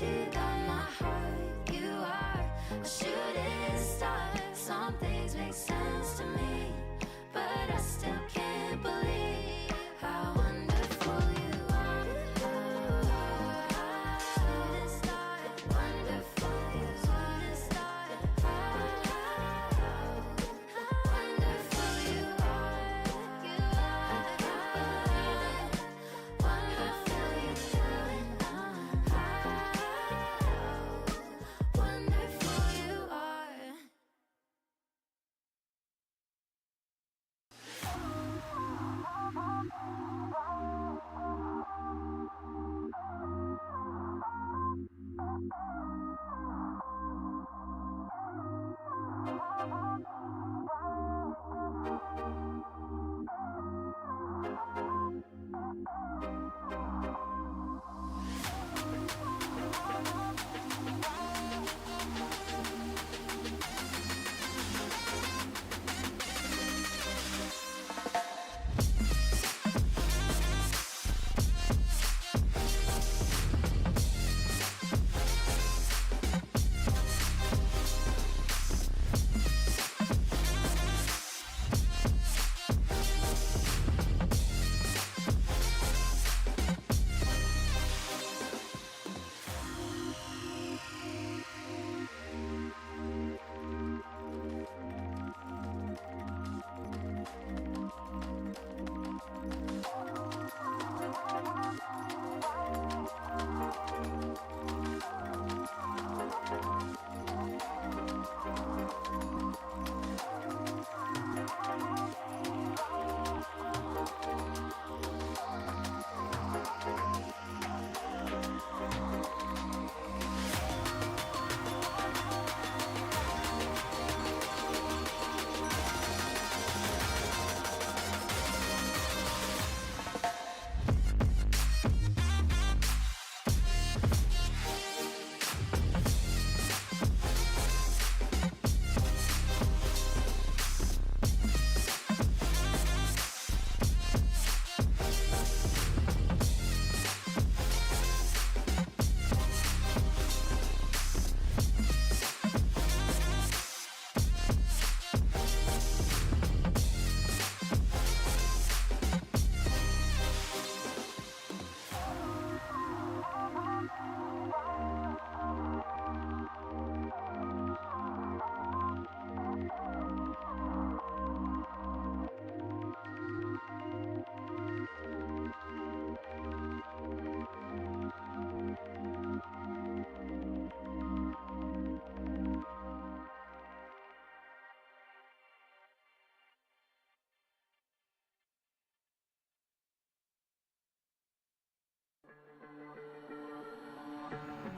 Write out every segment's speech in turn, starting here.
you got my heart. You are a shooting star. Some things make sense to me, but I still can't believe how wonderful you are. Shooting star, wonderful you shooting star. Wonderful you are. You are wonderful you shooting wonderful you are.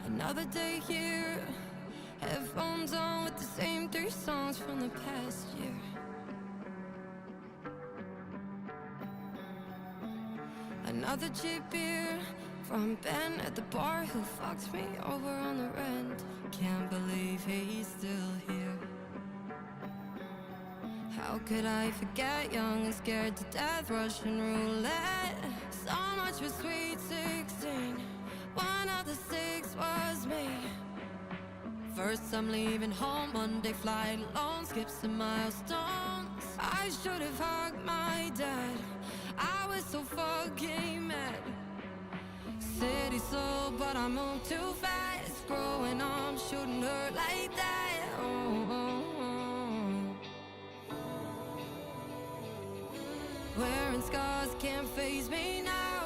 Another day here, headphones on with the same 3 songs from the past year. Another cheap beer from Ben at the bar who fucked me over on the rent. Can't believe he's still here. How could I forget, young and scared to death, Russian roulette? So much for sweet 16, one of the 6 was me. First I'm leaving home, Monday flight alone, skips some milestones. I should have hugged my dad, I was so fucking mad. City slow, but I move too fast. Growing up shouldn't hurt like that. Oh, oh, oh. Wearing scars can't faze me now.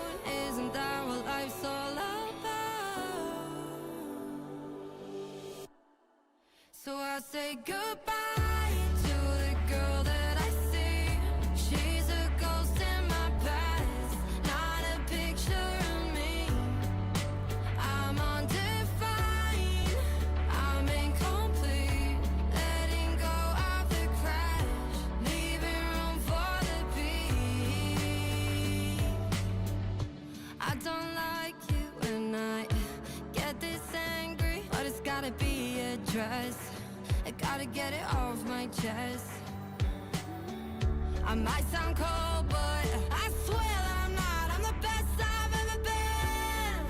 Isn't that what life's all about? So I say goodbye to the girl that I see. She's a ghost in my past, not a picture of me. I'm undefined, I'm incomplete. Letting go of the crash, leaving room for the peak. I don't like you when I get this angry, but it's gotta be addressed. I gotta get it off my chest. I might sound cold, but I swear that I'm not. I'm the best I've ever been.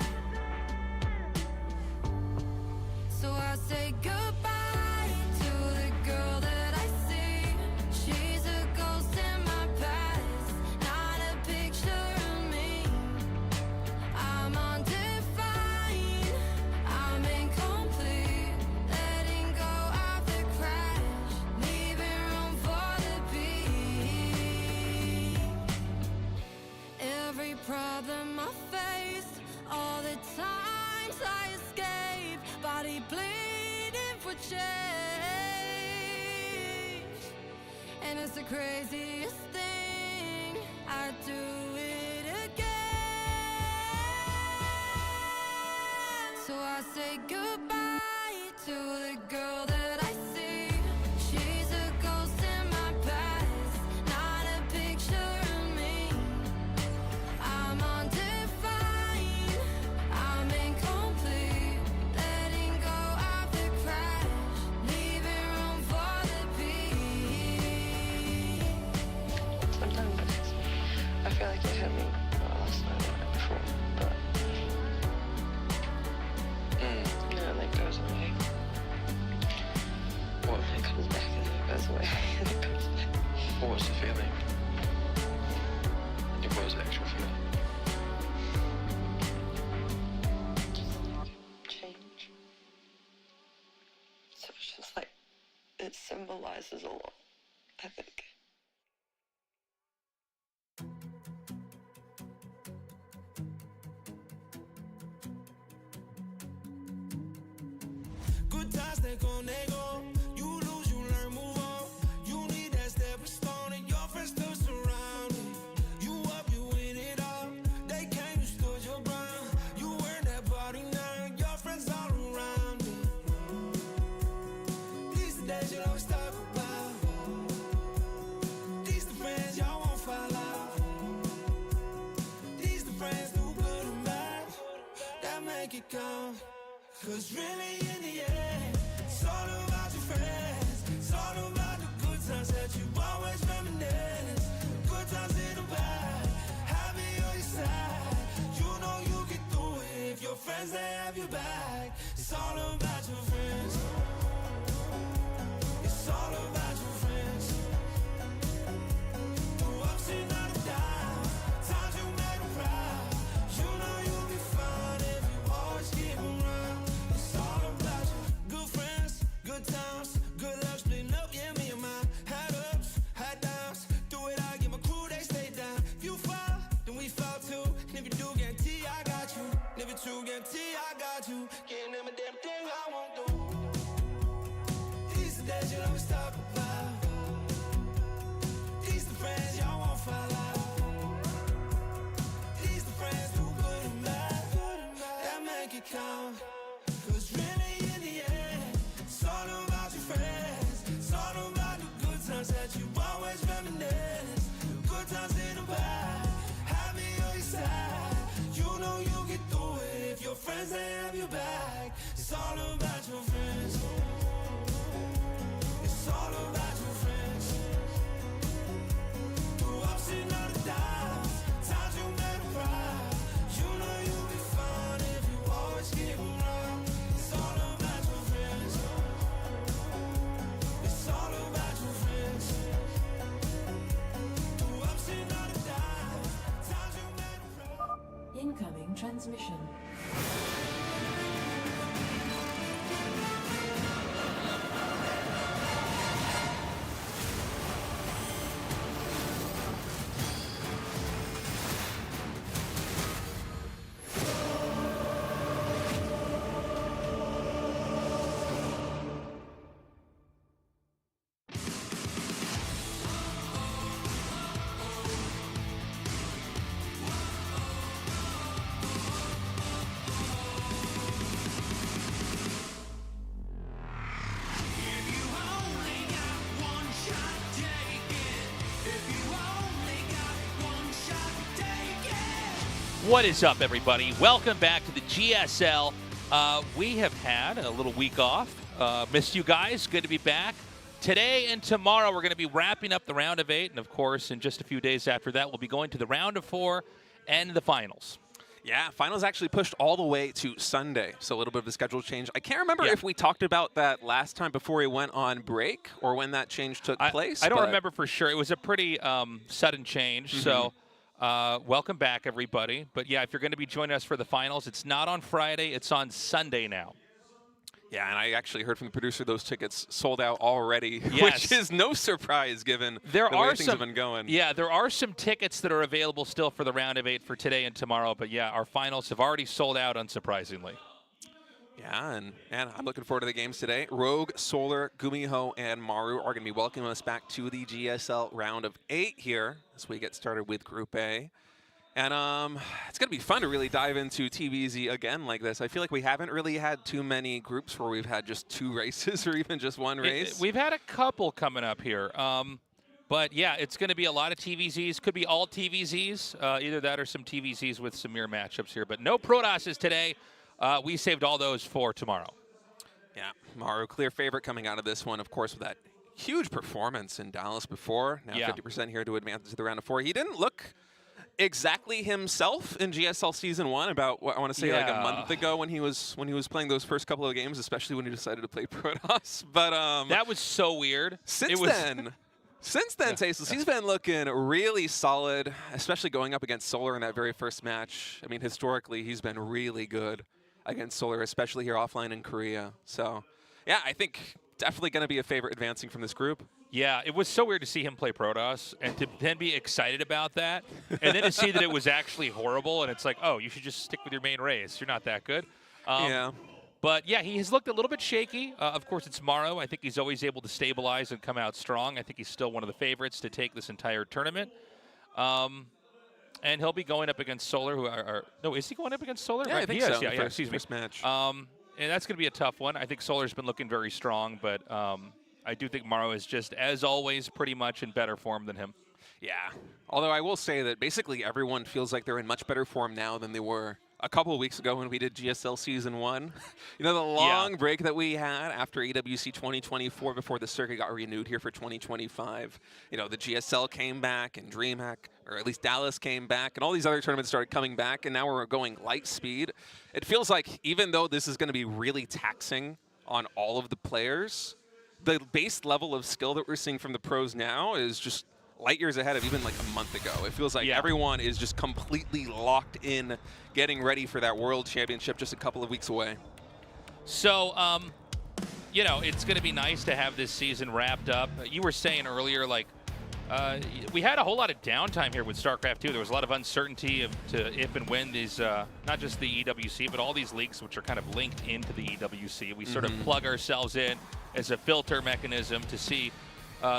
more than my face. All the times I escape, body bleeding for change. And it's the craziest thing, I do it again. So I say goodbye to the girl that I see. She's a ghost in my past, not a picture of me. I'm undefined, I'm incomplete. Letting go of the crash, leaving room for the peace. Sometimes I feel like it hit me last night or before, but and it goes away. What if it comes back and it goes away? And it comes back. What was the feeling? What was the actual feeling? Just like change. So it's just like, it symbolizes a lot, I think. Good times, they gon' they go. You lose, you learn, move on. You need that stepping stone, and your friends still surrounding. You up, you win it all. They came, you stood your ground. You earned that party now, your friends all around you. These the days you always talk about. These the friends y'all won't fall out. These the friends do good and bad, that make it count. Cause really in the end, it's all about your friends. It's all about the good times that you always reminisce. Good times in the bad, happy on your side. You know you can do it if your friends, they have your back. It's all about your friends. It's all about your friends. Through ups and downs, times you made them proud. You know you'll be fine if you always keep them around. It's all about you. Good friends, good times, good love, splitting up, yeah, me and mine. Had ups, had downs, through it I get my crew, they stay down. If you fall, then we fall too. And if you do, guarantee I got you. And if it's true, guarantee I got you. Can't name a damn thing I won't do. These the days you'll always talk about. These the friends y'all won't fall out. These the friends do good and bad, that make it count. Cause really in the end, it's all about your friends. It's all about the good times that you always reminisce. Good times in the bad, happy on your side. You know you can do it if your friends, they have your back. It's all about your friends. It's all about your friends. Through ups and downs, times you made them proud. You know you'll be fine if you always keep them around. It's all about your friends. It's all about your friends. Through ups and downs, times you made them proud. Incoming transmission. What is up, everybody? Welcome back to the GSL. We have had a little week off. Missed you guys. Good to be back. Today and tomorrow, we're going to be wrapping up the round of 8. And, of course, in just a few days after that, we'll be going to the round of 4 and the finals. Yeah, finals actually pushed all the way to Sunday, so a little bit of a schedule change. I can't remember if we talked about that last time before we went on break or when that change took place. I don't remember for sure. It was a pretty sudden change, so welcome back, everybody. But, yeah, if you're going to be joining us for the finals, it's not on Friday. It's on Sunday now. Yeah, and I actually heard from the producer those tickets sold out already, Yes. which is no surprise given There the are way things have been going. Yeah, there are some tickets that are available still for the round of 8 for today and tomorrow. But yeah, our finals have already sold out, unsurprisingly. Yeah, and I'm looking forward to the games today. Rogue, Solar, GuMiho, and Maru are going to be welcoming us back to the GSL round of 8 here as we get started with Group A. And it's going to be fun to really dive into TVZ again like this. I feel like we haven't really had too many groups where we've had just 2 races or even just 1 race. We've had a couple coming up here. But yeah, it's going to be a lot of TVZs. Could be all TVZs. Either that or some TVZs with some mirror matchups here. But no Protosses today. We saved all those for tomorrow. Yeah, Maru, clear favorite coming out of this one, of course, with that huge performance in Dallas before. Now 50% here to advance to the round of 4. He didn't look exactly himself in GSL Season 1 about, what I want to say, like a month ago when he was playing those first couple of games, especially when he decided to play Protoss. But that was so weird. Since then, Tasteless, he's been looking really solid, especially going up against Solar in that very first match. I mean, historically, he's been really good against Solar, especially here offline in Korea. So, yeah, I think definitely going to be a favorite advancing from this group. Yeah, it was so weird to see him play Protoss and to then be excited about that, and then to see that it was actually horrible, and it's like, oh, you should just stick with your main race. You're not that good. Yeah. But, yeah, he has looked a little bit shaky. Of course, it's Maru. I think he's always able to stabilize and come out strong. I think he's still one of the favorites to take this entire tournament. And he'll be going up against Solar, who are no, is he going up against Solar? Yeah, right? I think he so. Is. Yeah, excuse me. First match. And that's going to be a tough one. I think Solar's been looking very strong, but I do think Maru is just, as always, pretty much in better form than him. Yeah. Although I will say that basically everyone feels like they're in much better form now than they were a couple of weeks ago when we did GSL Season 1. You know, the long break that we had after EWC 2024 before the circuit got renewed here for 2025. You know, the GSL came back and DreamHack, or at least Dallas came back, and all these other tournaments started coming back, and now we're going light speed. It feels like even though this is going to be really taxing on all of the players, the base level of skill that we're seeing from the pros now is just light years ahead of even like a month ago. It feels like everyone is just completely locked in, getting ready for that World Championship just a couple of weeks away. So, you know, it's going to be nice to have this season wrapped up. You were saying earlier, like, we had a whole lot of downtime here with StarCraft 2. There was a lot of uncertainty to if and when these, not just the EWC, but all these leagues which are kind of linked into the EWC. We sort of plug ourselves in as a filter mechanism to see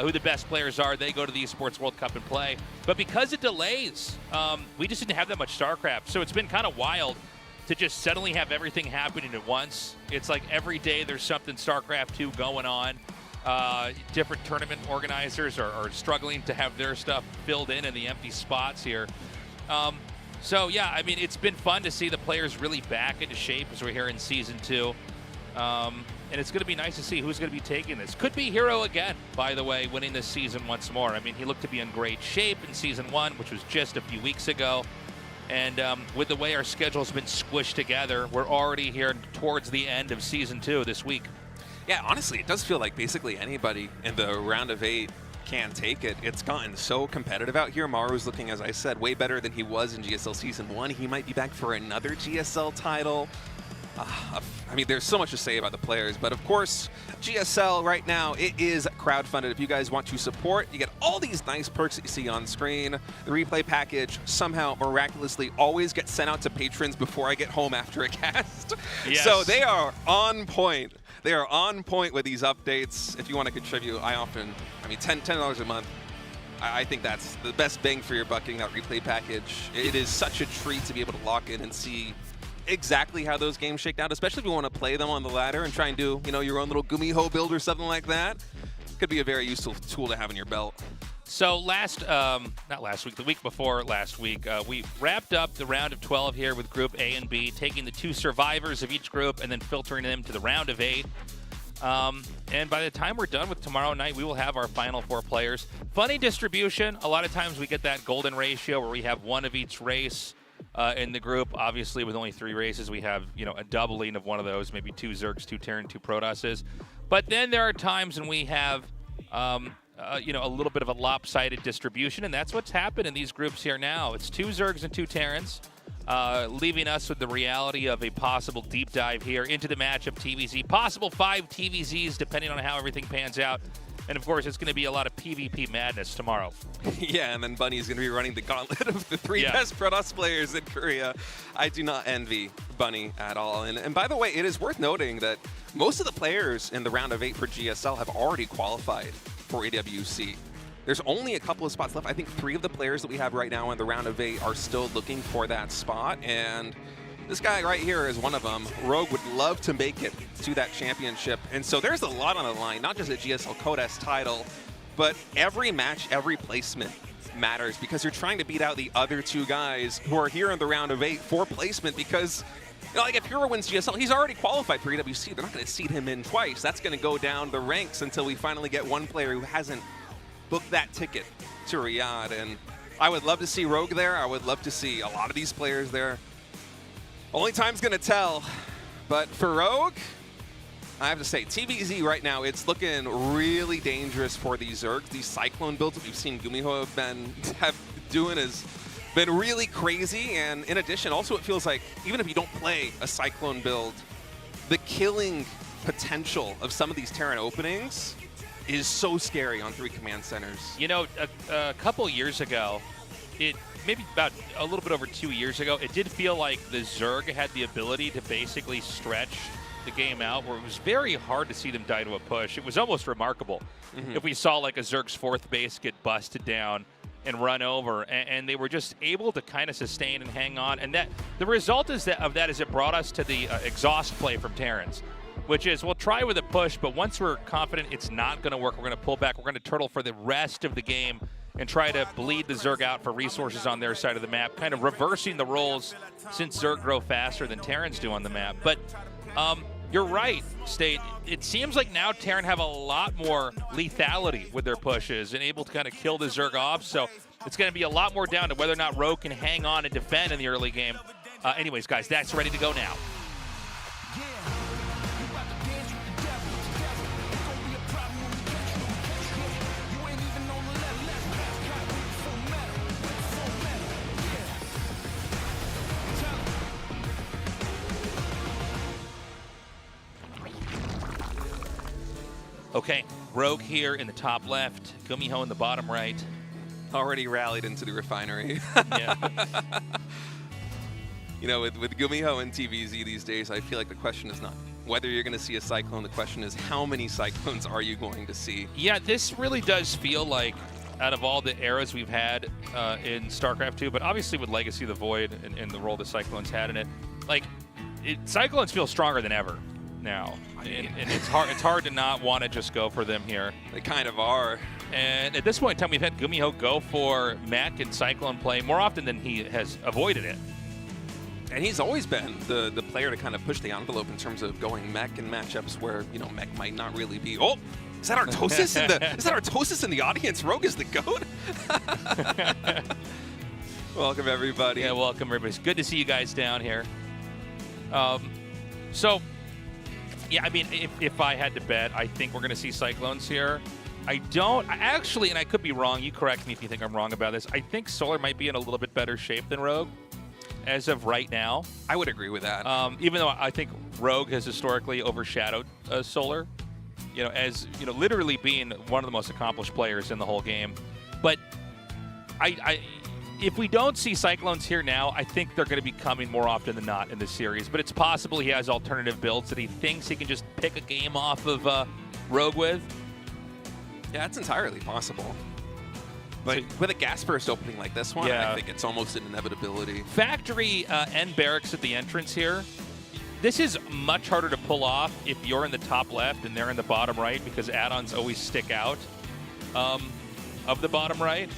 who the best players are. They go to the Esports World Cup and play. But because of delays, we just didn't have that much StarCraft. So it's been kind of wild to just suddenly have everything happening at once. It's like every day there's something StarCraft 2 going on. Different tournament organizers are struggling to have their stuff filled in the empty spots here. So, yeah, I mean, it's been fun to see the players really back into shape as we're here in Season 2. And it's going to be nice to see who's going to be taking this. Could be Hero again, by the way, winning this season once more. I mean, he looked to be in great shape in Season 1, which was just a few weeks ago. And with the way our schedule's been squished together, we're already here towards the end of Season 2 this week. Yeah, honestly, it does feel like basically anybody in the round of 8 can take it. It's gotten so competitive out here. Maru's looking, as I said, way better than he was in GSL Season 1. He might be back for another GSL title. I mean, there's so much to say about the players, but of course, GSL right now, it is crowdfunded. If you guys want to support, you get all these nice perks that you see on screen. The replay package somehow miraculously always gets sent out to patrons before I get home after a cast. Yes. So they are on point. They are on point with these updates. If you want to contribute, I mean, $10 a month. I think that's the best bang for your buck getting that replay package. It is such a treat to be able to lock in and see exactly how those games shake out, especially if you want to play them on the ladder and try and do, you know, your own little GuMiho build or something like that. Could be a very useful tool to have in your belt. So not last week, the week before last week, we wrapped up the round of 12 here with Group A and B, taking the 2 survivors of each group and then filtering them to the round of 8. And by the time we're done with tomorrow night, we will have our final 4 players. Funny distribution. A lot of times we get that golden ratio where we have 1 of each race in the group. Obviously, with only 3 races, we have, you know, a doubling of one of those, maybe 2 Zergs, 2 Terran, 2 Protosses. But then there are times when we have, you know, a little bit of a lopsided distribution, and that's what's happened in these groups here now. It's 2 Zergs and 2 Terrans. leaving us with the reality of a possible deep dive here into the matchup TVZ. Possible 5 TVZs, depending on how everything pans out. And, of course, it's going to be a lot of PvP madness tomorrow. Yeah, and then Bunny's going to be running the gauntlet of the 3 best Protoss players in Korea. I do not envy Bunny at all. And by the way, it is worth noting that most of the players in the round of 8 for GSL have already qualified for AWC. There's only a couple of spots left. I think 3 of the players that we have right now in the round of 8 are still looking for that spot. And this guy right here is one of them. Rogue would love to make it to that championship. And so there's a lot on the line, not just a GSL CODES title, but every match, every placement matters because you're trying to beat out the other 2 guys who are here in the round of 8 for placement because, you know, like if Hero wins GSL, he's already qualified for EWC. They're not going to seed him in twice. That's going to go down the ranks until we finally get one player who hasn't booked that ticket to Riyadh. And I would love to see Rogue there. I would love to see a lot of these players there. Only time's going to tell. But for Rogue, I have to say, TVZ right now, it's looking really dangerous for these Zergs. These Cyclone builds that we've seen GuMiho have doing has been really crazy. And in addition, also it feels like even if you don't play a Cyclone build, the killing potential of some of these Terran openings is so scary on 3 command centers. You know, a couple years ago, maybe about a little bit over 2 years ago, it did feel like the Zerg had the ability to basically stretch the game out, where it was very hard to see them die to a push. It was almost remarkable if we saw like a Zerg's 4th base get busted down and run over, and they were just able to kind of sustain and hang on. And that the result of that is it brought us to the exhaust play from Terrans, which is we'll try with a push, but once we're confident it's not going to work, we're going to pull back. We're going to turtle for the rest of the game and try to bleed the Zerg out for resources on their side of the map, kind of reversing the roles since Zerg grow faster than Terrans do on the map. But you're right, State. It seems like now Terran have a lot more lethality with their pushes and able to kind of kill the Zerg off. So it's going to be a lot more down to whether or not Rogue can hang on and defend in the early game. Anyways, guys, that's ready to go now. Okay, Rogue here in the top left, GuMiho in the bottom right. Already rallied into the refinery. Yeah. You know, with GuMiho and TVZ these days, I feel like the question is not whether you're going to see a Cyclone. The question is how many Cyclones are you going to see? Yeah, this really does feel like out of all the eras we've had in StarCraft 2, but obviously with Legacy of the Void and the role the Cyclones had in it, like, Cyclones feel stronger than ever now. And it's hard to not want to just go for them here. They kind of are. And at this point in time, we've had GuMiho go for mech and Cyclone play more often than he has avoided it. And he's always been the player to kind of push the envelope in terms of going mech in matchups where, you know, mech might not really be. Oh, is that Artosis in the audience? Rogue is the GOAT? Welcome, everybody. Yeah, welcome, everybody. It's good to see you guys down here. So, yeah, I mean, if I had to bet, I think we're going to see Cyclones here. Actually, and I could be wrong, you correct me if you think I'm wrong about this, I think Solar might be in a little bit better shape than Rogue as of right now. I would agree with that. Even though I think Rogue has historically overshadowed Solar, you know, as, you know, literally being one of the most accomplished players in the whole game. But if we don't see Cyclones here now, I think they're going to be coming more often than not in this series. But it's possible he has alternative builds that he thinks he can just pick a game off of Rogue with. Yeah, it's entirely possible. But with a gas burst opening like this one, I think it's almost an inevitability. Factory and barracks at the entrance here. This is much harder to pull off if you're in the top left and they're in the bottom right, because add-ons always stick out of the bottom right.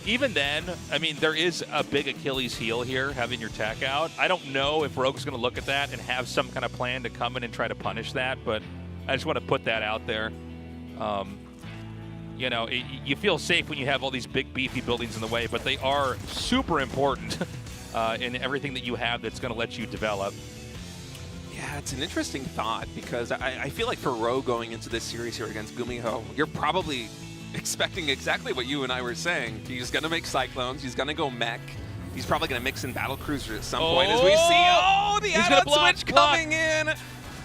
Even then, I mean, there is a big Achilles heel here, having your tech out. I don't know if Rogue's going to look at that and have some kind of plan to come in and try to punish that, but I just want to put that out there. You know, you feel safe when you have all these big, beefy buildings in the way, but they are super important in everything that you have that's going to let you develop. Yeah, it's an interesting thought, because I feel like for Rogue going into this series here against GuMiho, you're probably expecting exactly what you and I were saying. He's going to make Cyclones. He's going to go mech. He's probably going to mix in battle cruiser at some point as we see. The add-on switch coming in.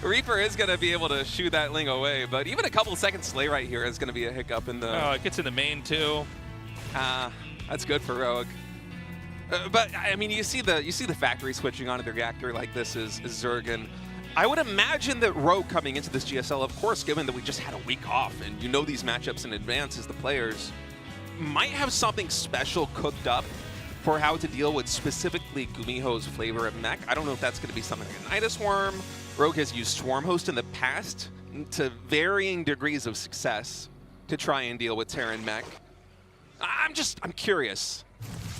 Reaper is going to be able to shoo that Ling away, but even a couple seconds delay right here is going to be a hiccup in the... Oh, it gets in the main too. That's good for Rogue. But I mean, you see the factory switching onto the reactor like this is Zerg, and I would imagine that Rogue coming into this GSL, of course, given that we just had a week off and you know these matchups in advance as the players, might have something special cooked up for how to deal with specifically GuMiho's flavor of mech. I don't know if that's going to be something like a Nidus Worm. Rogue has used Swarmhost in the past to varying degrees of success to try and deal with Terran mech. I'm curious.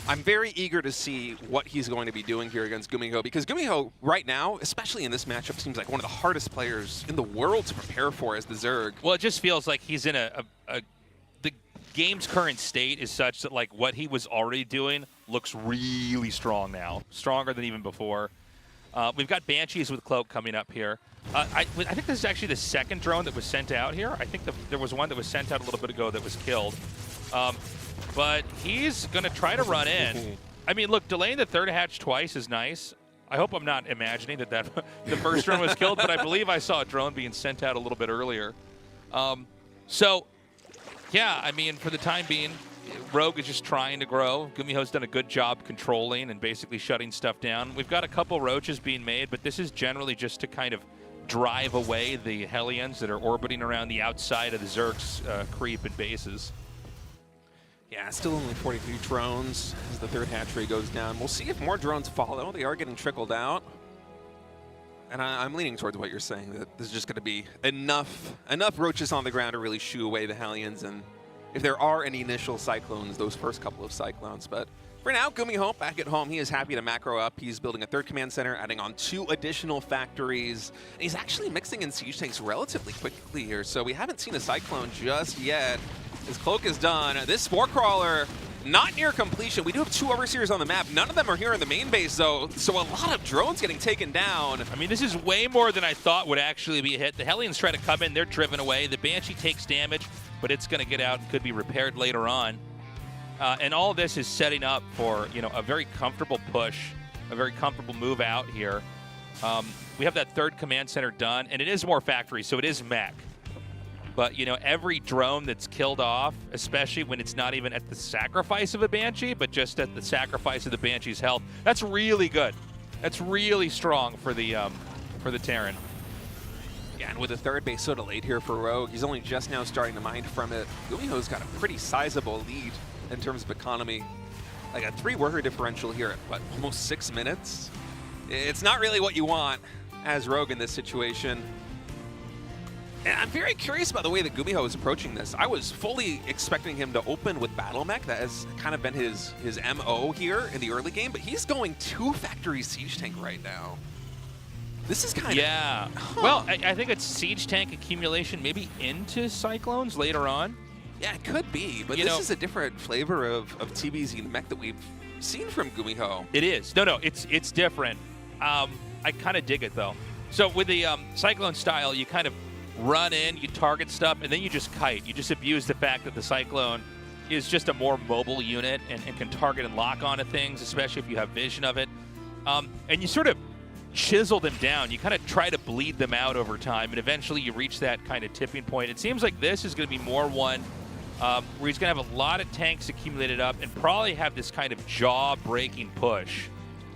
I'm very eager to see what he's going to be doing here against GuMiho, because GuMiho right now, especially in this matchup, seems like one of the hardest players in the world to prepare for as the Zerg. Well, it just feels like he's in the game's current state is such that like what he was already doing looks really strong now, stronger than even before. We've got Banshees with Cloak coming up here. I think this is actually the second drone that was sent out here. I think there was one that was sent out a little bit ago that was killed. But he's going to try to run in. I mean, look, delaying the third hatch twice is nice. I hope I'm not imagining that the first drone was killed, but I believe I saw a drone being sent out a little bit earlier. So, yeah, I mean, for the time being, Rogue is just trying to grow. GuMiho's done a good job controlling and basically shutting stuff down. We've got a couple roaches being made, but this is generally just to kind of drive away the Hellions that are orbiting around the outside of the Zerg's creep and bases. Yeah, still only 43 drones as the third hatchery goes down. We'll see if more drones follow. They are getting trickled out. And I'm leaning towards what you're saying, that there's just going to be enough roaches on the ground to really shoo away the Hellions. And if there are any initial Cyclones, those first couple of Cyclones. But for now, GuMiho back at home. He is happy to macro up. He's building a third command center, adding on 2 additional factories. And he's actually mixing in siege tanks relatively quickly here. So we haven't seen a Cyclone just yet. His Cloak is done. This Spore Crawler, not near completion. We do have 2 Overseers on the map. None of them are here in the main base, though. So a lot of drones getting taken down. I mean, this is way more than I thought would actually be a hit. The Hellions try to come in. They're driven away. The Banshee takes damage, but it's going to get out and could be repaired later on. And all this is setting up for, you know, a very comfortable push, a very comfortable move out here. We have that third command center done, and it is more factories, so it is mech. But, you know, every drone that's killed off, especially when it's not even at the sacrifice of a Banshee, but just at the sacrifice of the Banshee's health, that's really good. That's really strong for the Terran. Yeah, and with the third base so delayed here for Rogue, he's only just now starting to mine from it. GuMiho's got a pretty sizable lead in terms of economy. Like a 3-worker differential here at, what, almost 6 minutes? It's not really what you want as Rogue in this situation. And I'm very curious about the way that GuMiho is approaching this. I was fully expecting him to open with Battle Mech. That has kind of been his MO here in the early game, but he's going 2 factory siege tank right now. This is kind of... Yeah. Huh. Well, I think it's siege tank accumulation maybe into Cyclones later on. Yeah, it could be, but this is a different flavor of TBZ mech that we've seen from GuMiho. It is. No, it's different. I kind of dig it, though. So with the Cyclone style, you kind of run in, you target stuff, and then you just kite. You just abuse the fact that the Cyclone is just a more mobile unit and can target and lock onto things, especially if you have vision of it. And you sort of chisel them down. You kind of try to bleed them out over time, and eventually you reach that kind of tipping point. It seems like this is going to be more one where he's going to have a lot of tanks accumulated up and probably have this kind of jaw-breaking push.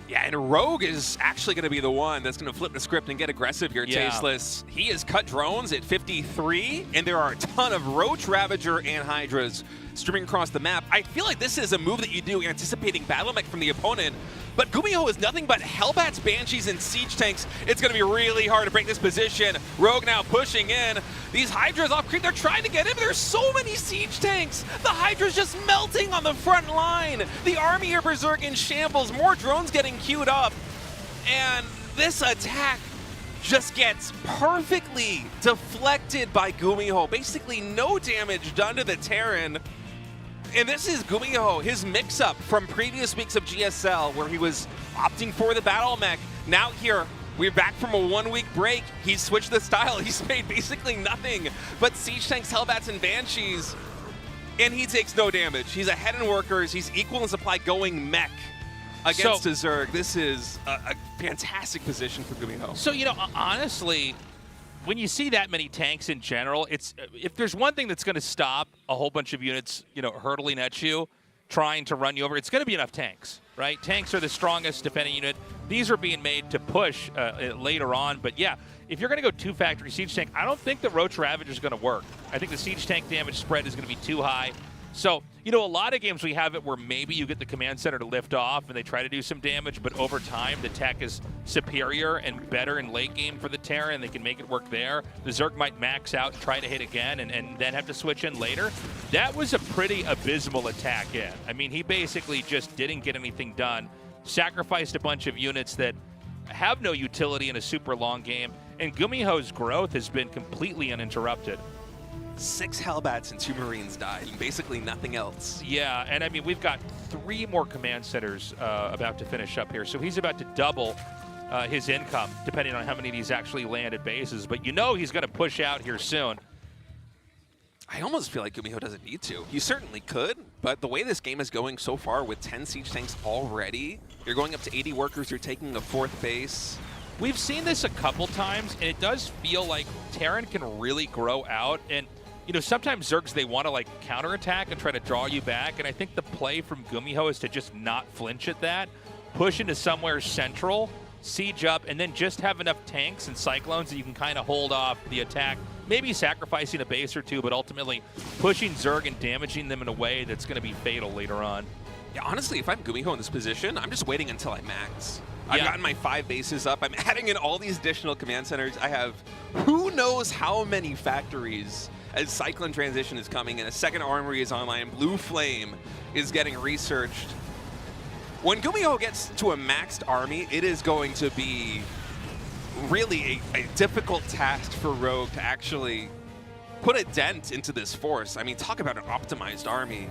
Yeah, and Rogue is actually going to be the one that's going to flip the script and get aggressive here, Yeah. Tasteless. He has cut drones at 53, and there are a ton of Roach, Ravager, and Hydras streaming across the map. I feel like this is a move that you do anticipating Battle Mech from the opponent, but GuMiho is nothing but Hellbats, Banshees, and Siege Tanks. It's going to be really hard to break this position. Rogue now pushing in. These Hydras off creep, they're trying to get in, but there's so many Siege Tanks. The Hydra's just melting on the front line. The army of Berserk in shambles, more drones getting queued up, and this attack just gets perfectly deflected by GuMiho. Basically no damage done to the Terran. And this is GuMiho, his mix-up from previous weeks of GSL where he was opting for the Battle Mech. Now here, we're back from a 1-week break. He's switched the style. He's made basically nothing but Siege Tanks, Hellbats, and Banshees. And he takes no damage. He's ahead in workers. He's equal in supply going mech against a Zerg. This is a fantastic position for GuMiho. So, you know, honestly, when you see that many tanks in general, it's if there's one thing that's going to stop a whole bunch of units, you know, hurtling at you, trying to run you over, it's going to be enough tanks, right? Tanks are the strongest defending unit. These are being made to push later on. But, yeah, if you're going to go 2-factory siege tank, I don't think the Roach Ravager is going to work. I think the siege tank damage spread is going to be too high. So, you know, a lot of games we have it where maybe you get the command center to lift off and they try to do some damage, but over time the tech is superior and better in late game for the Terran, and they can make it work there. The Zerg might max out and try to hit again and then have to switch in later. That was a pretty abysmal attack in. I mean, he basically just didn't get anything done, sacrificed a bunch of units that have no utility in a super long game, and GuMiho's growth has been completely uninterrupted. 6 Hellbats and 2 Marines died, and basically nothing else. Yeah, and I mean, we've got 3 more command centers about to finish up here, so he's about to double his income, depending on how many of these actually land at bases. But you know he's going to push out here soon. I almost feel like GuMiho doesn't need to. You certainly could, but the way this game is going so far with 10 siege tanks already, you're going up to 80 workers, you're taking a 4th base. We've seen this a couple times, and it does feel like Terran can really grow out. And you know, sometimes Zergs, they want to like counterattack and try to draw you back, and I think the play from GuMiho is to just not flinch at that, push into somewhere central, siege up, and then just have enough tanks and cyclones that you can kind of hold off the attack, maybe sacrificing a base or two, but ultimately pushing Zerg and damaging them in a way that's going to be fatal later on. Yeah, honestly, if I'm GuMiho in this position, I'm just waiting until I max. I've gotten my 5 bases up. I'm adding in all these additional command centers. I have who knows how many factories as Cyclone Transition is coming and a second armory is online. Blue Flame is getting researched. When GuMiho gets to a maxed army, it is going to be really a difficult task for Rogue to actually put a dent into this force. I mean, talk about an optimized army.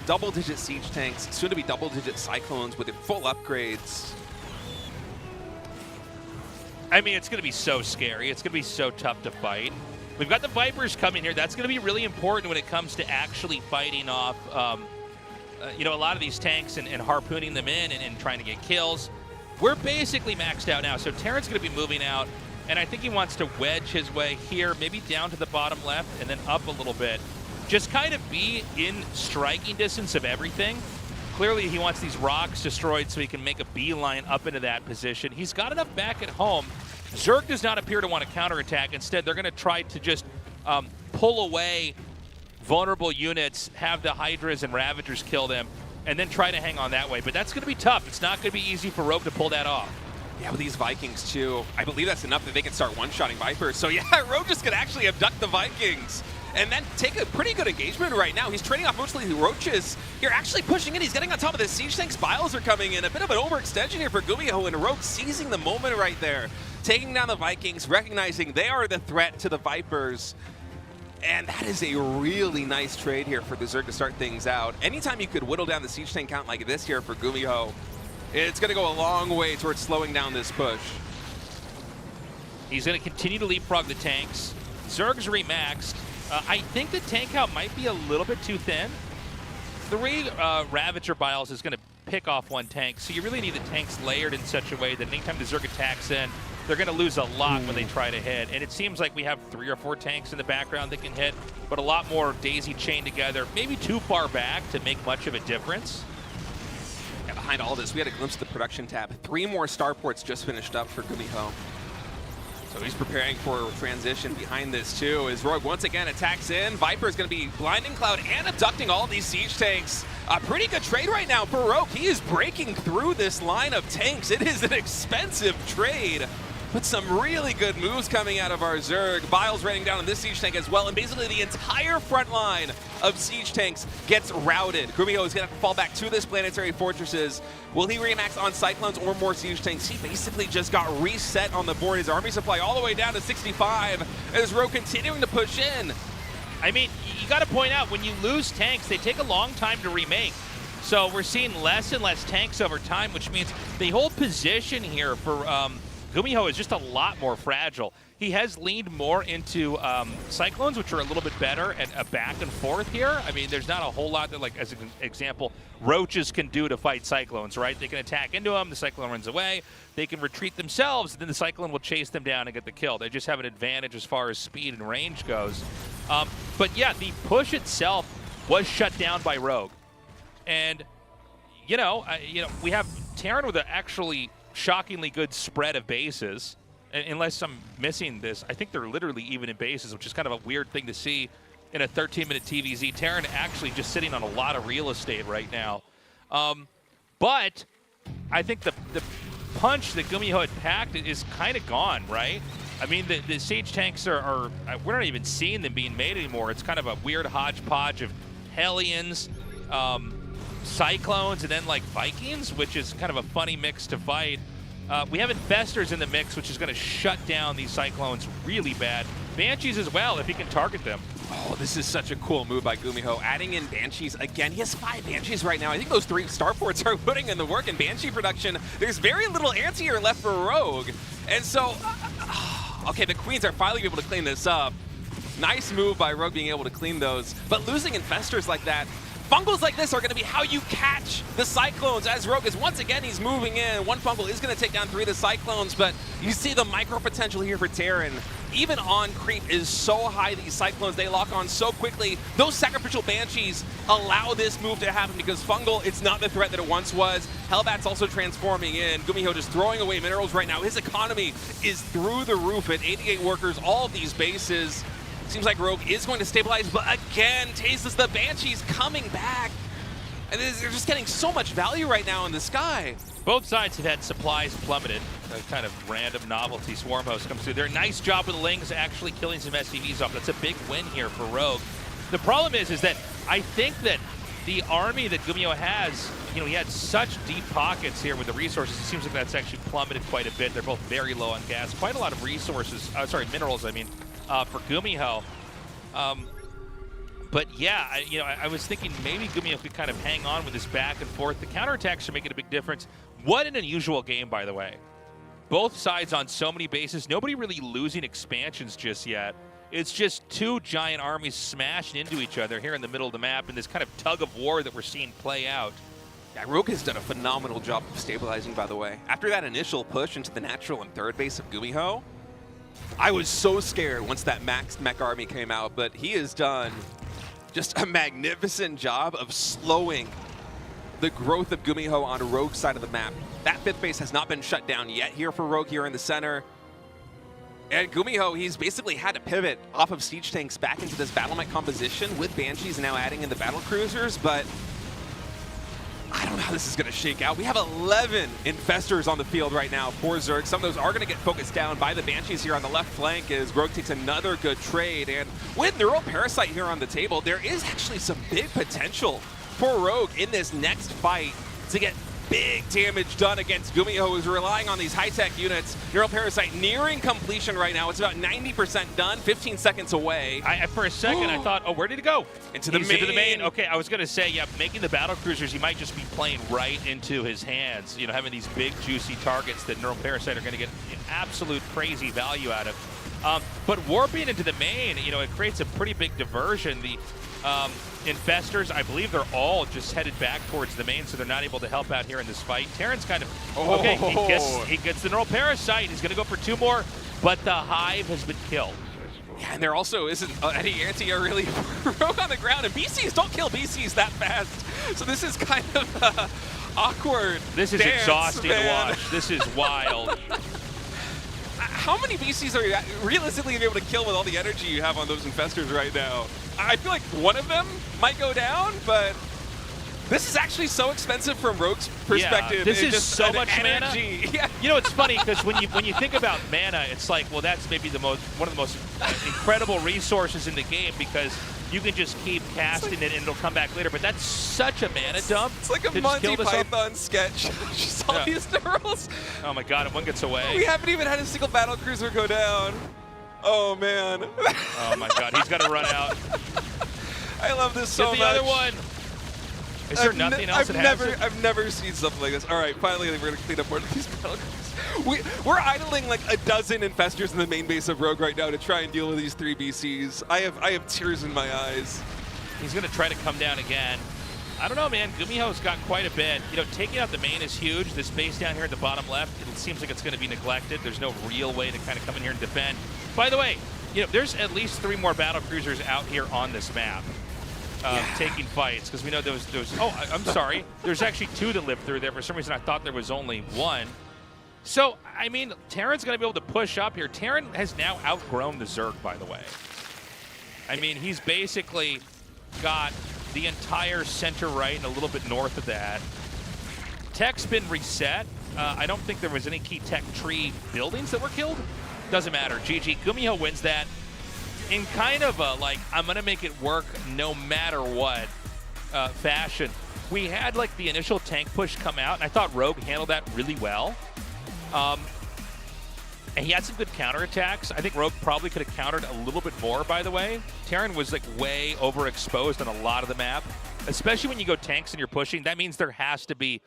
Double-digit siege tanks, soon to be double-digit cyclones with full upgrades. I mean, it's going to be so scary. It's going to be so tough to fight. We've got the Vipers coming here. That's going to be really important when it comes to actually fighting off, you know, a lot of these tanks and harpooning them in and trying to get kills. We're basically maxed out now, so Terran's going to be moving out, and I think he wants to wedge his way here, maybe down to the bottom left and then up a little bit. Just kind of be in striking distance of everything. Clearly, he wants these rocks destroyed so he can make a beeline up into that position. He's got enough back at home. Zerg does not appear to want to counterattack. Instead, they're going to try to just pull away vulnerable units, have the Hydras and Ravagers kill them, and then try to hang on that way. But that's going to be tough. It's not going to be easy for Rogue to pull that off. Yeah, with these Vikings, too, I believe that's enough that they can start one-shotting Vipers. So, yeah, Rogue just could actually abduct the Vikings and then take a pretty good engagement right now. He's trading off mostly the Roaches. You're actually pushing in. He's getting on top of the siege tanks. Biles are coming in. A bit of an overextension here for GuMiho, and Rogue seizing the moment right there. Taking down the Vikings, recognizing they are the threat to the Vipers. And that is a really nice trade here for the Zerg to start things out. Anytime you could whittle down the siege tank count like this here for GuMiho, it's going to go a long way towards slowing down this push. He's going to continue to leapfrog the tanks. Zerg's remaxed. I think the tank count might be a little bit too thin. 3 Ravager Biles is going to pick off 1 tank, so you really need the tanks layered in such a way that anytime the Zerg attacks in, they're going to lose a lot when they try to hit. And it seems like we have 3 or 4 tanks in the background that can hit, but a lot more daisy chained together, maybe too far back to make much of a difference. Yeah, behind all this, we had a glimpse of the production tab. 3 more starports just finished up for GuMiho. So he's preparing for transition behind this too, as Rogue once again attacks in. Viper is going to be blinding Cloud and abducting all these siege tanks. A pretty good trade right now for Rogue. He is breaking through this line of tanks. It is an expensive trade, but some really good moves coming out of our Zerg. Biles raining down on this siege tank as well, and basically the entire front line of siege tanks gets routed. GuMiho is going to have to fall back to this planetary fortresses. Will he remax on Cyclones or more siege tanks? He basically just got reset on the board. His army supply all the way down to 65 as Rogue continuing to push in. I mean, you got to point out, when you lose tanks, they take a long time to remake. So we're seeing less and less tanks over time, which means the whole position here for GuMiho is just a lot more fragile. He has leaned more into Cyclones, which are a little bit better at a back and forth here. I mean, there's not a whole lot that, like, as an example, Roaches can do to fight Cyclones, right? They can attack into them, the Cyclone runs away. They can retreat themselves, and then the Cyclone will chase them down and get the kill. They just have an advantage as far as speed and range goes. But yeah, the push itself was shut down by Rogue. And, you know, we have Terran with an actually shockingly good spread of bases. Unless I'm missing this, I think they're literally even in bases, which is kind of a weird thing to see in a 13-minute TVZ. Terran actually just sitting on a lot of real estate right now. But I think the punch that GuMiho had packed is kind of gone, right? I mean, the Siege tanks are we're not even seeing them being made anymore. It's kind of a weird hodgepodge of Hellions, Cyclones, and then like Vikings, which is kind of a funny mix to fight. We have Infestors in the mix, which is going to shut down these Cyclones really bad. Banshees as well, if he can target them. Oh, this is such a cool move by GuMiho, adding in Banshees again. He has 5 Banshees right now. I think those 3 Starports are putting in the work in Banshee production. There's very little anti-air left for Rogue. And so, okay, the Queens are finally able to clean this up. Nice move by Rogue being able to clean those. But losing Infestors like that, Fungals like this are going to be how you catch the Cyclones, as Rogue is once again, he's moving in. 1 Fungal is going to take down 3 of the Cyclones, but you see the micro potential here for Terran. Even on creep is so high, these Cyclones, they lock on so quickly. Those Sacrificial Banshees allow this move to happen because Fungal, it's not the threat that it once was. Hellbat's also transforming in. GuMiho just throwing away minerals right now. His economy is through the roof at 88 workers, all of these bases. Seems like Rogue is going to stabilize, but again, tasteless, the Banshees coming back. And they're just getting so much value right now in the sky. Both sides have had supplies plummeted. A kind of random novelty Swarm Host comes through. They're a nice job with the Lings actually killing some SCVs off. That's a big win here for Rogue. The problem is that I think that the army that GuMiho has, you know, he had such deep pockets here with the resources. It seems like that's actually plummeted quite a bit. They're both very low on gas. Quite a lot of resources, minerals, I mean, for GuMiho. But yeah, I was thinking maybe GuMiho could kind of hang on with this back and forth. The counterattacks are making a big difference. What an unusual game, by the way. Both sides on so many bases. Nobody really losing expansions just yet. It's just 2 giant armies smashing into each other here in the middle of the map in this kind of tug of war that we're seeing play out. Yeah, Rogue has done a phenomenal job of stabilizing, by the way. After that initial push into the natural and third base of GuMiho, I was so scared once that maxed mech army came out, but he has done just a magnificent job of slowing the growth of GuMiho on Rogue's side of the map. That 5th base has not been shut down yet here for Rogue here in the center. And GuMiho, he's basically had to pivot off of Siege Tanks back into this Battle Mech composition with Banshees now adding in the Battle Cruisers, but I don't know how this is going to shake out. We have 11 Infestors on the field right now for Zerg. Some of those are going to get focused down by the Banshees here on the left flank as Rogue takes another good trade. And with Neural Parasite here on the table, there is actually some big potential for Rogue in this next fight to get big damage done against GuMiho, who's relying on these high-tech units. Neural Parasite nearing completion right now. It's about 90% done, 15 seconds away. For a second, I thought, oh, where did he go? Into the main. Okay, I was going to say, yeah, making the battle cruisers, he might just be playing right into his hands. You know, having these big, juicy targets that Neural Parasite are going to get absolute crazy value out of. But warping into the main, you know, it creates a pretty big diversion. The Infestors, I believe they're all just headed back towards the main, so they're not able to help out here in this fight. Terran's kind of, okay, he gets the Neural Parasite. He's going to go for 2 more, but the Hive has been killed. Yeah, and there also isn't any anti-air really Rogue on the ground, and BCs don't kill BCs that fast. So this is kind of awkward. This is exhausting to watch. This is wild. How many BCs are you realistically able to kill with all the energy you have on those Infestors right now? I feel like one of them might go down, but this is actually so expensive from Rogue's perspective. Yeah, this is just so much energy. mana. Yeah. You know, it's funny because when you think about mana, it's like, well, that's maybe one of the most incredible resources in the game because you can just keep casting it and it'll come back later. But that's such a mana dump. It's like a Monty Python sketch. Just all these Neurals. Oh my god, if one gets away. We haven't even had a single battle cruiser go down. Oh man. Oh my god, he's got to run out. I love this so much. Get the other one. Is there nothing else that has it? I've never seen something like this. All right, finally we're going to clean up one of these battlecruisers. We're idling like a dozen infestors in the main base of Rogue right now to try and deal with these 3 BCs. I have tears in my eyes. He's going to try to come down again. I don't know, man. GuMiho's got quite a bit. You know, taking out the main is huge. This base down here at the bottom left, it seems like it's going to be neglected. There's no real way to kind of come in here and defend. By the way, you know, there's at least 3 more battlecruisers out here on this map taking fights, because we know there was oh, I'm sorry. There's actually 2 that lived through there. For some reason, I thought there was only 1. So, I mean, Terran's going to be able to push up here. Terran has now outgrown the Zerg, by the way. I mean, he's basically got the entire center right and a little bit north of that. Tech's been reset. I don't think there was any key tech tree buildings that were killed. Doesn't matter. GG. GuMiho wins that in kind of a, like, I'm going to make it work no matter what fashion. We had, like, the initial tank push come out, and I thought Rogue handled that really well. And he had some good counterattacks. I think Rogue probably could have countered a little bit more, by the way. Terran was, like, way overexposed on a lot of the map, especially when you go tanks and you're pushing. That means there has to be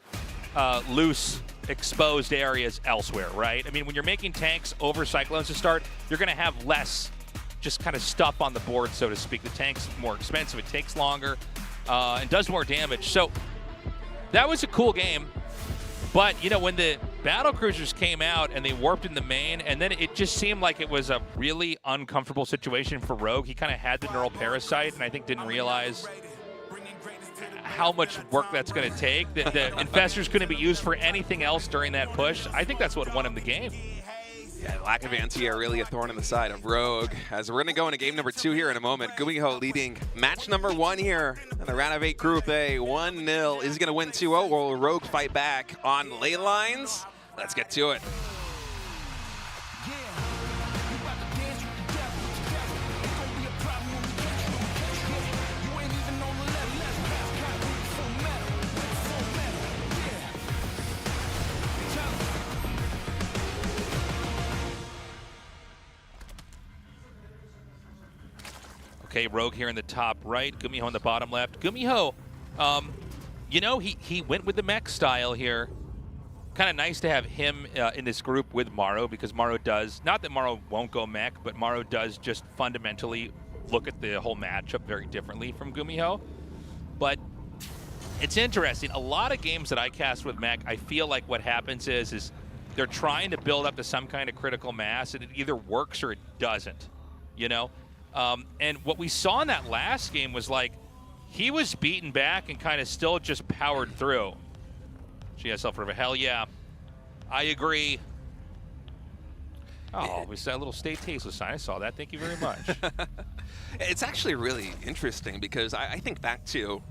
loose, exposed areas elsewhere, right? I mean, when you're making tanks over Cyclones to start, you're going to have less just kind of stuff on the board, so to speak. The tank's more expensive. It takes longer and does more damage. So that was a cool game. But, you know, when the battlecruisers came out and they warped in the main, and then it just seemed like it was a really uncomfortable situation for Rogue. He kind of had the neural parasite, and I think didn't realize how much work that's going to take. The infestors couldn't be used for anything else during that push. I think that's what won him the game. Yeah, lack of anti-air really a thorn in the side of Rogue. As we're going to go into game number 2 here in a moment. GuMiho leading match number 1 here in the round of 8 Group A. 1-0. Is he going to win 2-0, or will Rogue fight back on ley lines? Let's get to it. Okay, Rogue here in the top right, GuMiho in the bottom left. GuMiho, you know, he went with the mech style here. Kind of nice to have him in this group with Maru, because Maru does, not that Maru won't go mech, but Maru does just fundamentally look at the whole matchup very differently from GuMiho. But it's interesting. A lot of games that I cast with mech, I feel like what happens is they're trying to build up to some kind of critical mass, and it either works or it doesn't, you know? And what we saw in that last game was, like, he was beaten back and kind of still just powered through. GSL forever. Hell yeah. I agree. Oh, we saw a little Stay Tasteless sign. I saw that. Thank you very much. It's actually really interesting, because I think back to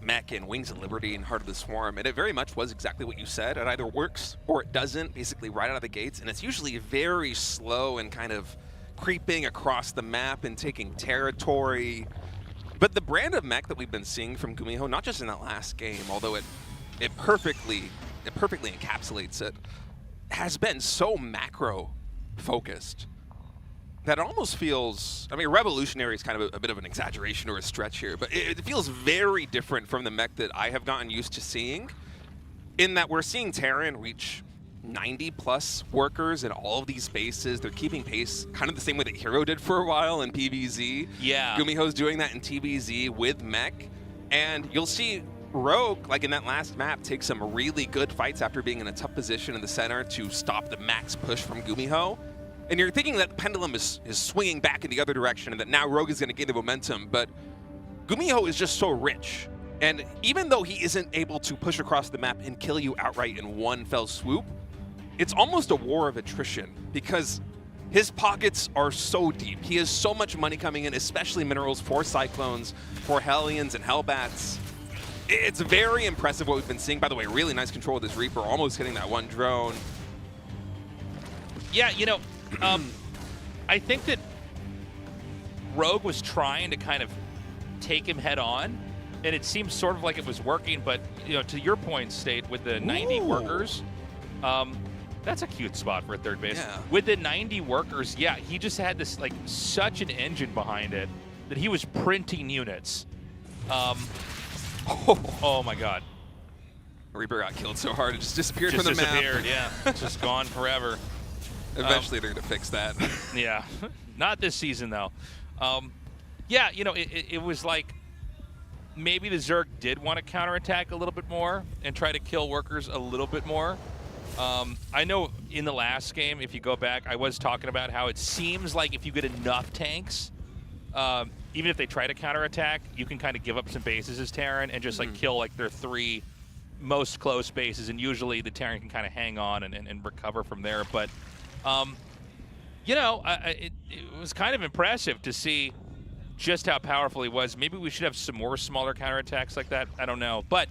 Mech and Wings of Liberty and Heart of the Swarm, and it very much was exactly what you said. It either works or it doesn't, basically right out of the gates, and it's usually very slow and kind of creeping across the map and taking territory. But the brand of mech that we've been seeing from GuMiho, not just in that last game, although it perfectly encapsulates it, has been so macro focused that it almost feels, I mean, revolutionary is kind of a bit of an exaggeration or a stretch here, but it feels very different from the mech that I have gotten used to seeing, in that we're seeing Terran reach 90+ workers in all of these bases. They're keeping pace kind of the same way that Hero did for a while in PvZ. Yeah. GuMiho's doing that in TBZ with mech. And you'll see Rogue, like in that last map, take some really good fights after being in a tough position in the center to stop the max push from GuMiho. And you're thinking that the pendulum is swinging back in the other direction and that now Rogue is going to gain the momentum. But GuMiho is just so rich. And even though he isn't able to push across the map and kill you outright in one fell swoop, it's almost a war of attrition, because his pockets are so deep. He has so much money coming in, especially minerals for Cyclones, for Hellions and Hellbats. It's very impressive what we've been seeing. By the way, really nice control of this Reaper, almost hitting that one drone. Yeah, you know, I think that Rogue was trying to kind of take him head on, and it seems sort of like it was working, but, you know, to your point, State, with the 90 workers, that's a cute spot for a third base. Yeah. With the 90 workers, yeah, he just had this, like, such an engine behind it that he was printing units. Oh my God. Reaper got killed so hard it just disappeared Just from the disappeared, map. yeah. Just gone forever. Eventually they're going to fix that. Yeah. Not this season, though. Yeah, you know, it was like maybe the Zerg did want to counterattack a little bit more and try to kill workers a little bit more. I know in the last game, if you go back, I was talking about how it seems like if you get enough tanks, even if they try to counterattack, you can kind of give up some bases as Terran and just like kill like their 3 most close bases, and usually the Terran can kind of hang on and recover from there. But, you know, it was kind of impressive to see just how powerful he was. Maybe we should have some more smaller counterattacks like that. I don't know. But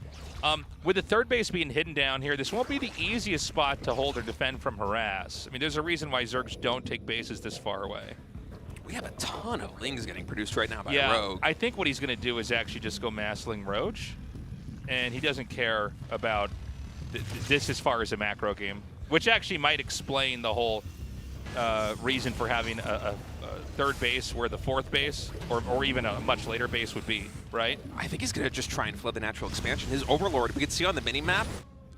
with the third base being hidden down here, this won't be the easiest spot to hold or defend from harass. I mean, there's a reason why Zergs don't take bases this far away. We have a ton of Lings getting produced right now by Yeah, Rogue. I think what he's going to do is actually just go Massling Roach, and he doesn't care about this as far as a macro game, which actually might explain the whole reason for having a third base where the fourth base or even a much later base would be, right? I think he's going to just try and flood the natural expansion. His Overlord, we can see on the mini-map,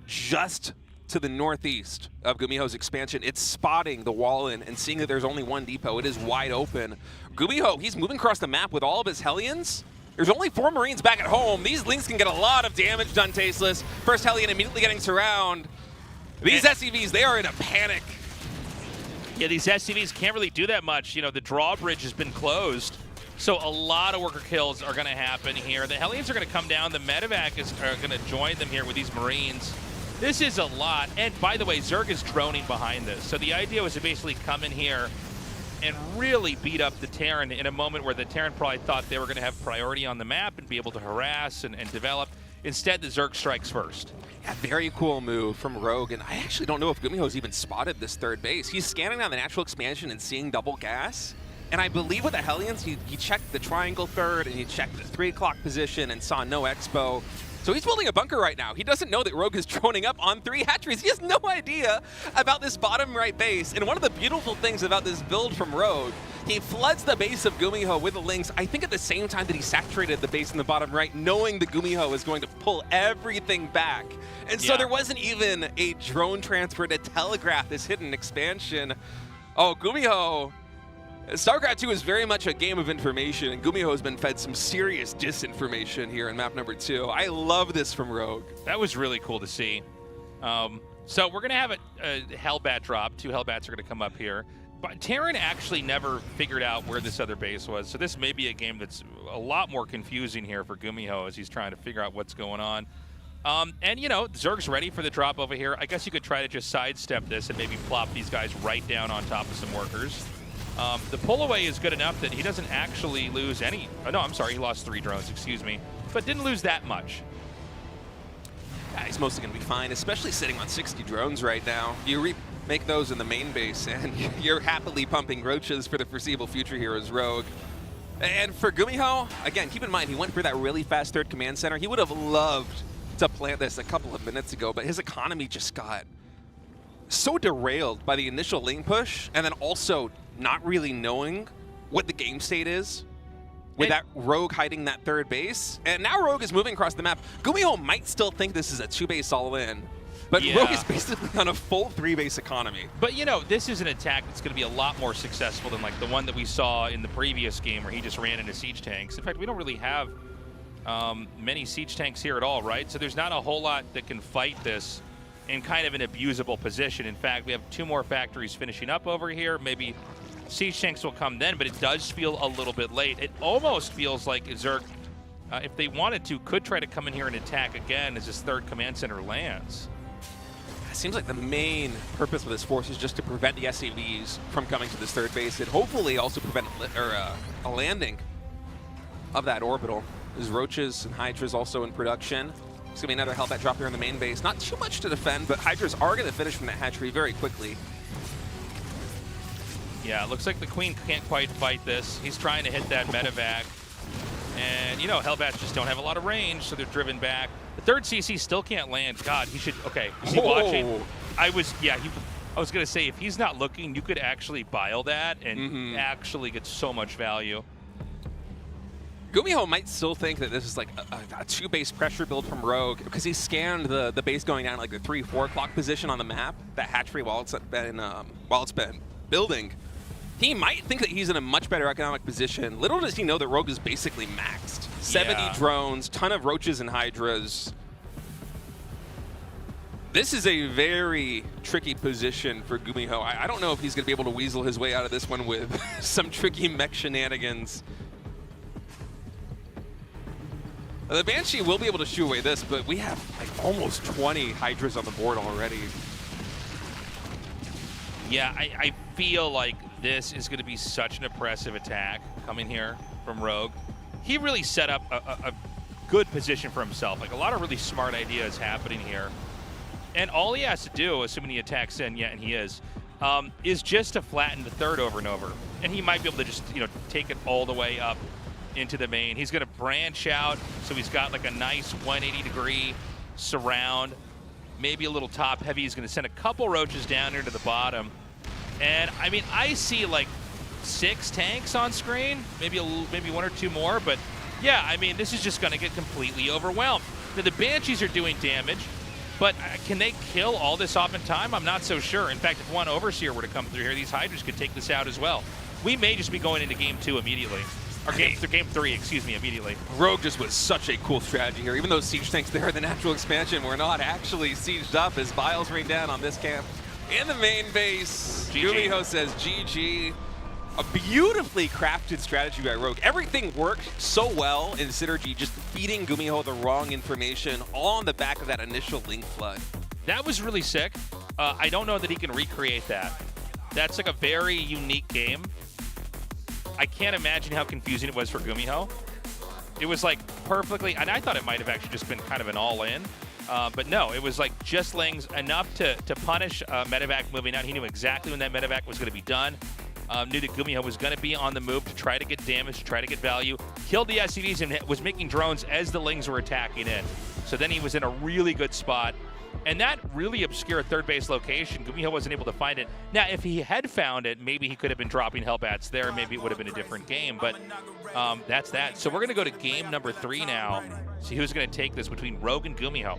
just to the northeast of GuMiho's expansion, it's spotting the wall in and seeing that there's only one depot. It is wide open. GuMiho, he's moving across the map with all of his Hellions. There's only 4 Marines back at home. These Lings can get a lot of damage done, Tasteless. First Hellion immediately getting surround. These SCVs, they are in a panic. Yeah, these SCVs can't really do that much. You know, the drawbridge has been closed, so a lot of worker kills are going to happen here. The Hellions are going to come down. The medevac are going to join them here with these Marines. This is a lot. And by the way, Zerg is droning behind this. So the idea was to basically come in here and really beat up the Terran in a moment where the Terran probably thought they were going to have priority on the map and be able to harass and develop. Instead, the Zerg strikes first. Yeah, very cool move from Rogue, and I actually don't know if GuMiho's even spotted this third base. He's scanning on the natural expansion and seeing double gas, and I believe with the Hellions, he checked the triangle third, and he checked the 3 o'clock position and saw no expo. So he's building a bunker right now. He doesn't know that Rogue is droning up on 3 hatcheries. He has no idea about this bottom right base. And one of the beautiful things about this build from Rogue, he floods the base of GuMiho with the Lings, I think at the same time that he saturated the base in the bottom right, knowing that GuMiho is going to pull everything back. And so there wasn't even a drone transfer to telegraph this hidden expansion. Oh, GuMiho. StarCraft 2 is very much a game of information, and GuMiho has been fed some serious disinformation here in map number 2. I love this from Rogue. That was really cool to see. So we're going to have a Hellbat drop. 2 Hellbats are going to come up here. But Terran actually never figured out where this other base was, so this may be a game that's a lot more confusing here for GuMiho as he's trying to figure out what's going on. And, you know, Zerg's ready for the drop over here. I guess you could try to just sidestep this and maybe plop these guys right down on top of some workers. The pull away is good enough that he doesn't actually lose any. Oh, no, I'm sorry, he lost 3 drones, excuse me, but didn't lose that much. Yeah, he's mostly going to be fine, especially sitting on 60 drones right now. You make those in the main base, and you're happily pumping roaches for the foreseeable future here as Rogue. And for GuMiho, again, keep in mind, he went for that really fast third command center. He would have loved to plant this a couple of minutes ago, but his economy just got so derailed by the initial lane push, and then also not really knowing what the game state is with that Rogue hiding that third base. And now Rogue is moving across the map. GuMiho might still think this is a 2-base all-in, but Rogue is basically on a full 3-base economy. But, you know, this is an attack that's going to be a lot more successful than, like, the one that we saw in the previous game where he just ran into siege tanks. In fact, we don't really have many siege tanks here at all, right? So there's not a whole lot that can fight this in kind of an abusable position. In fact, we have 2 more factories finishing up over here. Maybe siege tanks will come then, but it does feel a little bit late. It almost feels like Zerg, if they wanted to, could try to come in here and attack again as this third command center lands. It seems like the main purpose of this force is just to prevent the SCVs from coming to this third base and hopefully also prevent a landing of that orbital. There's Roaches and Hydras also in production. It's going to be another Hellbat drop here in the main base. Not too much to defend, but Hydras are going to finish from that hatchery very quickly. Yeah, it looks like the Queen can't quite fight this. He's trying to hit that medevac. And, you know, Hellbats just don't have a lot of range, so they're driven back. The third CC still can't land. God, he should, okay, is he watching? I was going to say, if he's not looking, you could actually bile that and actually get so much value. 'Cause I mean, 2 actually bile that and actually get so much value. 'Cause I mean, if he's not looking, you could actually bile that and actually get so much value. 'Cause I mean, if he's not looking, you could actually bile that and actually get so much value. GuMiho might still think that this is like a 2-base pressure build from Rogue because he scanned the base going down like the 3-4 o'clock position on the map, that hatchery while it's been building. He might think that he's in a much better economic position. Little does he know that Rogue is basically maxed. 70 drones, ton of roaches and hydras. This is a very tricky position for GuMiho. I don't know if he's going to be able to weasel his way out of this one with some tricky mech shenanigans. The Banshee will be able to shoo away this, but we have like almost 20 hydras on the board already. Yeah, I feel like this is going to be such an impressive attack coming here from Rogue. He really set up a good position for himself. Like a lot of really smart ideas happening here. And all he has to do, assuming he attacks in, and he is just to flatten the third over and over. And he might be able to just, take it all the way up into the main. He's going to branch out, so he's got like a nice 180-degree surround, maybe a little top heavy. He's going to send a couple roaches down here to the bottom. And I mean, I see like 6 tanks on screen, maybe 1 or 2 more, but yeah, I mean, this is just going to get completely overwhelmed. Now, the Banshees are doing damage, but can they kill all this off in time? I'm not so sure. In fact, if one Overseer were to come through here, these Hydras could take this out as well. We may just be going into Game 2 immediately. Or Game 3, excuse me, immediately. Rogue just was such a cool strategy here. Even though siege tanks there in the natural expansion were not actually sieged up as Biles rain down on this camp. In the main base, GuMiho says GG. A beautifully crafted strategy by Rogue. Everything worked so well in Synergy, just feeding GuMiho the wrong information all on the back of that initial link flood. That was really sick. I don't know that he can recreate that. That's like a very unique game. I can't imagine how confusing it was for GuMiho. It was like perfectly, and I thought it might have actually just been kind of an all-in. But no, it was like just Lings enough to punish medevac moving out. He knew exactly when that medevac was going to be done. Knew that GuMiho was going to be on the move to try to get damage, to try to get value. Killed the SCVs and was making drones as the Lings were attacking in. So then he was in a really good spot. And that really obscure third base location, GuMiho wasn't able to find it. Now, if he had found it, maybe he could have been dropping Hellbats there. Maybe it would have been a different game. But that's that. So we're going to go to game number 3 now. See who's going to take this between Rogue and GuMiho.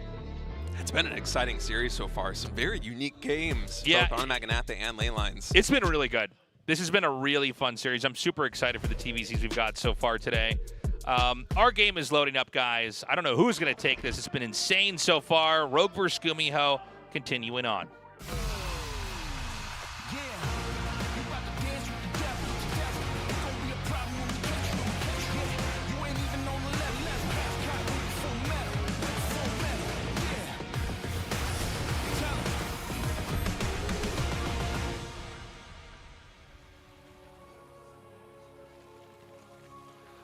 It's been an exciting series so far. Some very unique games, yeah, both on Magnatha and lane lines. It's been really good. This has been a really fun series. I'm super excited for the TVCs we've got so far today. Our game is loading up, guys. I don't know who's going to take this. It's been insane so far. Rogue versus GuMiho, continuing on.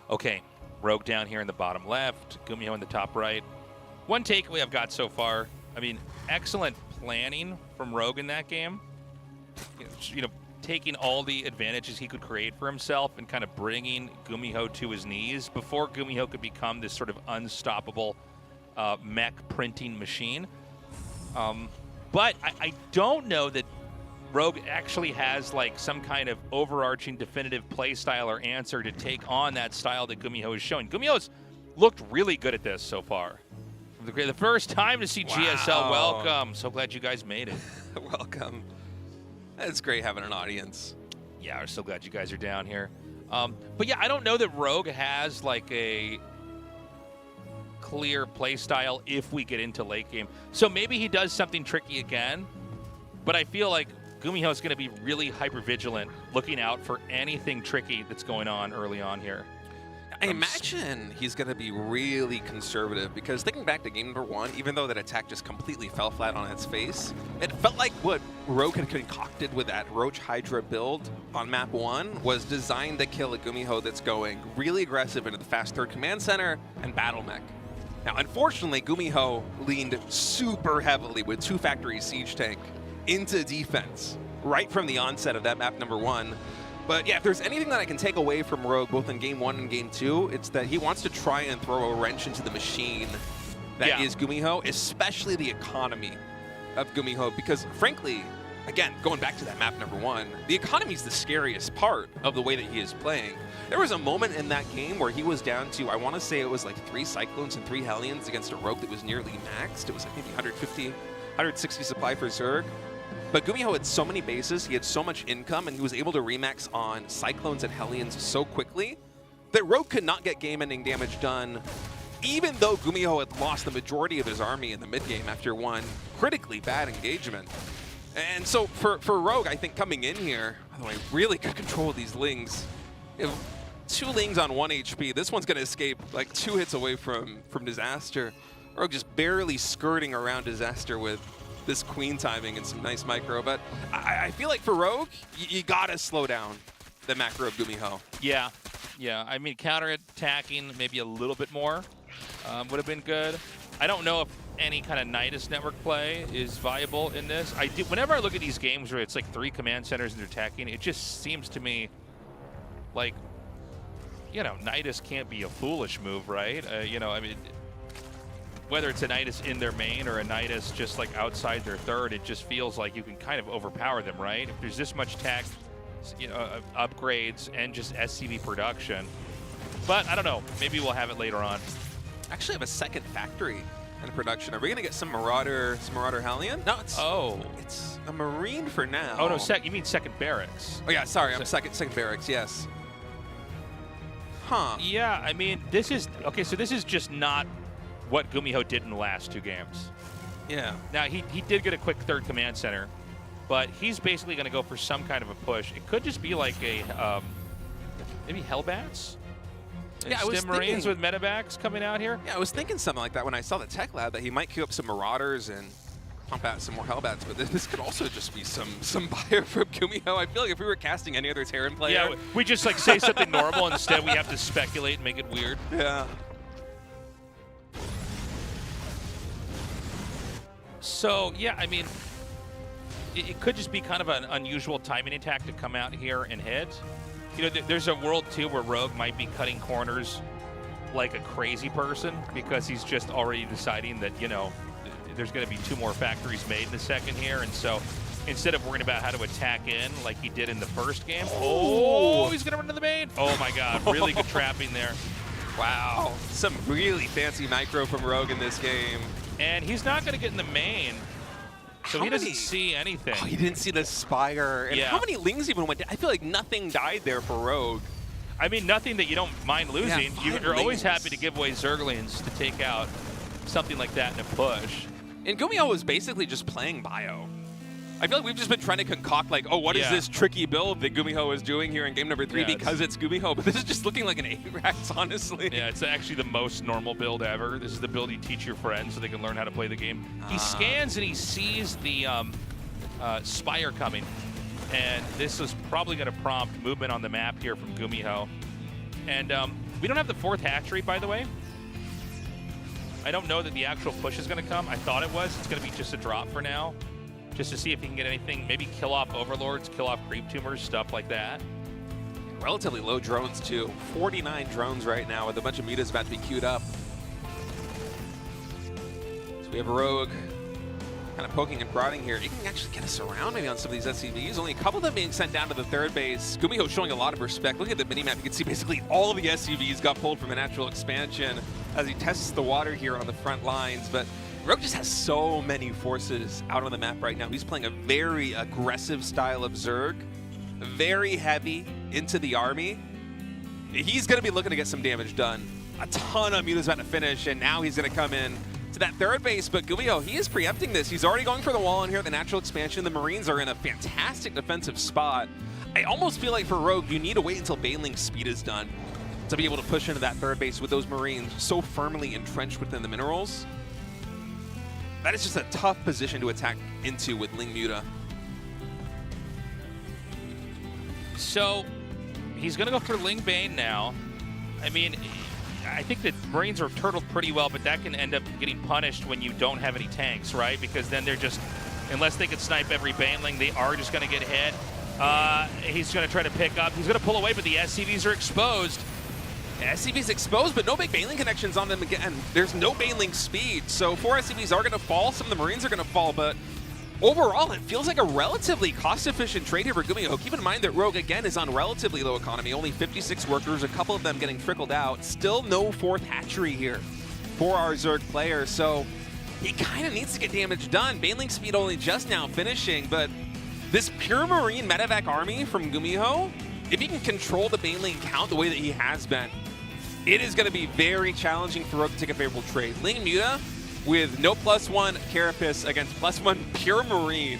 Okay, Rogue down here in the bottom left, GuMiho in the top right. One takeaway I've got so far, I mean, excellent planning from Rogue in that game. Taking all the advantages he could create for himself and kind of bringing GuMiho to his knees before GuMiho could become this sort of unstoppable mech printing machine. But I don't know that Rogue actually has like some kind of overarching definitive play style or answer to take on that style that GuMiho is showing. GuMiho's looked really good at this so far. The first time to see GSL, welcome. So glad you guys made it. Welcome. It's great having an audience. Yeah, we're so glad you guys are down here. But yeah, I don't know that Rogue has like a clear play style if we get into late game. So maybe he does something tricky again, but I feel like GuMiho is going to be really hyper vigilant, looking out for anything tricky that's going on early on here. I imagine he's going to be really conservative because thinking back to game number 1, even though that attack just completely fell flat on its face, it felt like what Rogue had concocted with that Roach Hydra build on map 1 was designed to kill a GuMiho that's going really aggressive into the fast third command center and battle mech. Now, unfortunately, GuMiho leaned super heavily with 2 factory siege tank into defense right from the onset of that map number 1. But yeah, if there's anything that I can take away from Rogue, both in game 1 and game 2, it's that he wants to try and throw a wrench into the machine that is GuMiho, especially the economy of GuMiho, because frankly, again, going back to that map number 1, the economy is the scariest part of the way that he is playing. There was a moment in that game where he was down to, I want to say it was like 3 Cyclones and 3 Hellions against a Rogue that was nearly maxed. It was like maybe 150, 160 supply for Zerg. But GuMiho had so many bases, he had so much income, and he was able to remax on Cyclones and Hellions so quickly that Rogue could not get game-ending damage done, even though GuMiho had lost the majority of his army in the mid-game after one critically bad engagement. And so for Rogue, I think coming in here, by the way, really good control of these Lings. You have 2 Lings on 1 HP. This one's going to escape like 2 hits away from Disaster. Rogue just barely skirting around Disaster with this Queen timing and some nice micro. But I feel like for Rogue, you got to slow down the macro of GuMiho. Yeah. I mean, counter-attacking maybe a little bit more would have been good. I don't know if any kind of Nidus network play is viable in this. Whenever I look at these games where it's like 3 command centers and they're attacking, it just seems to me like, you know, Nidus can't be a foolish move, right? You know, I mean, whether it's a Nidus in their main or a Nidus just like outside their third, it just feels like you can kind of overpower them, right? If there's this much tech, you know, upgrades and just SCV production. But I don't know, maybe we'll have it later on. Actually have a second factory in production. Are we gonna get some Marauder Hellion? No, it's a Marine for now. Oh no, you mean second barracks. Oh yeah, sorry, I'm second barracks, yes. Huh. Yeah, I mean, this is, okay, so this is just not what GuMiho did in the last 2 games. Yeah. Now, he did get a quick 3rd command center, but he's basically going to go for some kind of a push. It could just be like a, maybe Hellbats? Yeah, I was Marines thinking, with medevacs coming out here? Yeah, I was thinking something like that when I saw the tech lab, that he might queue up some Marauders and pump out some more Hellbats, but this could also just be some buyer from GuMiho. I feel like if we were casting any other Terran player... Yeah, we just like say something normal, instead we have to speculate and make it weird. Yeah. So, yeah, I mean, it could just be kind of an unusual timing attack to come out here and hit. You know, there's a world, too, where Rogue might be cutting corners like a crazy person because he's just already deciding that, you know, there's going to be 2 more factories made in the second here. And so instead of worrying about how to attack in like he did in the first game, oh, he's going to run to the main. Oh, my God, really good trapping there. Wow, some really fancy micro from Rogue in this game. And he's not going to get in the main, so he doesn't see anything. Oh, he didn't see the Spire. And yeah. How many Lings even went down? I feel like nothing died there for Rogue. I mean, nothing that you don't mind losing. Yeah, You're always happy to give away Zerglings to take out something like that in a push. And GuMiho was basically just playing bio. I feel like we've just been trying to concoct, like, oh, what is this tricky build that GuMiho is doing here in game number 3 because it's GuMiho, but this is just looking like an A-Rax, honestly. Yeah, it's actually the most normal build ever. This is the build you teach your friends so they can learn how to play the game. He scans and he sees the Spire coming, and this is probably going to prompt movement on the map here from GuMiho. And we don't have the 4th hatchery, by the way. I don't know that the actual push is going to come. I thought it was. It's going to be just a drop for now, just to see if he can get anything, maybe kill off Overlords, kill off Creep Tumors, stuff like that. Relatively low drones, too. 49 drones right now with a bunch of mutas about to be queued up. So we have a Rogue kind of poking and prodding here. You can actually get us around maybe on some of these SCVs. Only a couple of them being sent down to the 3rd base. GuMiho showing a lot of respect. Look at the minimap. You can see basically all of the SCVs got pulled from the natural expansion as he tests the water here on the front lines. But Rogue just has so many forces out on the map right now. He's playing a very aggressive style of Zerg, very heavy into the army. He's going to be looking to get some damage done. A ton of mutas about to finish, and now he's going to come in to that 3rd base. But GuMiho, he is preempting this. He's already going for the wall in here at the natural expansion. The Marines are in a fantastic defensive spot. I almost feel like for Rogue, you need to wait until Baneling's speed is done to be able to push into that 3rd base with those Marines so firmly entrenched within the minerals. That is just a tough position to attack into with Ling Muta. So he's going to go for Ling Bane now. I mean, I think that Marines are turtled pretty well, but that can end up getting punished when you don't have any tanks, right? Because then they're just, unless they can snipe every Baneling, they are just going to get hit. He's going to try to pick up. He's going to pull away, but the SCVs are exposed. SCV's exposed, but no big Baneling connections on them again. There's no Baneling speed, so 4 SCVs are going to fall. Some of the Marines are going to fall, but overall, it feels like a relatively cost-efficient trade here for GuMiho. Keep in mind that Rogue, again, is on relatively low economy. Only 56 workers, a couple of them getting trickled out. Still no fourth hatchery here for our Zerg player, so he kind of needs to get damage done. Baneling speed only just now finishing, but this pure Marine medevac army from GuMiho, if he can control the Baneling count the way that he has been, it is going to be very challenging for Rogue to take a favorable trade. Ling Muta with no +1 Carapace against +1 pure Marine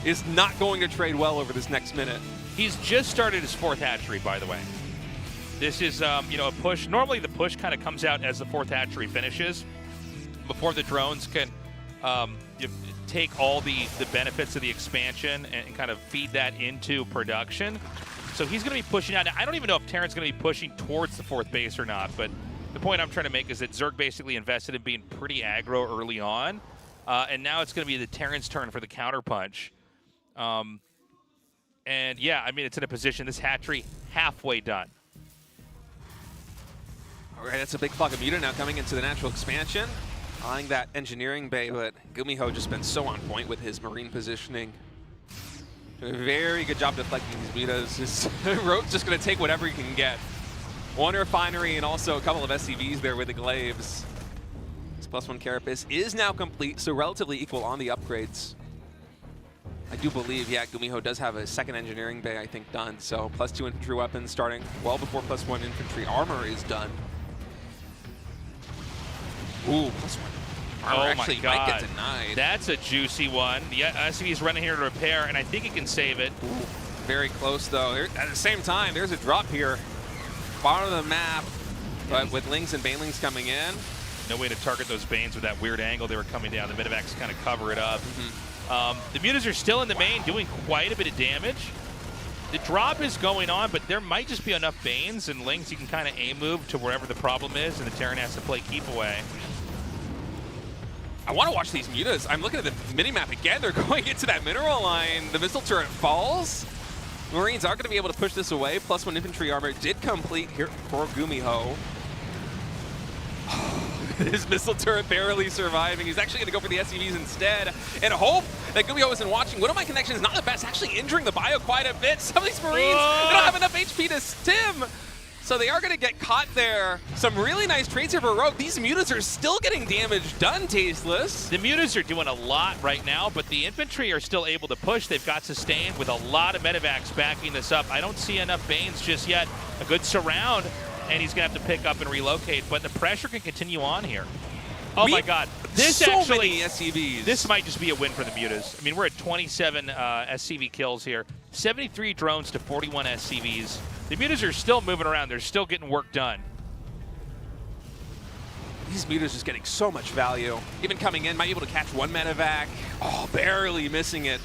is not going to trade well over this next minute. He's just started his fourth hatchery, by the way. This is, you know, a push. Normally the push kind of comes out as the fourth hatchery finishes before the drones can take all the benefits of the expansion and kind of feed that into production. So he's going to be pushing out. Now, I don't even know if Terran's going to be pushing towards the fourth base or not, but the point I'm trying to make is that Zerg basically invested in being pretty aggro early on, and now it's going to be the Terran's turn for the counterpunch. And yeah, I mean, it's in a position, this hatchery halfway done. All right, that's a big flock of Muta now coming into the natural expansion. Eyeing that engineering bay, but GuMiho just been so on point with his Marine positioning. Doing a very good job deflecting these Mutas. Rogue's just going to take whatever he can get. One refinery and also a couple of SCVs there with the glaives. This +1 Carapace is now complete, so relatively equal on the upgrades. I do believe, yeah, GuMiho does have a second engineering bay, I think, done. So +2 infantry weapons starting well before +1 infantry armor is done. Ooh, +1 armor actually might get denied. That's a juicy one. The SCV is running here to repair, and I think he can save it. Ooh, very close, though. At the same time, there's a drop here. Bottom of the map, but with Lings and Banelings coming in. No way to target those Banes with that weird angle they were coming down. The Medivacs kind of cover it up. The Mutas are still in the main, doing quite a bit of damage. The drop is going on, but there might just be enough Banes and Lings you can kind of aim move to wherever the problem is, and the Terran has to play keep away. I want to watch these Mutas. I'm looking at the minimap again. They're going into that mineral line. The missile turret falls. Marines are going to be able to push this away. +1 infantry armor did complete here for GuMiho. His missile turret barely surviving. He's actually going to go for the SCVs instead and hope that GuMiho isn't watching. One of my connections is not the best, actually injuring the bio quite a bit. Some of these Marines, they don't have enough HP to stim. So they are going to get caught there. Some really nice trades here for Rogue. These Mutas are still getting damage done, Tasteless. The Mutas are doing a lot right now, but the infantry are still able to push. They've got sustain with a lot of Medivacs backing this up. I don't see enough Banes just yet. A good surround, and he's going to have to pick up and relocate, but the pressure can continue on here. Oh my God. This so actually, many SCVs. This might just be a win for the Mutas. I mean, we're at 27 SCV kills here. 73 drones to 41 SCVs. The Mutas are still moving around. They're still getting work done. These Mutas just getting so much value. Even coming in, might be able to catch one medevac. Oh, barely missing it.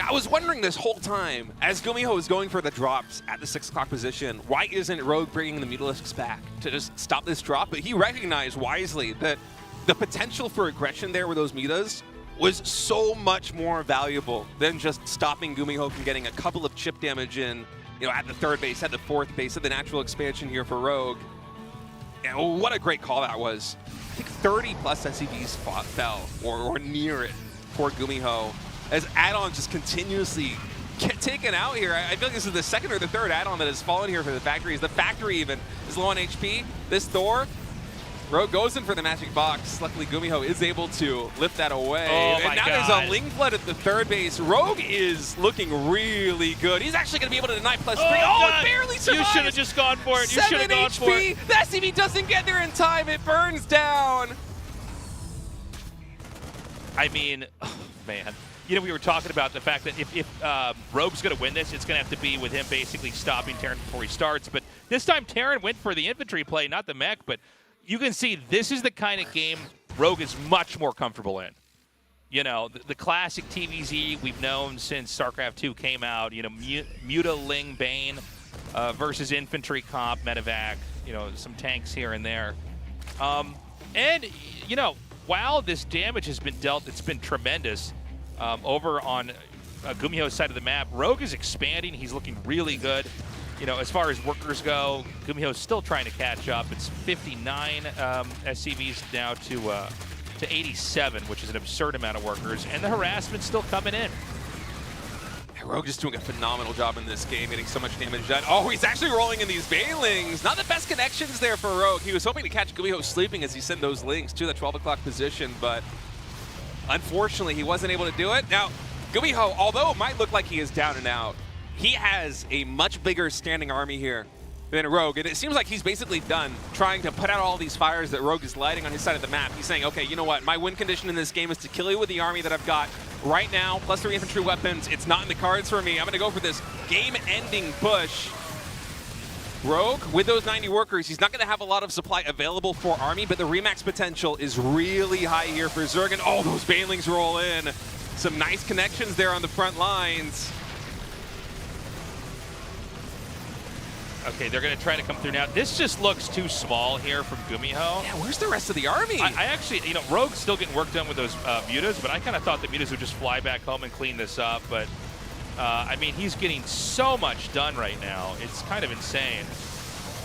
I was wondering this whole time, as GuMiho is going for the drops at the 6 o'clock position, why isn't Rogue bringing the Mutalisks back to just stop this drop? But he recognized wisely that the potential for aggression there with those Mutas was so much more valuable than just stopping GuMiho from getting a couple of chip damage in, you know, at the 3rd base, at the 4th base, at the natural expansion here for Rogue. And what a great call that was. I think 30 plus SCVs fell or near it for GuMiho, as add-ons just continuously get taken out here. I feel like this is the 2nd or the 3rd add-on that has fallen here for the factories. The factory even is low on HP. This Thor, Rogue goes in for the magic box. Luckily, GuMiho is able to lift that away. Oh and now there's a Ling Flood at the 3rd base. Rogue is looking really good. He's actually going to be able to deny +3. Oh, it barely survives. You should have just gone for it. You should have gone for it. The SCV doesn't get there in time. It burns down. I mean, oh, man. You know, we were talking about the fact that if Rogue's going to win this, it's going to have to be with him basically stopping Terran before he starts. But this time, Terran went for the infantry play, not the mech. But you can see this is the kind of game Rogue is much more comfortable in. You know, the classic TVZ we've known since StarCraft 2 came out, you know, Muta, Ling, Bane versus infantry comp, medevac, you know, some tanks here and there. And, you know, while this damage has been dealt, it's been tremendous. Over on GuMiho's side of the map, Rogue is expanding. He's looking really good. You know, as far as workers go, GuMiho's still trying to catch up. It's 59 SCVs now to to 87, which is an absurd amount of workers, and the harassment's still coming in. Rogue is doing a phenomenal job in this game, getting so much damage done. Oh, he's actually rolling in these Banelings. Not the best connections there for Rogue. He was hoping to catch GuMiho sleeping as he sent those links to the 12 o'clock position, but unfortunately, he wasn't able to do it. Now, GuMiho, although it might look like he is down and out, he has a much bigger standing army here than Rogue, and it seems like he's basically done trying to put out all these fires that Rogue is lighting on his side of the map. He's saying, okay, you know what, my win condition in this game is to kill you with the army that I've got right now, plus 3 infantry weapons. It's not in the cards for me. I'm gonna go for this game-ending push. Rogue, with those 90 workers, he's not gonna have a lot of supply available for army, but the remax potential is really high here for Zerg, and oh, those Banelings roll in. Some nice connections there on the front lines. Okay, they're going to try to come through now. This just looks too small here from GuMiho. Yeah, where's the rest of the army? I actually, you know, Rogue's still getting work done with those mutas, but I kind of thought the mutas would just fly back home and clean this up. But, I mean, he's getting so much done right now. It's kind of insane.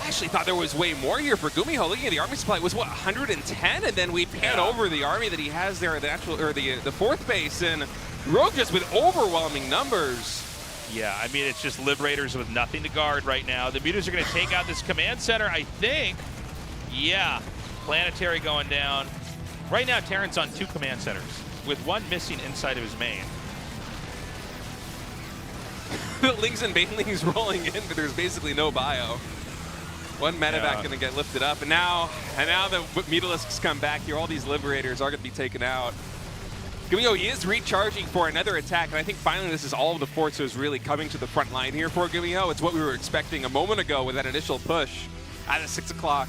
I actually thought there was way more here for GuMiho. Looking at the army supply, it was what, 110? And then we pan over the army that he has there at the actual, or the fourth base, and Rogue just with overwhelming numbers. Yeah, I mean, it's just Liberators with nothing to guard right now. The mutas are going to take out this command center, I think. Yeah, Planetary going down. Right now, Terran's on 2 command centers, with 1 missing inside of his main. The Lings and Banelings rolling in, but there's basically no bio. 1 medevac going to get lifted up, and now the Mutalisks come back here. All these Liberators are going to be taken out. GuMiho, he is recharging for another attack, and I think finally this is all of the forces really coming to the front line here for GuMiho. It's what we were expecting a moment ago with that initial push at 6 o'clock.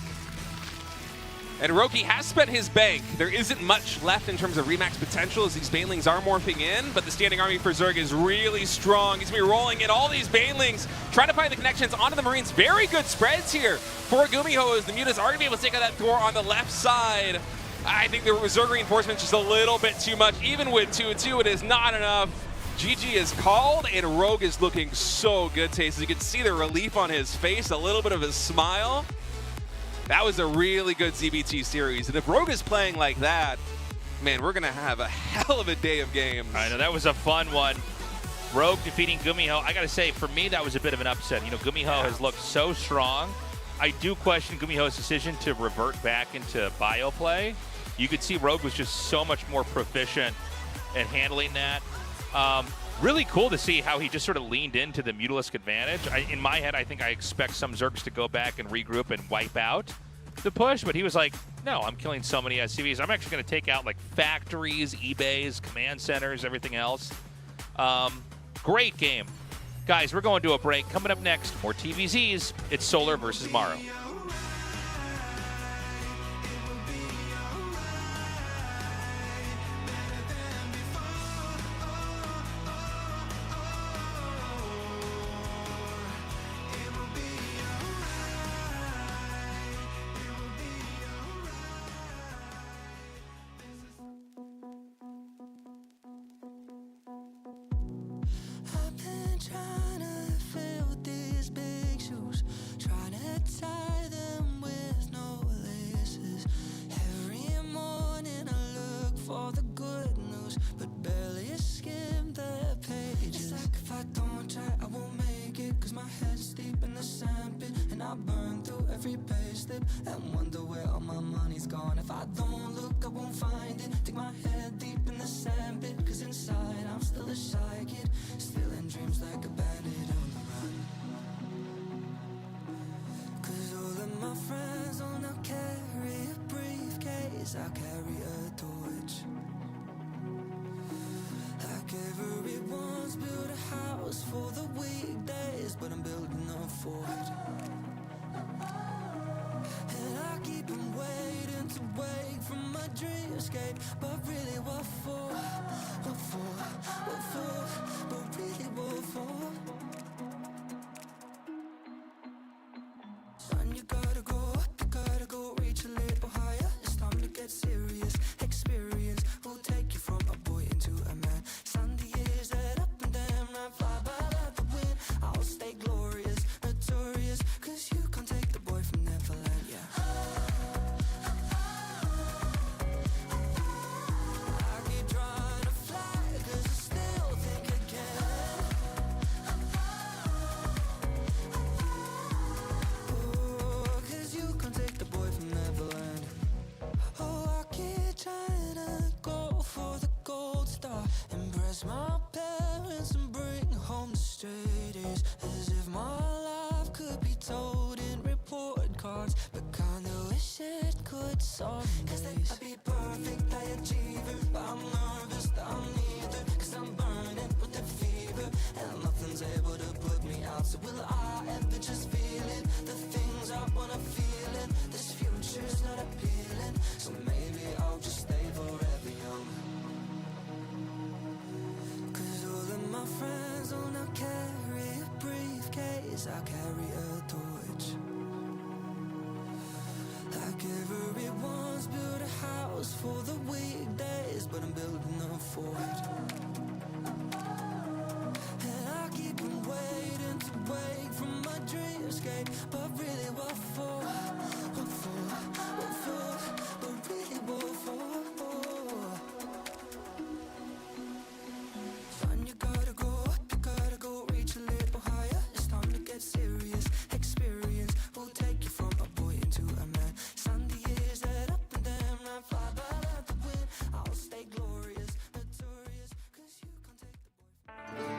And Roki has spent his bank. There isn't much left in terms of remax potential as these Banelings are morphing in, but the standing army for Zerg is really strong. He's going to be rolling in all these Banelings, trying to find the connections onto the Marines. Very good spreads here for GuMiho as the Mutas are going to be able to take out that door on the left side. I think the Zerg reinforcement just a little bit too much. Even with 2-2, it is not enough. GG is called, and Rogue is looking so good, Taste. As you can see the relief on his face, a little bit of a smile. That was a really good ZBT series. And if Rogue is playing like that, man, we're going to have a hell of a day of games. I know, that was a fun one. Rogue defeating GuMiho. I got to say, for me, that was a bit of an upset. You know, GuMiho has looked so strong. I do question GuMiho's decision to revert back into bio play. You could see Rogue was just so much more proficient at handling that. Really cool to see how he just sort of leaned into the Mutalisk advantage. In my head, I think I expect some Zergs to go back and regroup and wipe out the push, but he was like, no, I'm killing so many SCVs. I'm actually going to take out like factories, eBays, command centers, everything else. Great game. Guys, we're going to a break. Coming up next, more TVZs. It's Solar versus Maru. And wonder where all my money's gone. If I don't look, I won't find it. Dig my head deep in the sand pit, cause inside I'm still a shy kid, still in dreams like a bandit on the run. Cause all of my friends all now carry a briefcase, I carry a torch. Like everyone's built a house for the weekdays, but I'm building a fort. And I keep on waiting to wake from my dreamscape. But really what for? What for? What for? But really what for? Son, you gotta go, reach a little higher. It's time to get serious. Experience will take you from a boy into a man. Sunday is that up and down, run, fly by like the wind. I'll stay glorious, notorious, cause you can't take the boy from Neverland, yeah. my parents and bring home the straight A's, as if my life could be told in report cards, but kinda wish it could some days. 'Cause then I'd be perfect, I achieve it, but I'm nervous that I'm neither, 'cause I'm burning with the fever, and nothing's able to put me out. So will I ever just feel it, the things I wanna feel it? This future's not appealing, so maybe I'll just stay forever young. 'Cause all of my friends will now carry a briefcase, I carry a torch. Like everyone's built a house for the weekdays, but I'm building a fort. And I keep on waiting to wake from my dreamscape, but really what for? What for? What for? But really what for? Son, you gotta go up, you gotta go reach a little higher. It's time to get serious. Experience will take you from a boy into a man. Sunday years that up and down, I fly by like the wind. I'll stay glorious, notorious, 'cause you can't take the boy.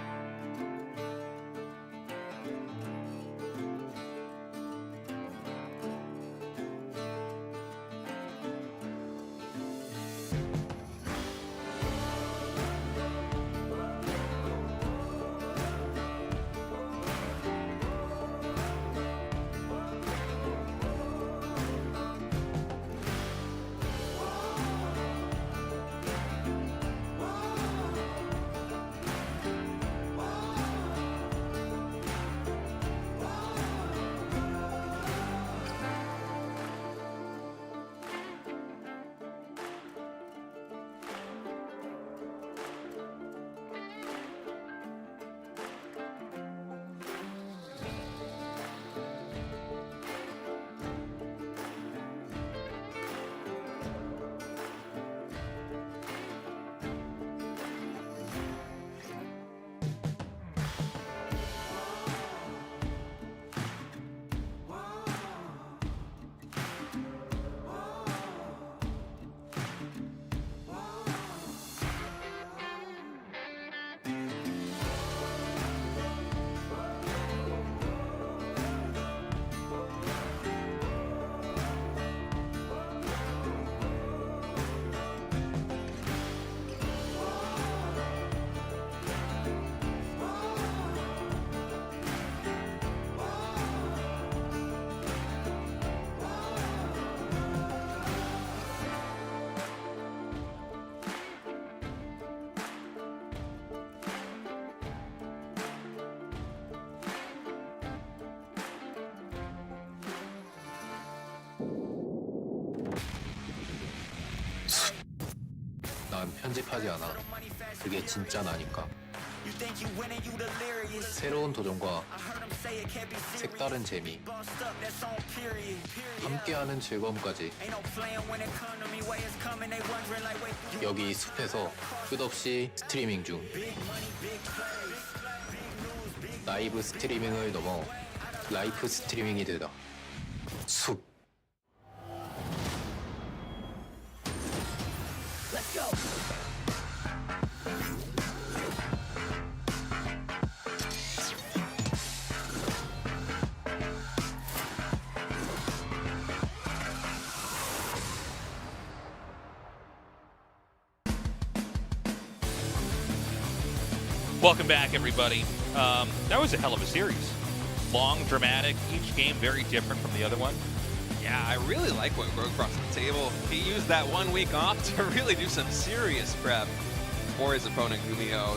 난 편집하지 않아. 그게 진짜 나니까. 새로운 도전과 색다른 재미, 함께하는 즐거움까지. 여기 숲에서 끝없이 스트리밍 중. 라이브 스트리밍을 넘어 라이프 스트리밍이 되다. 숲. Welcome back, everybody. That was a hell of a series. Long, dramatic, each game very different from the other one. Yeah, I really like what Rogue brought to the table. He used that 1 week off to really do some serious prep for his opponent, GuMiho.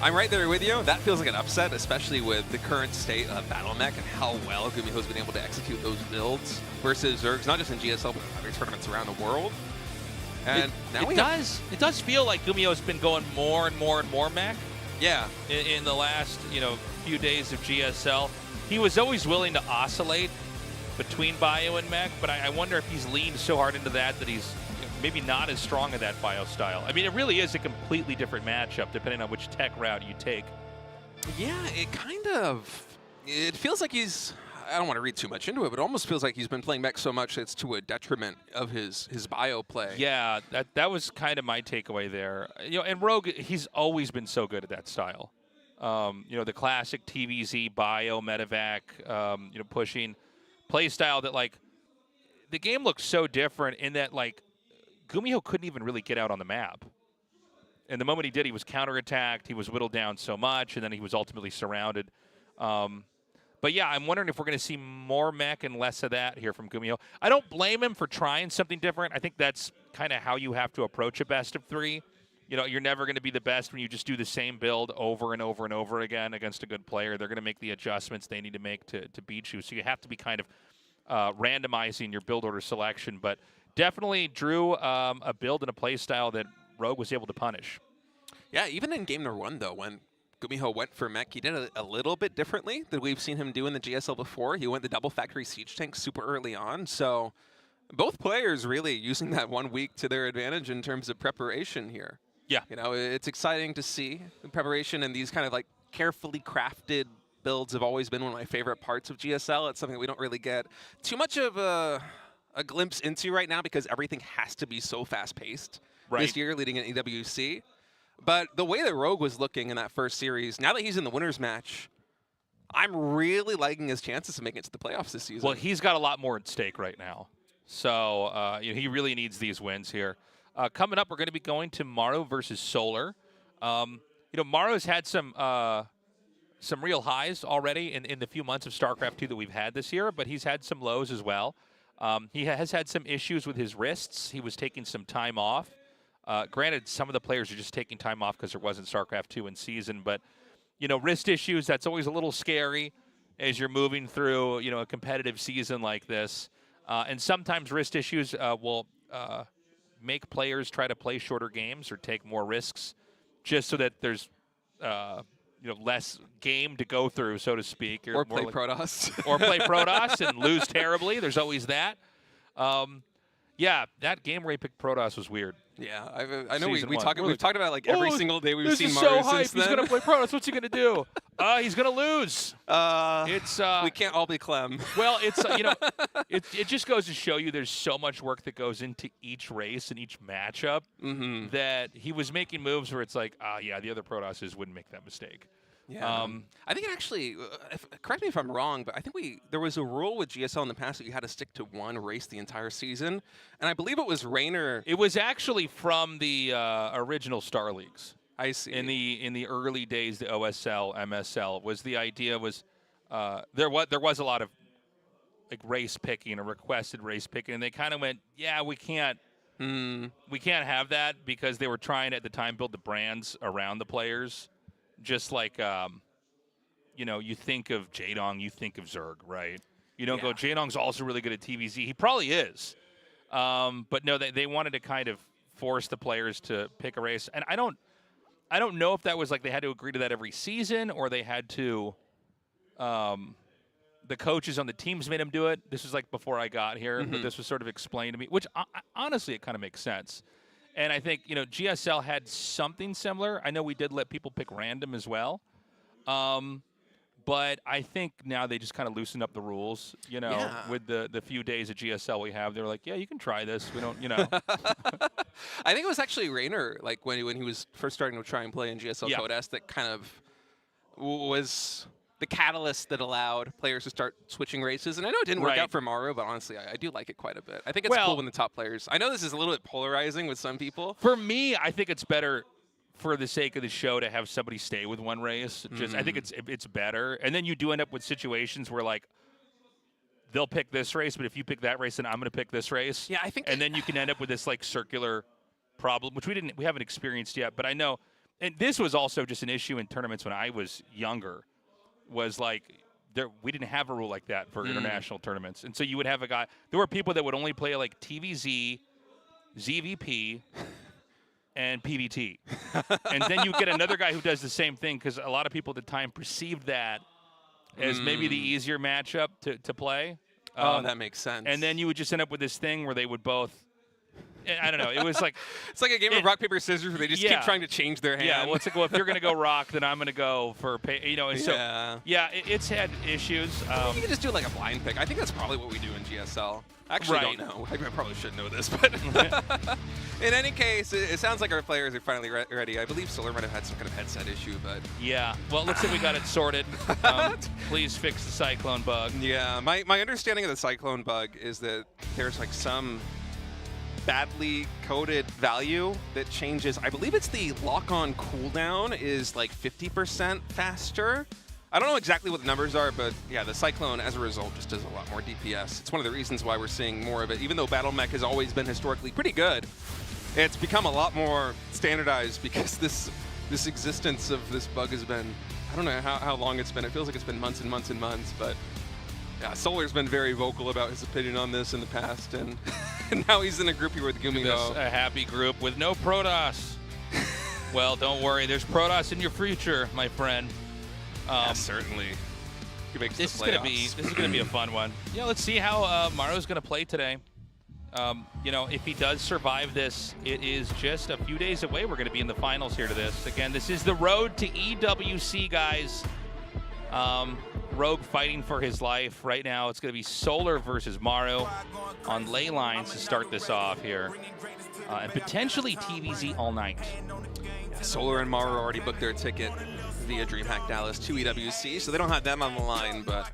I'm right there with you. That feels like an upset, especially with the current state of BattleMech and how well GuMiho's been able to execute those builds versus Zergs, not just in GSL, but in other tournaments around the world. And it does feel like GuMiho's been going more and more and more mech. Yeah. In the last, few days of GSL. He was always willing to oscillate between bio and mech, but I wonder if he's leaned so hard into that he's maybe not as strong in that bio style. I mean, it really is a completely different matchup depending on which tech route you take. Yeah, it feels like he's I don't want to read too much into it, but it almost feels like he's been playing mech so much that it's to a detriment of his bio play. Yeah, that was kind of my takeaway there. And Rogue, he's always been so good at that style. The classic TVZ bio medevac, pushing play style that like the game looks so different in that like GuMiho couldn't even really get out on the map. And the moment he did, he was counterattacked. He was whittled down so much, and then he was ultimately surrounded. But yeah, I'm wondering if we're going to see more mech and less of that here from GuMiho. I don't blame him for trying something different. I think that's kind of how you have to approach a best of 3. You're never going to be the best when you just do the same build over and over and over again against a good player. They're going to make the adjustments they need to make to beat you. So you have to be kind of randomizing your build order selection. But definitely drew a build and a play style that Rogue was able to punish. Yeah, even in game number 1, though, when GuMiho went for mech, he did it a little bit differently than we've seen him do in the GSL before. He went the double factory siege tank super early on. So both players really using that 1 week to their advantage in terms of preparation here. Yeah. It's exciting to see the preparation, and these kind of like carefully crafted builds have always been one of my favorite parts of GSL. It's something that we don't really get too much of a glimpse into right now because everything has to be so fast-paced this year leading in EWC. But the way that Rogue was looking in that first series, now that he's in the winner's match, I'm really liking his chances to make it to the playoffs this season. Well, he's got a lot more at stake right now. So he really needs these wins here. Coming up, we're going to be going to Maru versus Solar. Maru's had some real highs already in the few months of StarCraft 2 that we've had this year, but he's had some lows as well. He has had some issues with his wrists. He was taking some time off. Granted, some of the players are just taking time off because there wasn't StarCraft 2 in season, but, wrist issues, that's always a little scary as you're moving through, a competitive season like this. And sometimes wrist issues will make players try to play shorter games or take more risks just so that there's, less game to go through, so to speak. Or play Protoss. Or play Protoss and lose terribly. There's always that. Yeah, that game where he picked Protoss was weird. Yeah, I know we've talked about it like every single day we've seen Maru so hype. since then. He's going to play Protoss. What's he going to do? He's going to lose. We can't all be Clem. Well, it's it just goes to show you there's so much work that goes into each race and each matchup that he was making moves where it's like, the other Protosses wouldn't make that mistake. Yeah. I think it actually, correct me if I'm wrong, but I think there was a rule with GSL in the past that you had to stick to one race the entire season, and I believe it was Raynor. It was actually from the original Star Leagues. I see. In the early days, the OSL, MSL was the idea was there was a lot of like race picking or requested race picking, and they kind of went, we can't have that because they were trying at the time build the brands around the players. Just like, you think of Jaedong, you think of Zerg, right? You don't go, Jaedong's also really good at TVZ. He probably is. But no, they wanted to kind of force the players to pick a race. And I don't know if that was like they had to agree to that every season or they had to, the coaches on the teams made them do it. This was like before I got here, but this was sort of explained to me, which honestly, it kind of makes sense. And I think, GSL had something similar. I know we did let people pick random as well. But I think now they just kind of loosened up the rules, with the few days of GSL we have. They're like, you can try this. We don't, I think it was actually Raynor, like when he was first starting to try and play in GSL Codes that kind of was the catalyst that allowed players to start switching races. And I know it didn't work out for Maru, but honestly, I do like it quite a bit. I think it's cool when the top players... I know this is a little bit polarizing with some people. For me, I think it's better for the sake of the show to have somebody stay with one race. I think it's better. And then you do end up with situations where, like, they'll pick this race, but if you pick that race, then I'm going to pick this race. Yeah, I think... And then you can end up with this, like, circular problem, which we haven't experienced yet. But I know... And this was also just an issue in tournaments when I was younger. Was like we didn't have a rule like that for international tournaments, and so you would have a guy. There were people that would only play like TVZ, ZVP, and PVT, and then you get another guy who does the same thing because a lot of people at the time perceived that as maybe the easier matchup to play. That makes sense. And then you would just end up with this thing where they would both I don't know. It was like it's like a game of rock paper scissors where they just keep trying to change their hand. Yeah, well, it's like, well, if you're gonna go rock, then I'm gonna go for and so it's had issues. You can just do like a blind pick. I think that's probably what we do in GSL. I actually don't know. I probably should know this, but in any case, it sounds like our players are finally ready. I believe Solar might have had some kind of headset issue, but yeah. Well, it looks like we got it sorted. Please fix the Cyclone bug. Yeah, my understanding of the Cyclone bug is that there's like some badly coded value that changes. I believe it's the lock-on cooldown is like 50% faster. I don't know exactly what the numbers are, but yeah, the Cyclone, as a result, just does a lot more DPS. It's one of the reasons why we're seeing more of it. Even though Battle Mech has always been historically pretty good, it's become a lot more standardized because this existence of this bug has been, I don't know how long it's been. It feels like it's been months and months and months, but yeah, Solar's been very vocal about his opinion on this in the past, and now he's in a group here with GuMiho. A happy group with no Protoss. Well, don't worry. There's Protoss in your future, my friend. Yeah, certainly. This is gonna be a fun one. Yeah, let's see how Maru's gonna play today. If he does survive this, it is just a few days away. We're gonna be in the finals here to this. Again, this is the road to EWC, guys. Rogue fighting for his life right now. It's gonna be Solar versus Maru on ley lines to start this off here, and potentially TVZ all night. Solar and Maru already booked their ticket via DreamHack Dallas to EWC, so they don't have them on the line, but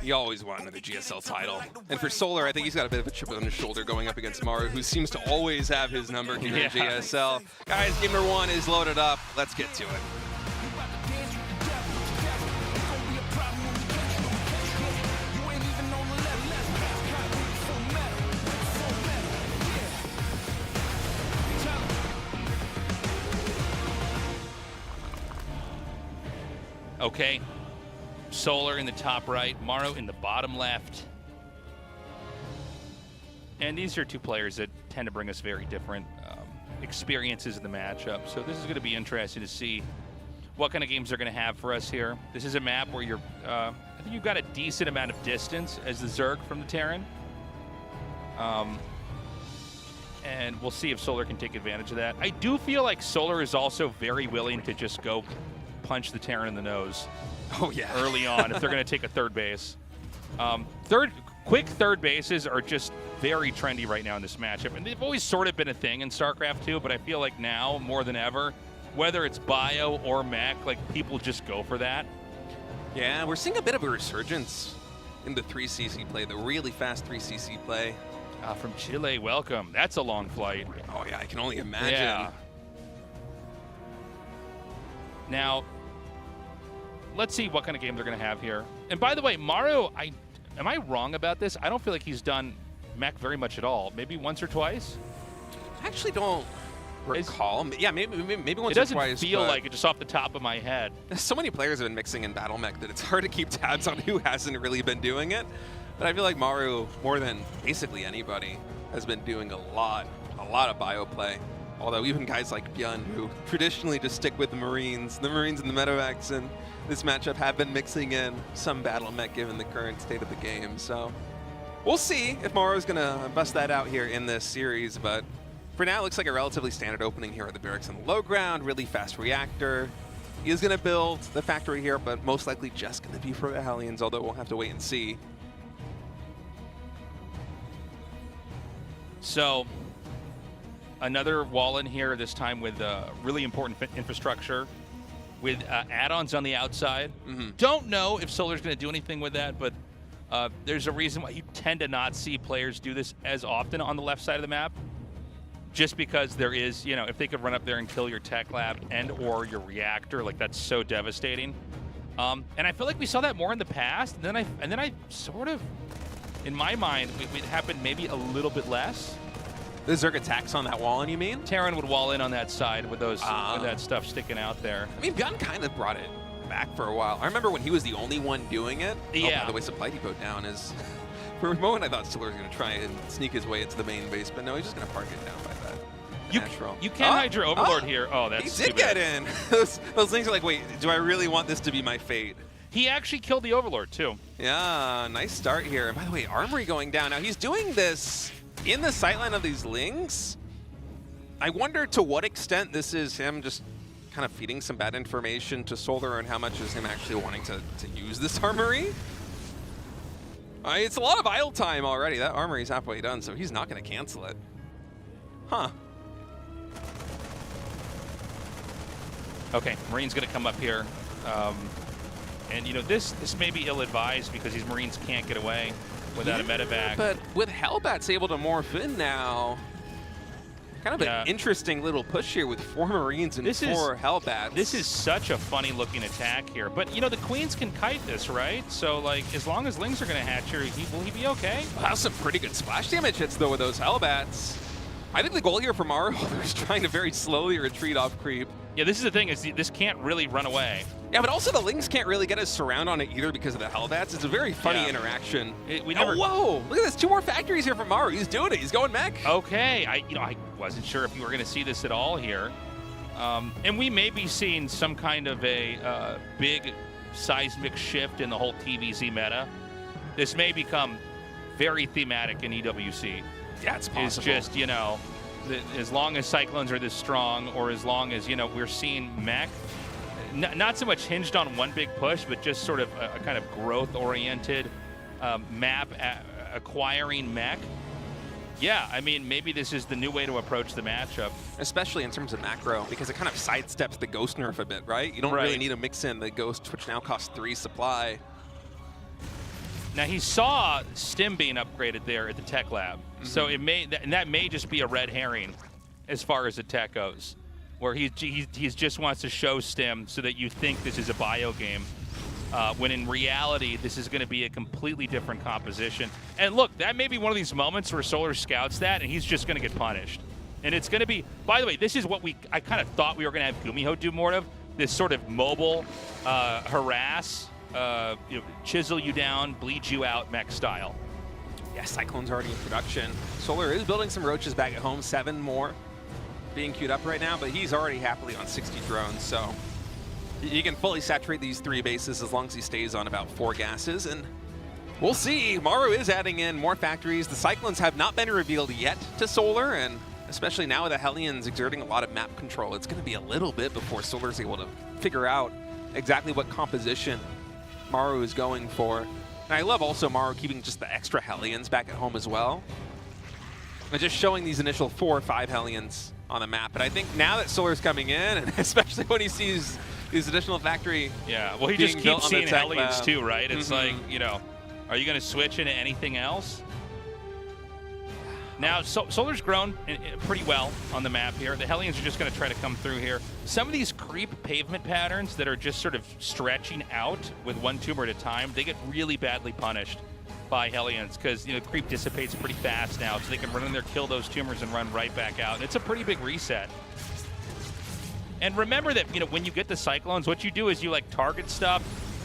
you always want another GSL title. And for Solar, I think he's got a bit of a chip on his shoulder going up against Maru, who seems to always have his number here in GSL. Guys, game number 1 is loaded up. Let's get to it. Okay, Solar in the top right, Maru in the bottom left. And these are two players that tend to bring us very different experiences in the matchup. So this is going to be interesting to see what kind of games they're going to have for us here. This is a map where you're, I think you've got a decent amount of distance as the Zerg from the Terran. And we'll see if Solar can take advantage of that. I do feel like Solar is also very willing to just go punch the Terran in the nose. Oh yeah. Early on, if they're going to take a third base. Quick third bases are just very trendy right now in this matchup, and they've always sort of been a thing in StarCraft 2, but I feel like now, more than ever, whether it's bio or mech, like people just go for that. Yeah, we're seeing a bit of a resurgence in the 3cc play, the really fast 3cc play. From Chile, welcome. That's a long flight. Oh yeah, I can only imagine. Yeah. Now, let's see what kind of game they're going to have here. And by the way, Maru, am I wrong about this? I don't feel like he's done mech very much at all. Maybe once or twice? I actually don't recall. Yeah, maybe once or twice. It doesn't feel like it just off the top of my head. So many players have been mixing in Battle Mech that it's hard to keep tabs on who hasn't really been doing it. But I feel like Maru, more than basically anybody, has been doing a lot of bio play. Although even guys like Byun, who traditionally just stick with the Marines and the medevacs in this matchup, have been mixing in some Battle Mech given the current state of the game. So we'll see if Maru's going to bust that out here in this series. But for now, it looks like a relatively standard opening here at the barracks on the low ground. Really fast reactor. He is going to build the factory here, but most likely just going to be for Hellions, although we'll have to wait and see. So another wall in here, this time with really important infrastructure, with add-ons on the outside. Don't know if Solar's going to do anything with that, but there's a reason why you tend to not see players do this as often on the left side of the map. Just because there is, if they could run up there and kill your tech lab and or your reactor, like that's so devastating. And I feel like we saw that more in the past. And then I sort of, in my mind, it happened maybe a little bit less. The Zerg attacks on that wall, and you mean? Terran would wall in on that side with those with that stuff sticking out there. I mean, Byun kind of brought it back for a while. I remember when he was the only one doing it. Yeah. Oh, by the way, Supply Depot down is... For a moment, I thought Solar was going to try and sneak his way into the main base, but no, he's just going to park it down by that. Natural. You can't hide your Overlord here. Oh, that's He did get in. those things are like, wait, do I really want this to be my fate? He actually killed the Overlord, too. Yeah, nice start here. And by the way, Armory going down. Now, he's doing this in the sightline of these Lings, I wonder to what extent this is him just kind of feeding some bad information to Solar and how much is him actually wanting to use this armory. It's a lot of idle time already. That armory's halfway done, so he's not going to cancel it. Huh. Okay, Marine's going to come up here. And, you know, this may be ill-advised because these Marines can't get away without a medevac. But with Hellbat's able to morph in now, kind of an interesting little push here with 4 Marines and 4 Hellbats. This is such a funny-looking attack here. But, you know, the Queens can kite this, right? So, like, as long as Lings are going to hatch here, will he be okay? Wow, some pretty good splash damage hits, though, with those Hellbats. I think the goal here for Maru is trying to very slowly retreat off creep. Yeah, this is the thing, is this can't really run away. Yeah, but also the Lings can't really get a surround on it either because of the Hellbats. It's a very funny interaction. Whoa! Look at this, 2 more factories here from Maru. He's doing it. He's going mech. Okay, I wasn't sure if you were going to see this at all here, and we may be seeing some kind of a big seismic shift in the whole TVZ meta. This may become very thematic in EWC. Yeah, it's possible. It's just, you know, as long as Cyclones are this strong, or as long as, you know, we're seeing mech. Not so much hinged on one big push, but just sort of a kind of growth-oriented map acquiring mech. Yeah, I mean, maybe this is the new way to approach the matchup. Especially in terms of macro, because it kind of sidesteps the Ghost nerf a bit, right? You don't really need to mix in the Ghost, which now costs 3 supply. Now, he saw Stim being upgraded there at the tech lab. So it may, and that may just be a red herring as far as the tech goes, where he just wants to show Stim so that you think this is a bio game, when in reality, this is going to be a completely different composition. And look, that may be one of these moments where Solar scouts that, and he's just going to get punished. And it's going to be, by the way, this is what I kind of thought we were going to have GuMiho do more of, this sort of mobile, harass, you know, chisel you down, bleed you out mech style. Yeah, Cyclone's already in production. Solar is building some roaches back at home, 7 more being queued up right now, but he's already happily on 60 drones, so he can fully saturate these 3 bases as long as he stays on about 4 gases, and we'll see. Maru is adding in more factories. The Cyclones have not been revealed yet to Solar, and especially now with the Hellions exerting a lot of map control, it's going to be a little bit before Solar's able to figure out exactly what composition Maru is going for. And I love also Maru keeping just the extra Hellions back at home as well. And just showing these initial 4 or 5 Hellions on the map. But I think now that Solar's coming in, and especially when he sees these additional factory, well, he just keeps seeing Hellions too, right? It's like, you know, are you going to switch into anything else? Now, Solar's grown pretty well on the map here. The Hellions are just going to try to come through here. Some of these creep pavement patterns that are just sort of stretching out with 1 tumor at a time, they get really badly punished by Hellions because, you know, creep dissipates pretty fast now, so they can run in there, kill those tumors, and run right back out. And it's a pretty big reset. And remember that, you know, when you get the Cyclones, what you do is you, like, target stuff,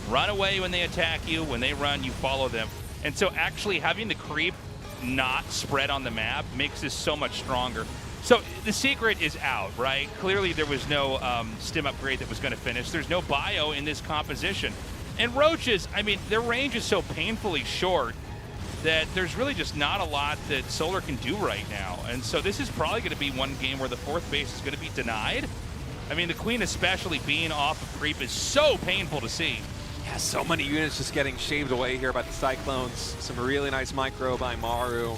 run away when they attack you. When they run, you follow them. And so actually having the creep not spread on the map makes this so much stronger. So the secret is out, right? Clearly there was no stim upgrade that was going to finish. There's no bio in this composition. And roaches, I mean, their range is so painfully short that there's really just not a lot that Solar can do right now. And so this is probably going to be one game where the 4th base is going to be denied. I mean, the Queen especially being off of creep is so painful to see. Yeah, so many units just getting shaved away here by the Cyclones. Some really nice micro by Maru.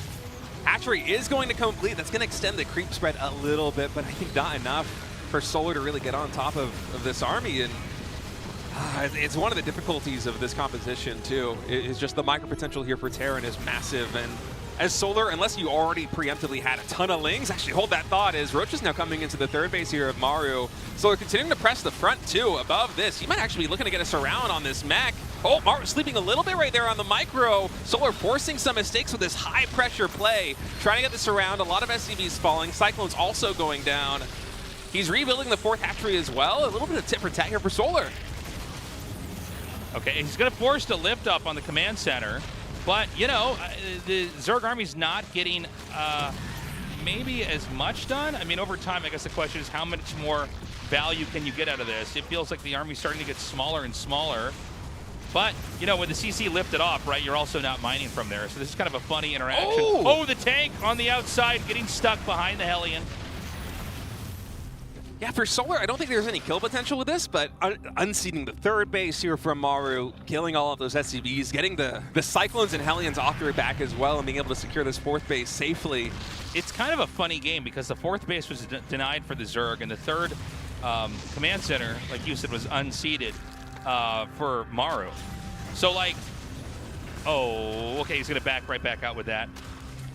Hatchery is going to complete. That's going to extend the creep spread a little bit, but I think not enough for Solar to really get on top of this army. And it's one of the difficulties of this composition, too. It's just the micro potential here for Terran is massive. And as Solar, unless you already preemptively had a ton of Lings, actually hold that thought, as Roach is now coming into the 3rd base here of Maru. Solar continuing to press the front, too, above this. He might actually be looking to get a surround on this mech. Oh, Maru sleeping a little bit right there on the micro. Solar forcing some mistakes with this high-pressure play, trying to get this around. A lot of SCVs falling. Cyclones also going down. He's rebuilding the 4th hatchery as well. A little bit of tit for tat here for Solar. Okay, he's going to force the lift up on the command center. But, you know, the Zerg army's not getting maybe as much done. I mean, over time, I guess the question is how much more value can you get out of this? It feels like the army's starting to get smaller and smaller. But, you know, when the CC lifted off, right, you're also not mining from there. So this is kind of a funny interaction. Oh, the tank on the outside getting stuck behind the Hellion. Yeah, for Solar, I don't think there's any kill potential with this, but unseating the third base here from Maru, killing all of those SCVs, getting the Cyclones and Hellions off their back as well, and being able to secure this fourth base safely. It's kind of a funny game because the fourth base was denied for the Zerg, and the third command center, like you said, was unseated for Maru. So, like, oh, okay, he's going to back right back out with that.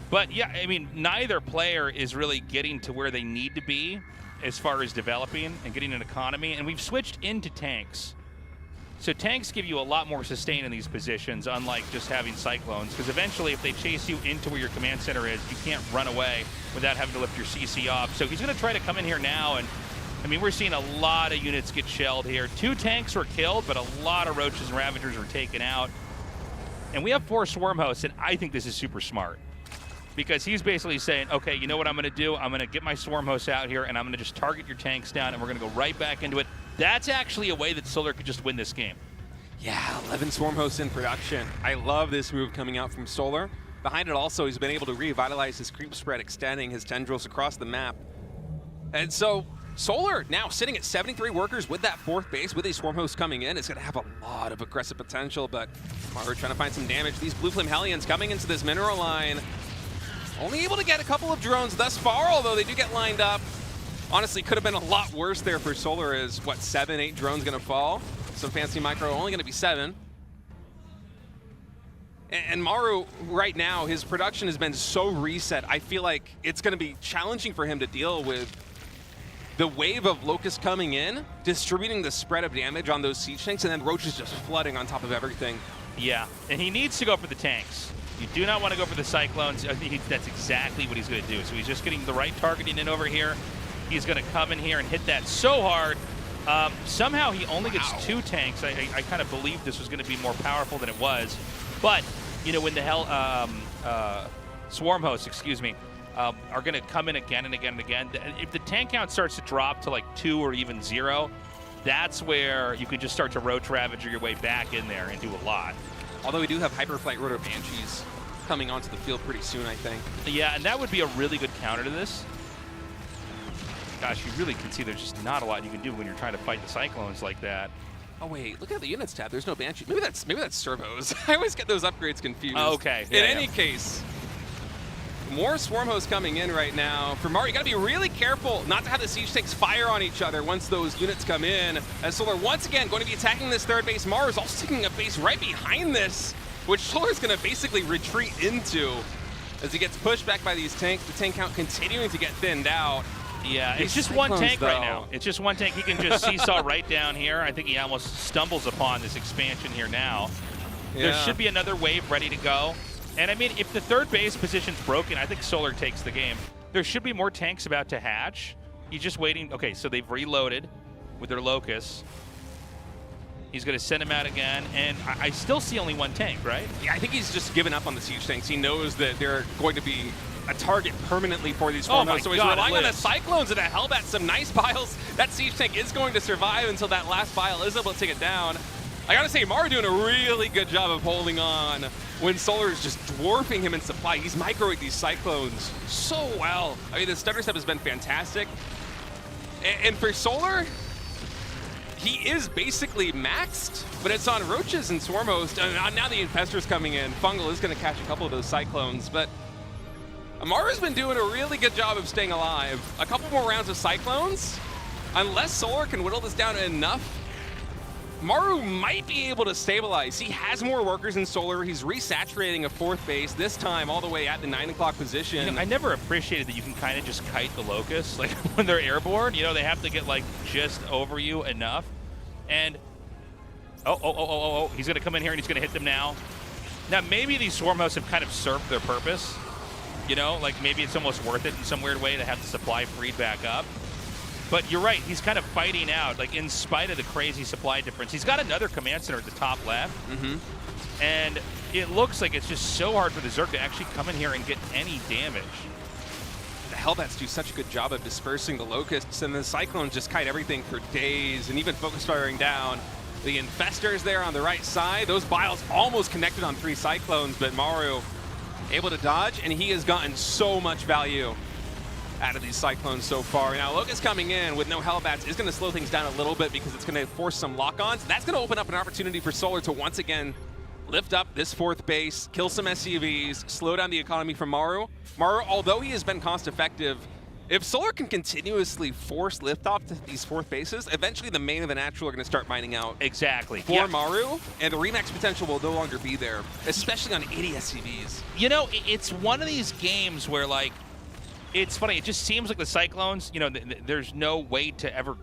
But, yeah, I mean, neither player is really getting to where they need to be as far as developing and getting an economy, and we've switched into tanks. So tanks give you a lot more sustain in these positions, unlike just having Cyclones, because eventually if they chase you into where your command center is, you can't run away without having to lift your CC off. So he's going to try to come in here now, and I mean, we're seeing a lot of units get shelled here. 2 tanks were killed, but a lot of Roaches and Ravagers were taken out. And we have 4 Swarm Hosts, and I think this is super smart. Because he's basically saying, okay, you know what I'm going to do? I'm going to get my Swarm Hosts out here, and I'm going to just target your tanks down, and we're going to go right back into it. That's actually a way that Solar could just win this game. Yeah, 11 Swarm Hosts in production. I love this move coming out from Solar. Behind it also, he's been able to revitalize his creep spread, extending his tendrils across the map. And so Solar now sitting at 73 workers with that fourth base, with these Swarm Hosts coming in. It's going to have a lot of aggressive potential, but Maru trying to find some damage. These Blue Flame Hellions coming into this mineral line. Only able to get a couple of drones thus far, although they do get lined up. Honestly, could have been a lot worse there for Solar. Is what, 7, 8 drones going to fall? Some fancy micro, only going to be 7. And Maru, right now, his production has been so reset, I feel like it's going to be challenging for him to deal with the wave of Locusts coming in, distributing the spread of damage on those siege tanks, and then Roaches just flooding on top of everything. Yeah, and he needs to go for the tanks. You do not want to go for the Cyclones. I think that's exactly what he's going to do. So he's just getting the right targeting in over here. He's going to come in here and hit that so hard. Somehow he only gets 2 tanks. I kind of believed this was going to be more powerful than it was. But, you know, when the Swarm Hosts, excuse me, are going to come in again and again and again, if the tank count starts to drop to like 2 or even 0, that's where you can just start to Roach Ravager your way back in there and do a lot. Although we do have Hyperflight Rotor Banshees coming onto the field pretty soon, I think. Yeah, and that would be a really good counter to this. Gosh, you really can see there's just not a lot you can do when you're trying to fight the Cyclones like that. Oh wait, look at the units tab. There's no Banshee. Maybe that's servos. I always get those upgrades confused. Oh, okay. In any case, more Swarm Hosts coming in right now. For Maru, you got to be really careful not to have the siege tanks fire on each other once those units come in. As Solar once again going to be attacking this third base. Maru's also taking a base right behind this, which Solar's going to basically retreat into as he gets pushed back by these tanks. The tank count continuing to get thinned out. Yeah, it's just one tank right now. It's just one tank. He can just seesaw right down here. I think he almost stumbles upon this expansion here now. Yeah. There should be another wave ready to go. And I mean, if the third base position's broken, I think Solar takes the game. There should be more tanks about to hatch. He's just waiting. Okay, so they've reloaded with their Locusts. He's going to send him out again, and I still see only one tank, right? Yeah, I think he's just given up on the siege tanks. He knows that they're going to be a target permanently for these Swarm Hosts. So he's relying on the Cyclones and a Hellbat, some nice piles. That siege tank is going to survive until that last pile is able to take it down. I gotta say, Maru doing a really good job of holding on when Solar is just dwarfing him in supply. He's microing these Cyclones so well. I mean, the stutter step has been fantastic. And for Solar, he is basically maxed, but it's on Roaches and Swarm Host. And now the Infestor's coming in. Fungal is gonna catch a couple of those Cyclones, but Maru's been doing a really good job of staying alive. A couple more rounds of Cyclones. Unless Solar can whittle this down enough, Maru might be able to stabilize. He has more workers in Solar. He's resaturating a fourth base, this time all the way at the 9 o'clock position. You know, I never appreciated that you can kind of just kite the Locusts. Like when they're airborne, you know, they have to get like just over you enough. And, he's gonna come in here and he's gonna hit them now. Now maybe these Swarm Hosts have kind of served their purpose. You know, like maybe it's almost worth it in some weird way to have the supply freed back up. But you're right, he's kind of fighting out, like in spite of the crazy supply difference. He's got another command center at the top left. And it looks like it's just so hard for the Zerg to actually come in here and get any damage. The Hellbats do such a good job of dispersing the Locusts, and the Cyclones just kite everything for days, and even focus firing down. The Infestors there on the right side. Those Biles almost connected on 3 Cyclones, but Maru able to dodge, and he has gotten so much value out of these Cyclones so far. Now, Locust coming in with no Hellbats is going to slow things down a little bit because it's going to force some lock-ons. That's going to open up an opportunity for Solar to once again lift up this 4th base, kill some SCVs, slow down the economy from Maru. Maru, although he has been cost-effective, if Solar can continuously force liftoff to these 4th bases, eventually the main and the natural are going to start mining out. Exactly. For Maru, and the remax potential will no longer be there, especially on 80 SCVs. You know, it's one of these games where, like, it's funny. It just seems like the Cyclones, you know, there's no way to ever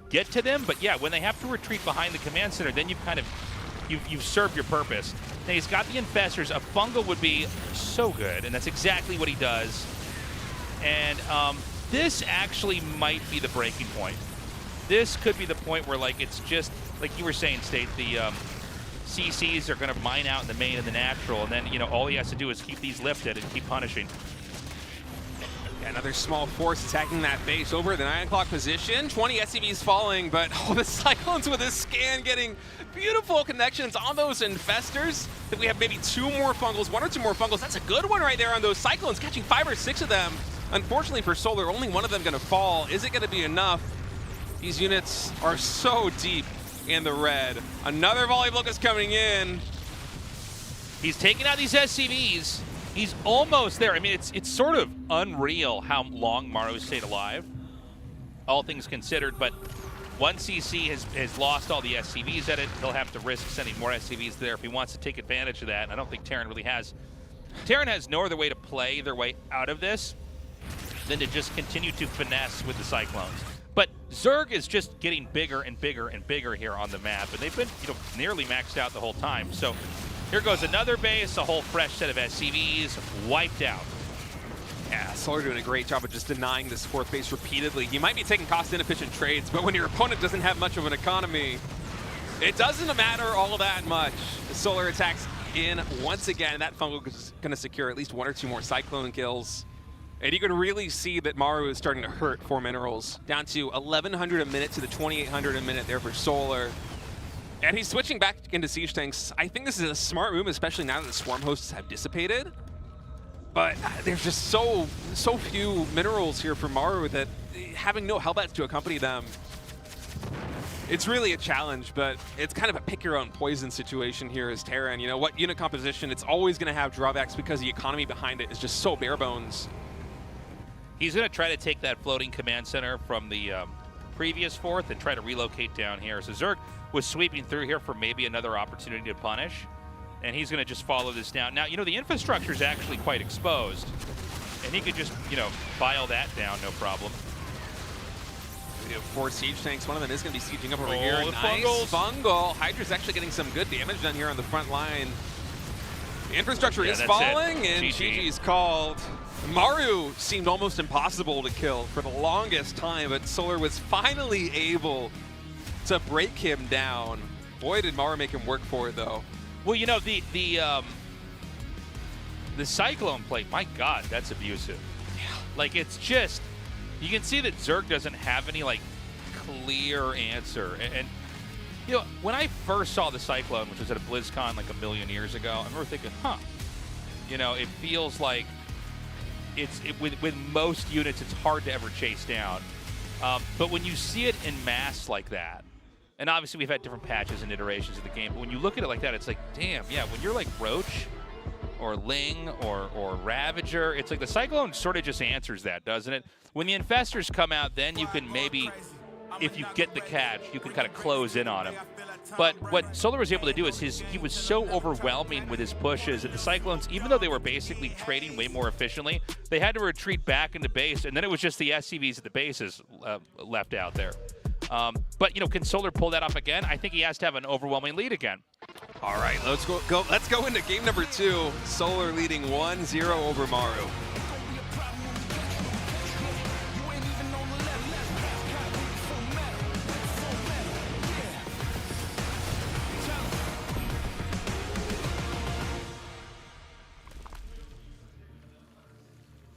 get to them. But yeah, when they have to retreat behind the command center, then you've kind of, you've served your purpose. Now he's got the Infestors. A Fungal would be so good, and that's exactly what he does. And this actually might be the breaking point. This could be the point where, like, it's just, like you were saying, State, the CCs are going to mine out in the main and the natural, and then, you know, all he has to do is keep these lifted and keep punishing. Another small force attacking that base over the 9 o'clock position. 20 SCVs falling, but the Cyclones with this scan getting beautiful connections on those Infestors. I think we have maybe 2 more Fungals, 1 or 2 more Fungals. That's a good one right there on those Cyclones, catching 5 or 6 of them. Unfortunately for Solar, only one of them going to fall. Is it going to be enough? These units are so deep in the red. Another volley of Locusts coming in. He's taking out these SCVs. He's almost there. I mean, it's sort of unreal how long Maru stayed alive, all things considered. But once CC has lost all the SCVs at it, he'll have to risk sending more SCVs there if he wants to take advantage of that. And I don't think Terran really has. Terran has no other way to play their way out of this than to just continue to finesse with the Cyclones. But Zerg is just getting bigger and bigger and bigger here on the map, and they've been, you know, nearly maxed out the whole time. So here goes another base, a whole fresh set of SCVs wiped out. Yeah, Solar doing a great job of just denying this 4th base repeatedly. You might be taking cost-inefficient trades, but when your opponent doesn't have much of an economy, it doesn't matter all that much. Solar attacks in once again. That Fungal is going to secure at least 1 or 2 more Cyclone kills. And you can really see that Maru is starting to hurt for Minerals. Down to 1,100 a minute to the 2,800 a minute there for Solar. And he's switching back into Siege Tanks. I think this is a smart move, especially now that the Swarm Hosts have dissipated. But there's just so few Minerals here for Maru that having no Hellbats to accompany them, it's really a challenge, but it's kind of a pick-your-own-poison situation here as Terran. You know, what unit composition, it's always going to have drawbacks because the economy behind it is just so bare bones. He's going to try to take that floating command center from the previous 4th and try to relocate down here. So Zerg was sweeping through here for maybe another opportunity to punish, and he's going to just follow this down. Now, you know, the infrastructure is actually quite exposed, and he could just, you know, file that down, no problem. We have 4 Siege Tanks. One of them is going to be sieging up over here. The nice Fungal. Hydra's actually getting some good damage done here on the front line. The infrastructure is falling, and GG's called. Maru seemed almost impossible to kill for the longest time, but Solar was finally able to break him down. Boy, did Maru make him work for it, though. Well, you know, the Cyclone plate, my God, that's abusive. Yeah. Like, it's just, you can see that Zerg doesn't have any, like, clear answer. And you know, when I first saw the Cyclone, which was at a BlizzCon like a million years ago, I remember thinking, huh, you know, it feels like with most units, it's hard to ever chase down. But when you see it in mass like that, and obviously we've had different patches and iterations of the game, but when you look at it like that, it's like, damn, yeah, when you're like Roach or Ling or Ravager, it's like the Cyclone sort of just answers that, doesn't it? When the Infestors come out, then you can maybe, if you get the catch, you can kind of close in on him. But what Solar was able to do is he was so overwhelming with his pushes that the Cyclones, even though they were basically trading way more efficiently, they had to retreat back into base, and then it was just the SCVs at the bases left out there. But, you know, can Solar pull that off again? I think he has to have an overwhelming lead again. All right, let's go into game number 2. Solar leading 1-0 over Maru.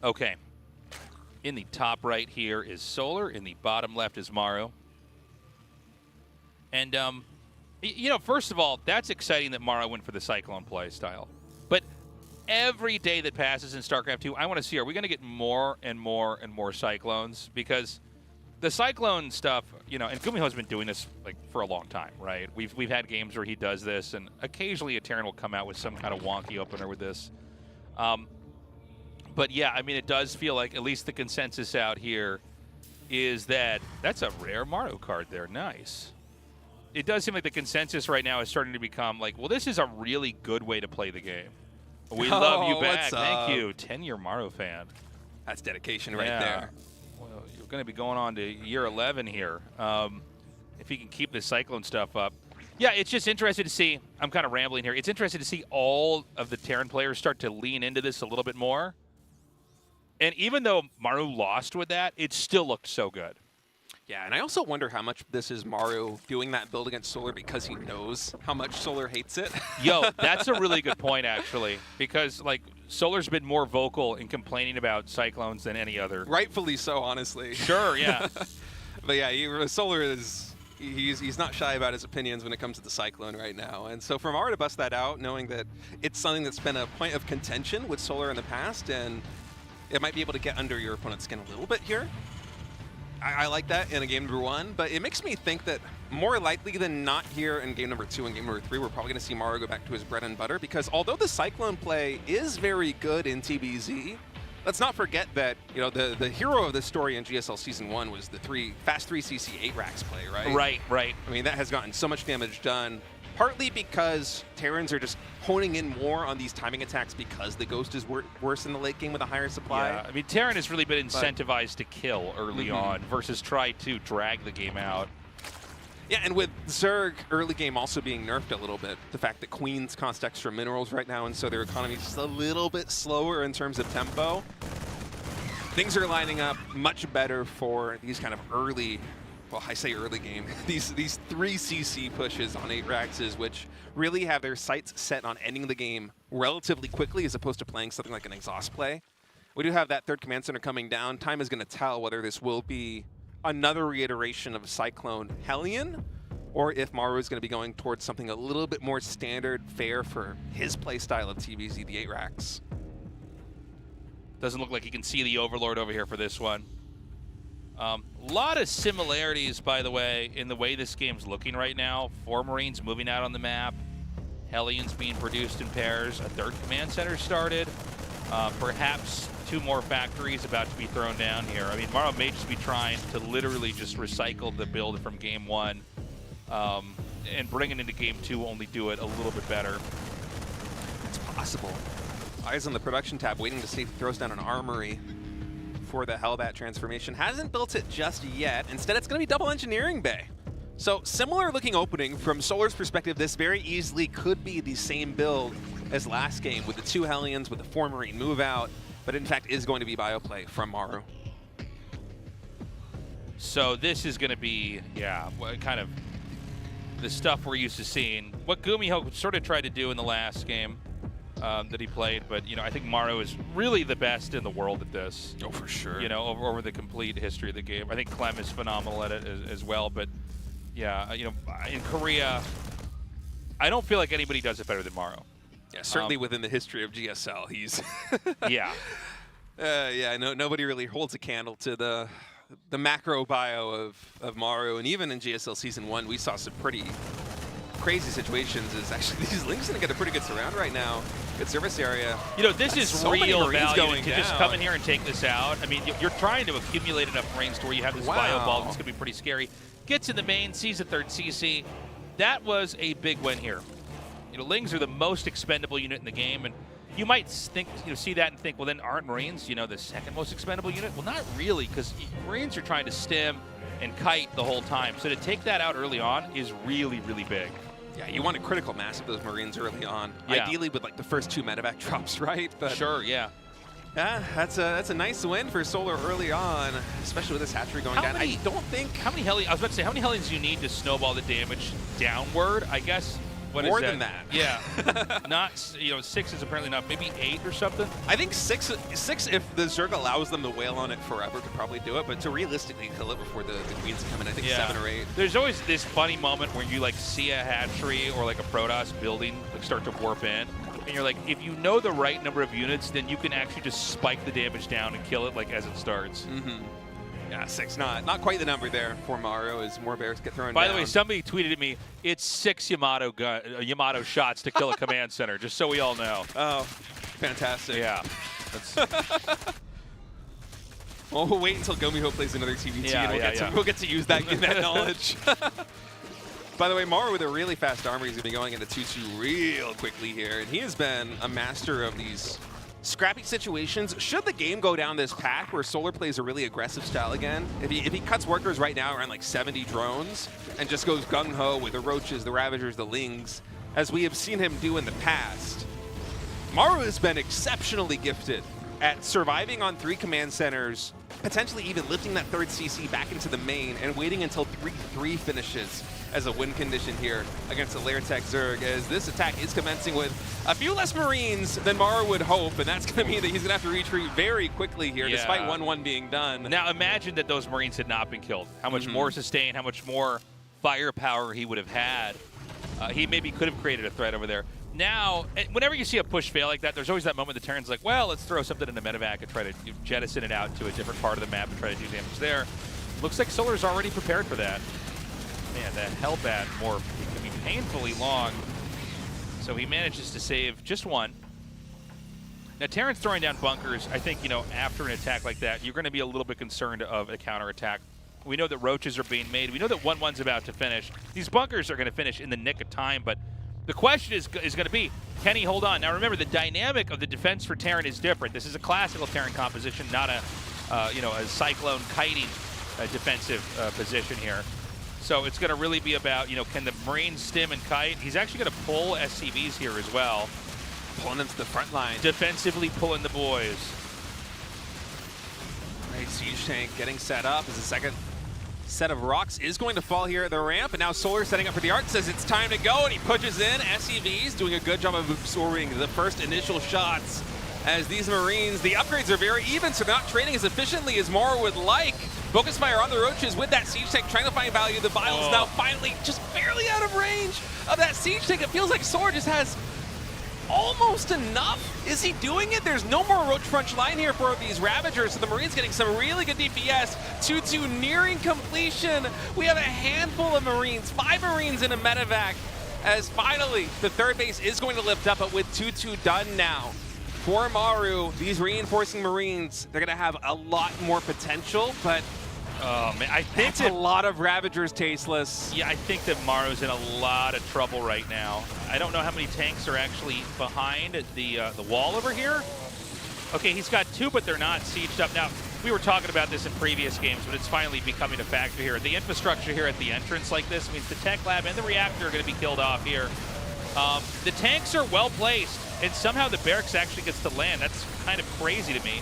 Okay. In the top right here is Solar. In the bottom left is Maru. And You know, first of all, that's exciting that Maru went for the Cyclone play style. But every day that passes in StarCraft 2, I want to see, are we going to get more and more and more Cyclones? Because the Cyclone stuff, you know, and GuMiho's been doing this like for a long time, right? We've had games where he does this, and occasionally a Terran will come out with some kind of wonky opener with this. But yeah, I mean, it does feel like at least the consensus out here is that that's a rare Maru card there. Nice. It does seem like the consensus right now is starting to become like, well, this is a really good way to play the game. We love you back. Thank you. 10-year Maru fan. That's dedication right there. Well, you're going to be going on to year 11 here. If he can keep the Cyclone stuff up. Yeah, it's just interesting to see. I'm kind of rambling here. It's interesting to see all of the Terran players start to lean into this a little bit more. And even though Maru lost with that, it still looked so good. Yeah, and I also wonder how much this is Maru doing that build against Solar because he knows how much Solar hates it. Yo, that's a really good point, actually, because like Solar's been more vocal in complaining about Cyclones than any other. Rightfully so, honestly. Sure, yeah. But yeah, Solar is he's not shy about his opinions when it comes to the Cyclone right now. And so for Maru to bust that out, knowing that it's something that's been a point of contention with Solar in the past, and it might be able to get under your opponent's skin a little bit here. I like that in a game number 1, but it makes me think that more likely than not here in game number 2 and game number 3, we're probably going to see Maru go back to his bread and butter, because although the Cyclone play is very good in TBZ, let's not forget that, you know, the hero of this story in GSL Season 1 was the fast 3cc 8 racks play, right? Right. I mean, that has gotten so much damage done, partly because Terrans are just honing in more on these timing attacks because the Ghost is worse in the late game with a higher supply. Yeah, I mean, Terran has really been incentivized to kill early on versus try to drag the game out. Yeah, and with Zerg early game also being nerfed a little bit, the fact that Queens cost extra minerals right now, and so their economy is just a little bit slower in terms of tempo, things are lining up much better for these kind of early, well, I say early game, these 3cc pushes on 8 Raxes, which really have their sights set on ending the game relatively quickly as opposed to playing something like an exhaust play. We do have that 3rd command center coming down. Time is going to tell whether this will be another reiteration of Cyclone Hellion, or if Maru is going to be going towards something a little bit more standard fare for his playstyle of TBZ, the 8 Rax. Doesn't look like you can see the Overlord over here for this one. A lot of similarities, by the way, in the way this game's looking right now. 4 Marines moving out on the map. Hellions being produced in pairs. A 3rd command center started. Perhaps 2 more factories about to be thrown down here. I mean, Maru may just be trying to literally just recycle the build from game 1 and bring it into game 2, only do it a little bit better. It's possible. Eyes on the production tab, waiting to see if he throws down an armory for the Hellbat transformation. Hasn't built it just yet. Instead, it's going to be double engineering bay. So similar looking opening from Solar's perspective. This very easily could be the same build as last game with the 2 Hellions, with the 4 Marine move out, but in fact is going to be bioplay from Maru. So this is going to be, yeah, kind of the stuff we're used to seeing. What GuMiho sort of tried to do in the last game that he played, but you know, I think Maru is really the best in the world at this. Oh, for sure. You know, over the complete history of the game. I think Clem is phenomenal at it as well, but yeah, you know, in Korea, I don't feel like anybody does it better than Maru. Yeah, certainly within the history of GSL, he's yeah. Yeah, nobody really holds a candle to the macro bio of Maru, and even in GSL Season 1, we saw some pretty crazy situations. Is actually these Lynx going to get a pretty good surround right now. Good service area. You know, this is so real value going to down. just come in here and take this out. I mean, you're trying to accumulate enough Marines to where you have this bio ball that's going to be pretty scary. Gets in the main, sees a 3rd CC. That was a big win here. You know, Lings are the most expendable unit in the game, and you might think, you know, see that and think, well, then aren't Marines, you know, the 2nd most expendable unit? Well, not really, because Marines are trying to stim and kite the whole time. So to take that out early on is really, really big. Yeah, you want a critical mass of those Marines early on. Yeah. Ideally with like the first 2 medevac drops, right? But sure, yeah. Yeah, that's a nice win for Solar early on, especially with this hatchery going down. I don't think... How many Hellions do you need to snowball the damage downward? I guess What is More that? than that. Yeah. Not, 6 is apparently not, maybe 8 or something. I think six, if the Zerg allows them to wail on it forever, could probably do it. But to realistically kill it before the queens come in, I think 7 or 8. There's always this funny moment where you like see a hatchery or like a Protoss building like start to warp in, and you're like, if you know the right number of units, then you can actually just spike the damage down and kill it like as it starts. Mm-hmm. Yeah, 6 not quite the number there for Maru as more bears get thrown down. By the way, somebody tweeted at me, it's 6 Yamato shots to kill a command center, just so we all know. Oh, fantastic. Yeah. Well, we'll wait until GuMiho plays another TVT and we'll get to use that knowledge. By the way, Maru with a really fast armor, he's going to be going into 2-2 real quickly here. And he has been a master of these scrappy situations. Should the game go down this path where Solar plays a really aggressive style again, if he cuts workers right now around like 70 drones and just goes gung-ho with the Roaches, the Ravagers, the Lings, as we have seen him do in the past, Maru has been exceptionally gifted at surviving on 3 command centers, potentially even lifting that 3rd CC back into the main and waiting until 3-3 finishes as a win condition here against the Lair Tech Zerg, as this attack is commencing with a few less Marines than Maru would hope, and that's going to mean that he's going to have to retreat very quickly here, despite 1-1 being done. Now imagine that those Marines had not been killed. How much more sustain, how much more firepower he would have had. He maybe could have created a threat over there. Now, whenever you see a push fail like that, there's always that moment the Terran's like, well, let's throw something in the medevac and try to jettison it out to a different part of the map and try to do damage there. Looks like Solar's already prepared for that. Man, that Hellbat morph can be painfully long. So he manages to save just 1. Now, Terran's throwing down bunkers. I think, after an attack like that, you're going to be a little bit concerned of a counterattack. We know that Roaches are being made. We know that 1-1's about to finish. These bunkers are going to finish in the nick of time, but the question is going to be, can he hold on? Now, remember, the dynamic of the defense for Terran is different. This is a classical Terran composition, not a, a Cyclone kiting defensive position here. So it's going to really be about, can the Marines stim and kite? He's actually going to pull SCVs here as well. Pulling them to the front line. Defensively pulling the boys. Right, Siege Tank getting set up as the second set of rocks is going to fall here at the ramp, and now Solar setting up for the arc, says it's time to go, and he pushes in. SCVs doing a good job of absorbing the first initial shots as these Marines, the upgrades are very even, so they're not trading as efficiently as Maru would like. Focus fire on the Roaches with that Siege Tank, trying to find value. The Vials now finally just barely out of range of that Siege Tank. It feels like Solar just has almost enough. Is he doing it? There's no more Roach Crunch line here for these Ravagers, so the Marines getting some really good DPS. 2-2 nearing completion. We have a handful of Marines, 5 Marines in a medevac, as finally the 3rd base is going to lift up, but with 2-2 done now. For Maru, these reinforcing Marines, they're going to have a lot more potential, but man, I think that's a lot of Ravagers tasteless. Yeah, I think that Maru's in a lot of trouble right now. I don't know how many tanks are actually behind the wall over here. Okay, he's got 2, but they're not sieged up. Now, we were talking about this in previous games, but it's finally becoming a factor here. The infrastructure here at the entrance like this means the tech lab and the reactor are going to be killed off here. The tanks are well placed, and somehow the barracks actually gets to land. That's kind of crazy to me.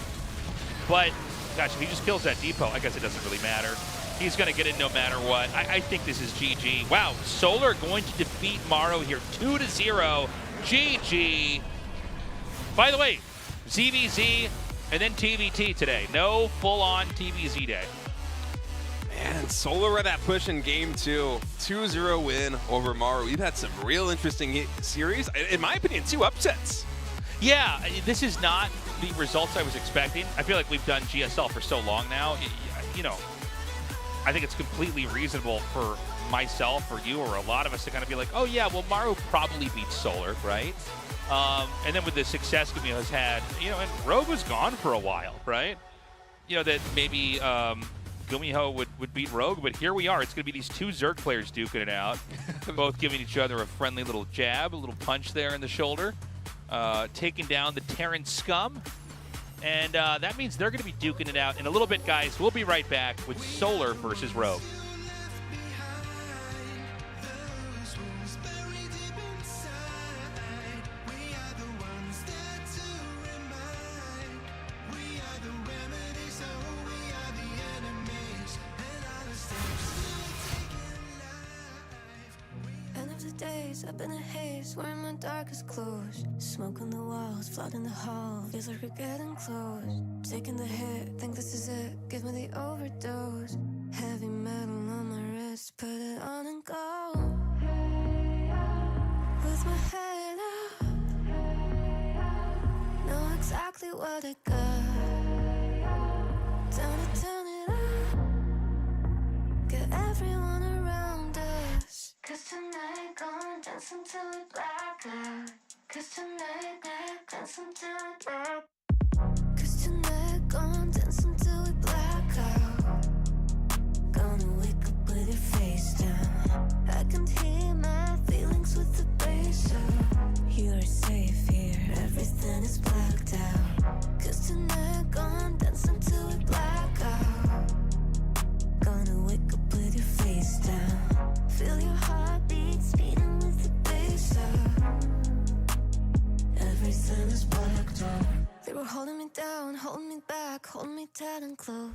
But, gosh, if he just kills that depot, I guess it doesn't really matter. He's going to get in no matter what. I think this is GG. Wow, Solar going to defeat Maru here 2-0. GG. By the way, ZVZ and then TVT today. No full-on TVZ day. Man, Solar with that push in game 2. 2-0 win over Maru. We've had some real interesting series. In my opinion, 2 upsets. Yeah, this is not the results I was expecting. I feel like we've done GSL for so long now. I think it's completely reasonable for myself or you or a lot of us to kind of be like, oh yeah, well, Maru probably beats Solar, right? And then with the success GuMiho has had, and Rogue was gone for a while, right? That maybe GuMiho would beat Rogue, but here we are. It's going to be these 2 Zerg players duking it out, both giving each other a friendly little jab, a little punch there in the shoulder, taking down the Terran scum. And that means they're going to be duking it out in a little bit, guys. We'll be right back with Solar versus Rogue. And if of days, I've been a haze, wearing my darkest clothes. Smoke on the walls, flooding the hall, feels like we're getting close. Taking the hit, think this is it, give me the overdose. Heavy metal on my wrist, put it on and go. With my head up, know exactly what I got. Turn it up, get everyone around us. Cause tonight gonna dance until we black out. Cause tonight, dance until we black. Cause tonight gonna dance until we black out. Gonna wake up with your face down. I can hear my feelings with the bass up. You're safe here, everything is blacked out. Cause tonight gonna dance until we black out. Gonna wake up with your face down. Feel your heartbeat speeding with the bass up. Everything is blacked out. They were holding me down, holding me back, holding me tight and close.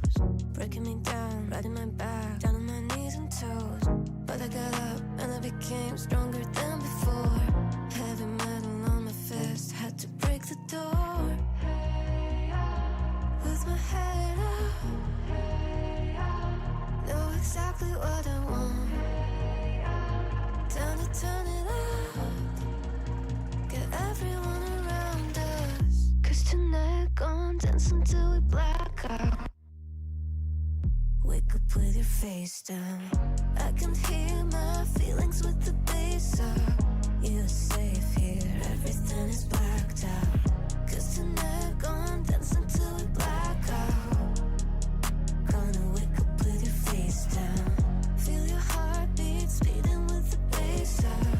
Breaking me down, riding my back, down on my knees and toes. But I got up and I became stronger than before. Heavy metal on my fist, had to break the door. With my head up, know exactly what I want. Time to turn it up, get everyone around us. Cause tonight gon' dance until we black out. Wake up with your face down. I can hear my feelings with the bass up. You're safe here, everything is blacked out. Cause tonight gon' dance until we black out. Gonna wake up with your face down. Feel your heartbeat speeding with the bass up.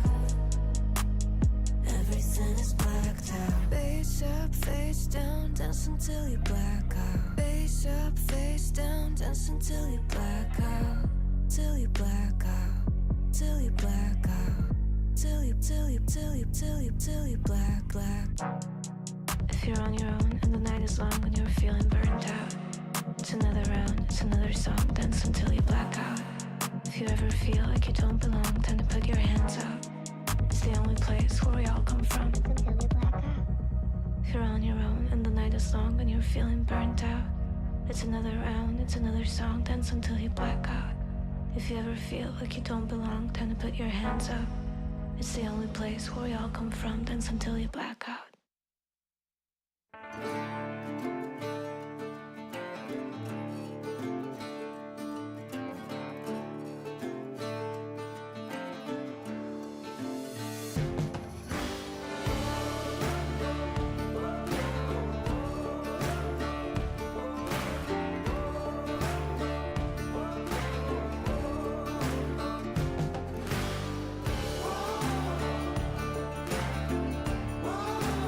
Everything is blacked out. Face up, face down, dance until you black out. Face up, face down, dance until you black out. Till you black out. Till you black out. Till you black. If you're on your own and the night is long and you're feeling burnt out, it's another round, it's another song, dance until you black out. If you ever feel like you don't belong, time to put your hands up. It's the only place where we all come from. If you're on your own and the night is long and you're feeling burnt out, it's another round, it's another song, dance until you black out. If you ever feel like you don't belong, time to put your hands up. It's the only place where we all come from, dance until you black out. Whoa.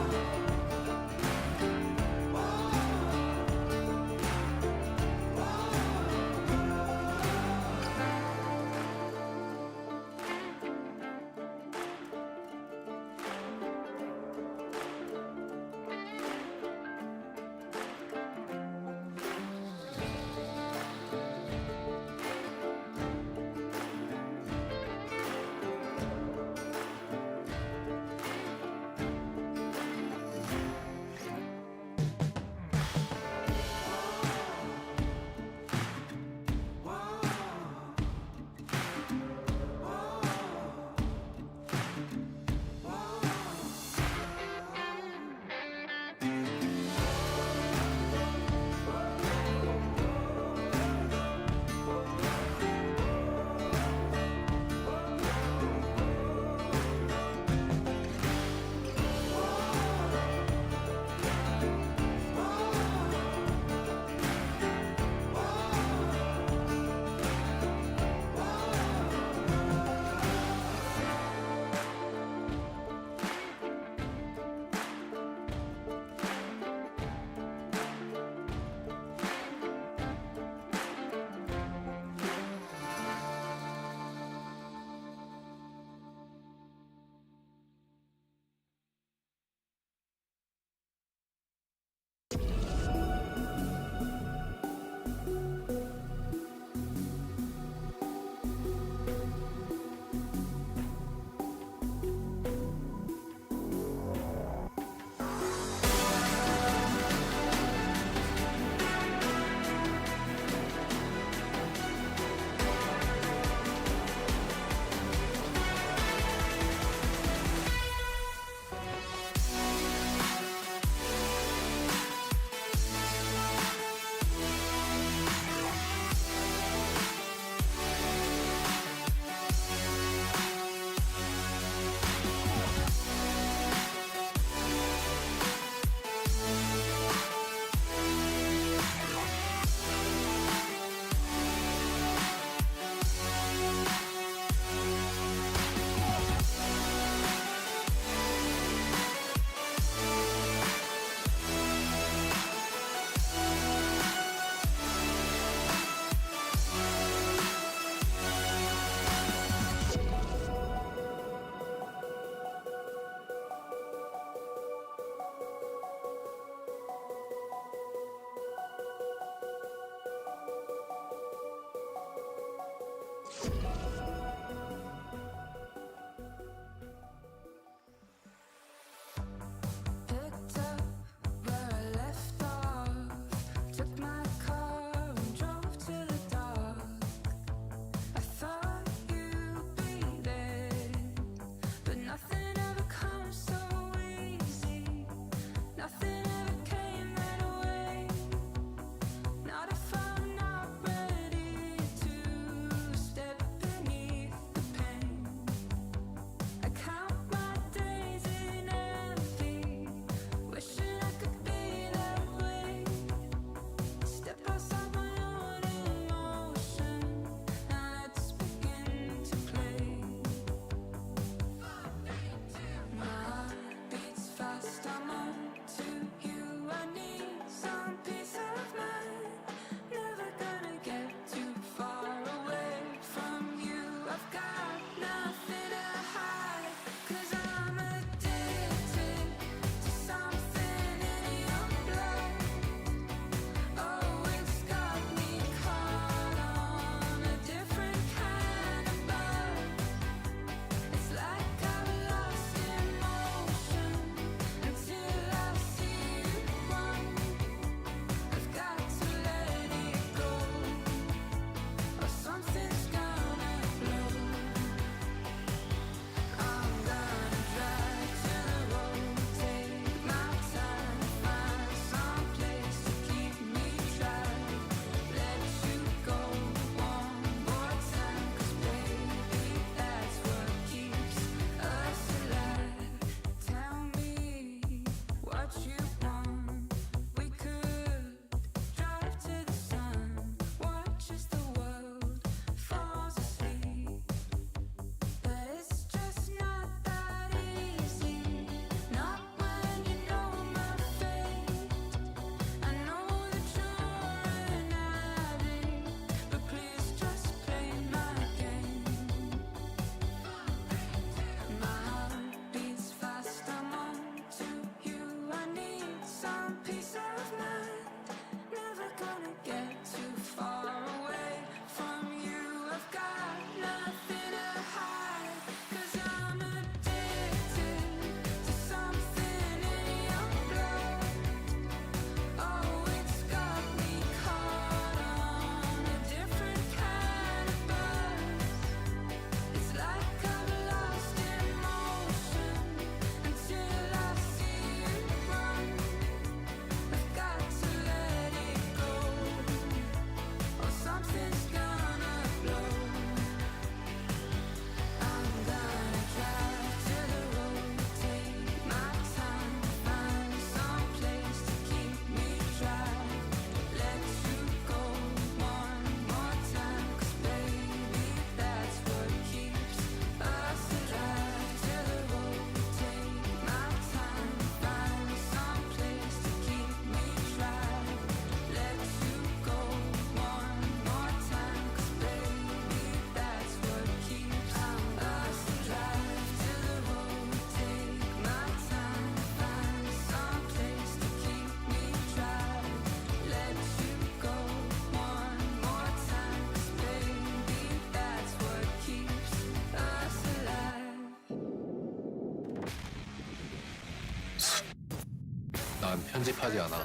난 편집하지 않아.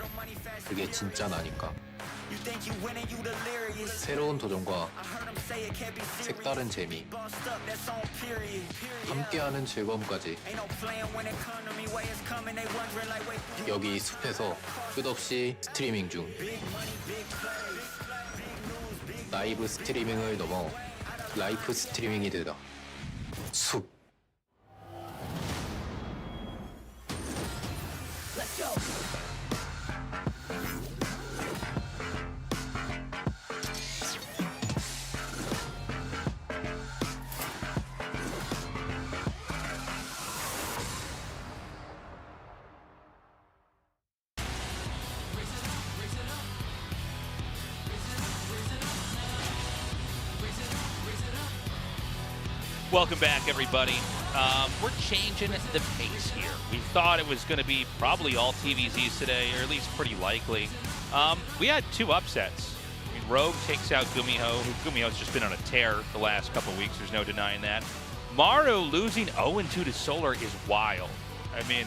그게 진짜 나니까. 새로운 도전과 색다른 재미, 함께하는 즐거움까지. 여기 숲에서 끝없이 스트리밍 중. 라이브 스트리밍을 넘어 라이프 스트리밍이 되다. 숲. Welcome back, everybody. We're changing the pace here. We thought it was going to be probably all TVZs today, or at least pretty likely. We had two upsets. I mean, Rogue takes out GuMiho. GuMiho's just been on a tear the last couple of weeks. There's no denying that. Maru losing 0-2 to Solar is wild. I mean,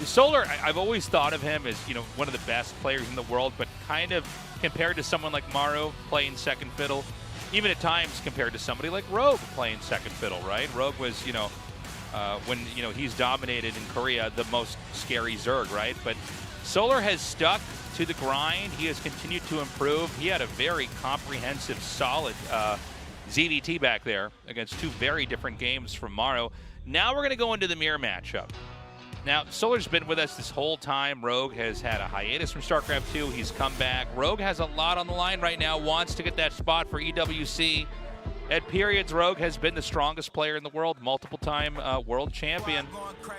Solar, I've always thought of him as, you know, one of the best players in the world, but kind of compared to someone like Maru playing second fiddle, even at times compared to somebody like Rogue playing second fiddle, right? Rogue was, you know, when, you know, he's dominated in Korea, the most scary Zerg, right? But Solar has stuck to the grind. He has continued to improve. He had a very comprehensive, solid ZVT back there against two very different games from Maru. Now we're going to go into the mirror matchup. Now, Solar's been with us this whole time. Rogue has had a hiatus from StarCraft 2. He's come back. Rogue has a lot on the line right now, wants to get that spot for EWC. At periods, Rogue has been the strongest player in the world, multiple-time world champion.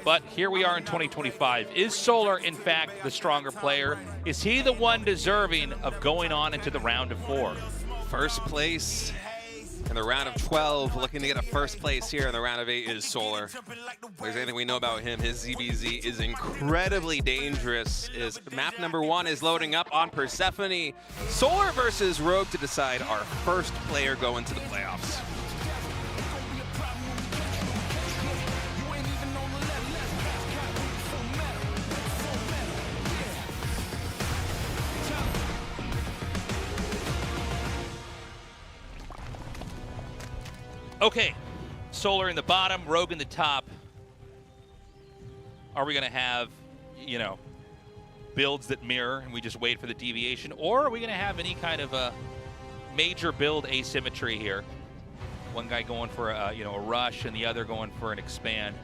But here we are in 2025. Is Solar, in fact, the stronger player? Is he the one deserving of going on into the round of 4? First place in the round of 12, looking to get a first place here in the round of 8 is Solar. If there's anything we know about him, his ZBZ is incredibly dangerous. His map number 1 is loading up on Persephone. Solar versus Rogue to decide our first player going to the playoffs. Okay, Solar in the bottom, Rogue in the top. Are we going to have, you know, builds that mirror and we just wait for the deviation? Or are we going to have any kind of a major build asymmetry here? One guy going for a, you know, a rush and the other going for an expand.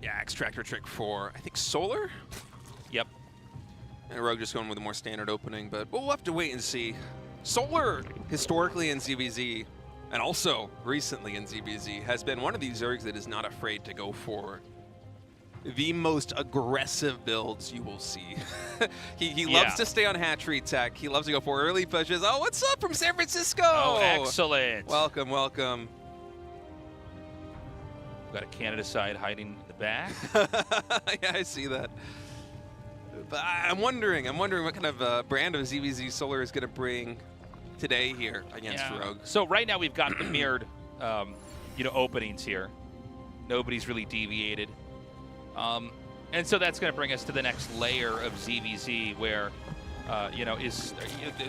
Yeah, extractor trick for, I think, Solar? Yep. And Rogue just going with a more standard opening, but we'll have to wait and see. Solar, historically in ZVZ, and also recently in ZBZ, has been one of these Zergs that is not afraid to go for the most aggressive builds you will see. he loves to stay on hatchery tech. He loves to go for early pushes. Oh, what's up from San Francisco? Oh, excellent. Welcome, welcome. We've got a Canada side hiding in the back. Yeah, I see that. But I'm wondering what kind of brand of ZBZ Solar is going to bring today here against Rogue. So right now we've got the mirrored, you know, openings here. Nobody's really deviated. And so that's going to bring us to the next layer of ZVZ where, you know,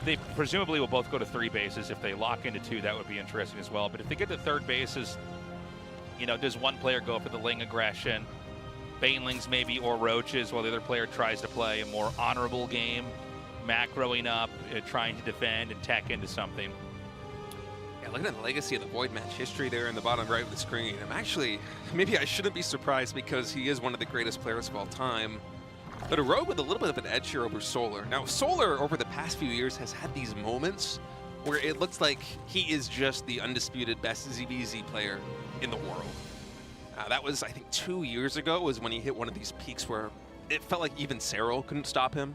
they presumably will both go to 3 bases. If they lock into 2, that would be interesting as well. But if they get to 3rd bases, you know, does one player go for the Ling aggression, Banelings maybe, or Roaches, while the other player tries to play a more honorable game, macroing up, trying to defend and tech into something. Yeah, looking at the legacy of the Void match history there in the bottom right of the screen, I'm actually, maybe I shouldn't be surprised because he is one of the greatest players of all time. But a Rogue with a little bit of an edge here over Solar. Now, Solar over the past few years has had these moments where it looks like he is just the undisputed best ZBZ player in the world. That was, I think, 2 years ago was when he hit one of these peaks where it felt like even Serral couldn't stop him.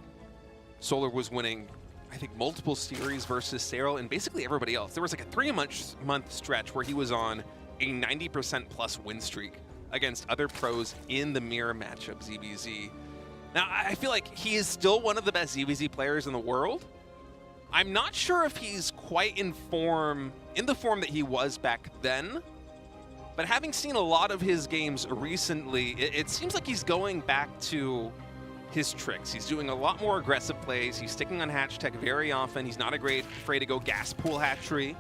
Solar was winning, I think, multiple series versus Serral and basically everybody else. There was like a 3-month stretch where he was on a 90% plus win streak against other pros in the mirror matchup ZBZ. Now, I feel like he is still one of the best ZBZ players in the world. I'm not sure if he's quite in the form that he was back then, but having seen a lot of his games recently, it seems like he's going back to his tricks. He's doing a lot more aggressive plays. He's sticking on hatch tech very often. He's not afraid to go gas pool hatchery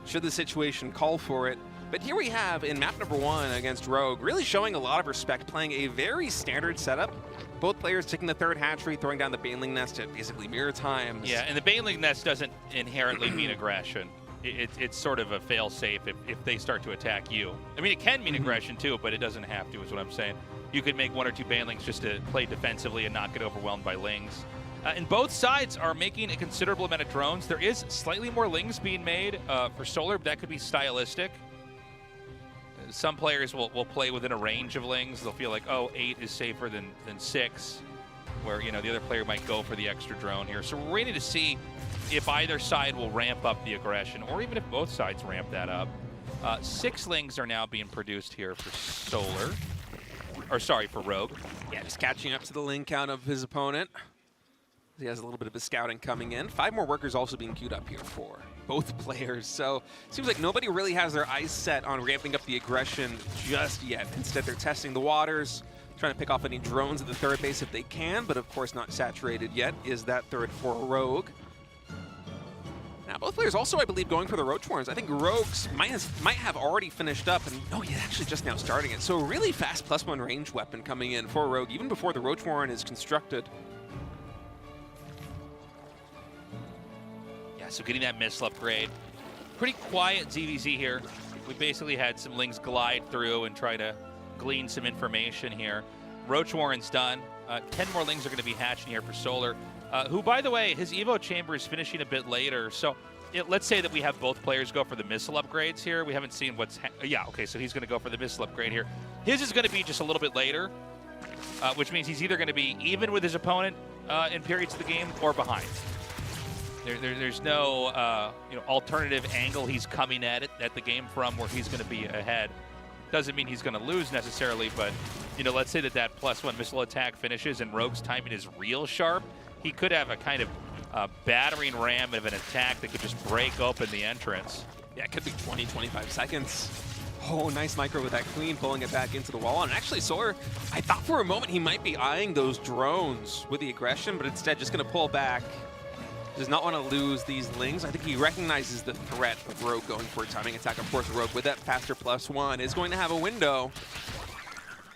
should the situation call for it. But here we have in map number 1 against Rogue, really showing a lot of respect, playing a very standard setup. Both players taking the third hatchery, throwing down the Baneling Nest at basically mirror times. Yeah, and the Baneling Nest doesn't inherently mean aggression. It's sort of a fail-safe if they start to attack you. I mean, it can mean aggression too, but it doesn't have to, is what I'm saying. You could make 1 or 2 Banelings just to play defensively and not get overwhelmed by Lings. And both sides are making a considerable amount of drones. There is slightly more Lings being made for Solar, but that could be stylistic. Some players will play within a range of Lings. They'll feel like, oh, 8 is safer than 6, where, you know, the other player might go for the extra drone here. So we're waiting to see if either side will ramp up the aggression, or even if both sides ramp that up. 6 Lings are now being produced here for Solar. Or sorry, for Rogue. Yeah, just catching up to the Ling count of his opponent. He has a little bit of a scouting coming in. 5 more workers also being queued up here for both players. So it seems like nobody really has their eyes set on ramping up the aggression just yet. Instead, they're testing the waters, trying to pick off any drones at the third base if they can, but of course not saturated yet is that third for Rogue. Now, both players also, I believe, going for the Roach Warrens. I think Rogues might have already finished up, and no, he's actually just now starting it. So a really fast +1 range weapon coming in for Rogue, even before the Roach Warren is constructed. Yeah, so getting that missile upgrade. Pretty quiet ZVZ here. We basically had some Lings glide through and try to glean some information here. Roach Warren's done. 10 more Lings are going to be hatching here for Solar. Who, by the way, his Evo chamber is finishing a bit later. So let's say that we have both players go for the missile upgrades here. We haven't seen what's... yeah, okay, so he's going to go for the missile upgrade here. His is going to be just a little bit later, which means he's either going to be even with his opponent in periods of the game or behind. There's no alternative angle he's coming at the game from where he's going to be ahead. Doesn't mean he's going to lose necessarily, but let's say that +1 missile attack finishes and Rogue's timing is real sharp. He could have a kind of battering ram of an attack that could just break open the entrance. Yeah, it could be 20, 25 seconds. Oh, nice micro with that Queen, pulling it back into the wall. And actually, Solar, I thought for a moment he might be eyeing those drones with the aggression, but instead just going to pull back. Does not want to lose these Lings. I think he recognizes the threat of Rogue going for a timing attack. Of course, Rogue with that faster +1 is going to have a window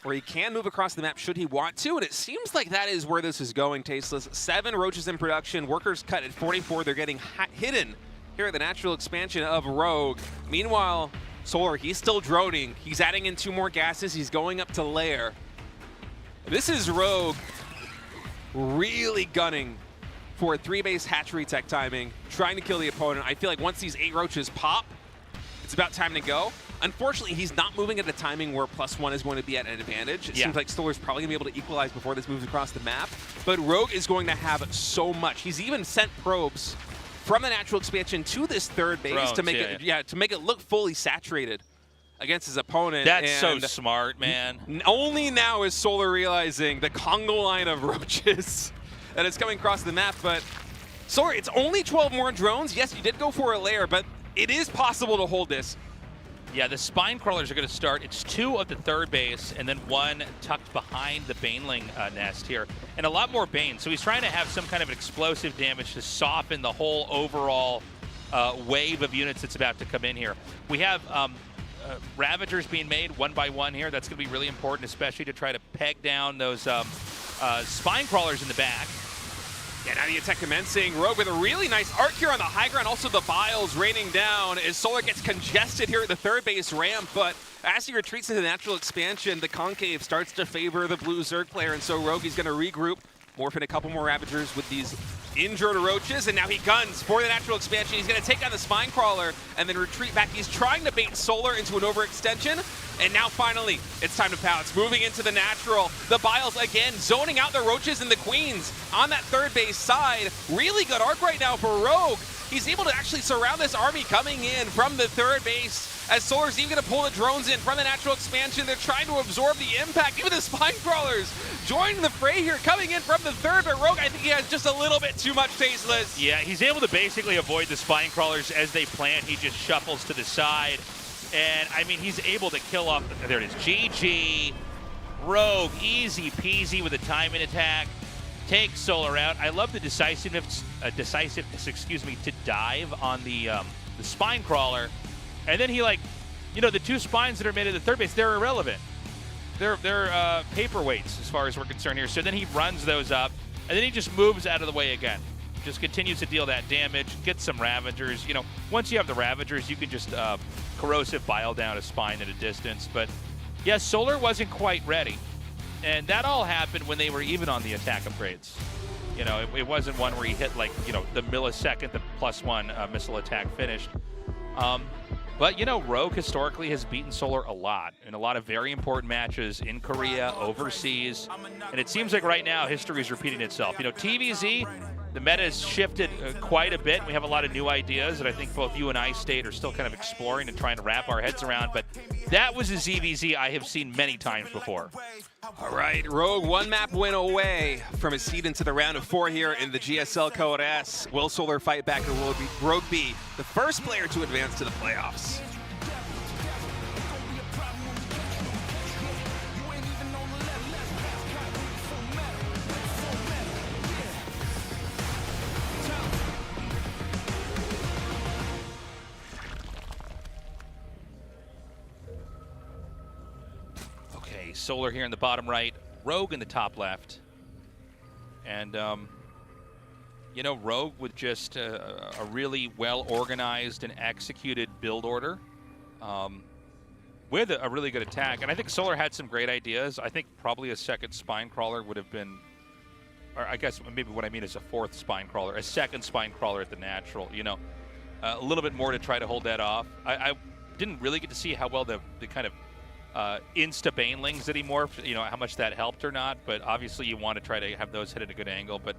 where he can move across the map should he want to, and it seems like that is where this is going, Tasteless. 7 Roaches in production, workers cut at 44. They're getting hidden here at the natural expansion of Rogue. Meanwhile, Solar, he's still droning. He's adding in 2 more gases. He's going up to lair. This is Rogue really gunning for a 3-base hatchery tech timing, trying to kill the opponent. I feel like once these 8 Roaches pop, it's about time to go. Unfortunately, he's not moving at a timing where +1 is going to be at an advantage. It seems like Solar's probably going to be able to equalize before this moves across the map. But Rogue is going to have so much. He's even sent probes from the natural expansion to this third base drones, to make to make it look fully saturated against his opponent. That's so smart, man. Only now is Solar realizing the Congo line of Roaches that is coming across the map. But Solar, it's only 12 more drones. Yes, you did go for a lair, but it is possible to hold this. Yeah, the spine crawlers are going to start. It's 2 of the third base, and then 1 tucked behind the Baneling nest here, and a lot more Bane. So he's trying to have some kind of explosive damage to soften the whole overall wave of units that's about to come in here. We have Ravagers being made 1 by 1 here. That's going to be really important, especially to try to peg down those spine crawlers in the back. Yeah, now the attack commencing. Rogue with a really nice arc here on the high ground. Also the Biles raining down as Solar gets congested here at the third base ramp. But as he retreats into the natural expansion, the concave starts to favor the blue Zerg player. And so Rogue is going to regroup, morph in a couple more Ravagers with these injured Roaches. And now he guns for the natural expansion. He's going to take down the spine crawler and then retreat back. He's trying to bait Solar into an overextension. And now finally, it's time to pounce. Moving into the natural. The Biles again zoning out the Roaches and the Queens on that third base side. Really good arc right now for Rogue. He's able to actually surround this army coming in from the third base. As Solar's even going to pull the drones in from the natural expansion. They're trying to absorb the impact. Even the spine crawlers joining the fray here, coming in from the third. But Rogue, I think he has just a little bit too much Tasteless. Yeah, he's able to basically avoid the spine crawlers as they plant. He just shuffles to the side. And, I mean, he's able to kill off, there it is, GG, Rogue, easy peasy with a timing attack. takes Solar out. I love the decisiveness, to dive on the spine crawler. And then he, like, you know, the two spines that are made at the third base, they're irrelevant. They're paperweights as far as we're concerned here. So then he runs those up, and then he just moves out of the way again. Just continues to deal that damage, gets some Ravagers. You know, once you have the Ravagers, you can just corrosive bile down a spine at a distance. But, yeah, Solar wasn't quite ready. And that all happened when they were even on the attack upgrades. You know, it wasn't one where he hit, like, you know, the millisecond the +1 missile attack finished. But, you know, Rogue historically has beaten Solar a lot in a lot of very important matches in Korea, overseas. And it seems like right now history is repeating itself. You know, TVZ, the meta has shifted quite a bit. We have a lot of new ideas that I think both you and I State are still kind of exploring and trying to wrap our heads around. But that was a ZVZ I have seen many times before. All right, Rogue, one map win away from his seed into the round of 4 here in the GSL Code S. Will Solar fight back, or will Rogue be the first player to advance to the playoffs? Solar here in the bottom right, Rogue in the top left. And, you know, Rogue with just a really well-organized and executed build order with a really good attack. And I think Solar had some great ideas. I think probably a second spine crawler would have been, or I guess maybe what I mean is a fourth spine crawler, a second spine crawler at the natural, you know. A little bit more to try to hold that off. I didn't really get to see how well the kind of insta banelings that he morphed, you know, how much that helped or not, but obviously you want to try to have those hit at a good angle. But,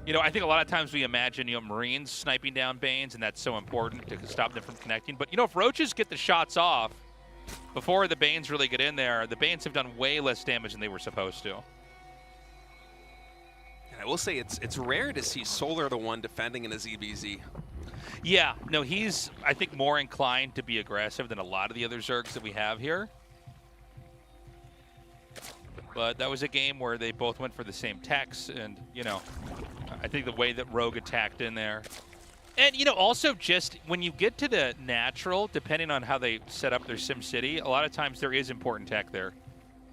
you know, I think a lot of times we imagine, you know, Marines sniping down Banes, and that's so important to stop them from connecting. But, you know, if Roaches get the shots off before the Banes really get in there, the Banes have done way less damage than they were supposed to. And I will say it's rare to see Solar the one defending in a ZBZ. Yeah, no, he's, I think, more inclined to be aggressive than a lot of the other Zergs that we have here. But that was a game where they both went for the same techs, and, you know, I think the way that Rogue attacked in there. And, you know, also just when you get to the natural, depending on how they set up their SimCity, a lot of times there is important tech there.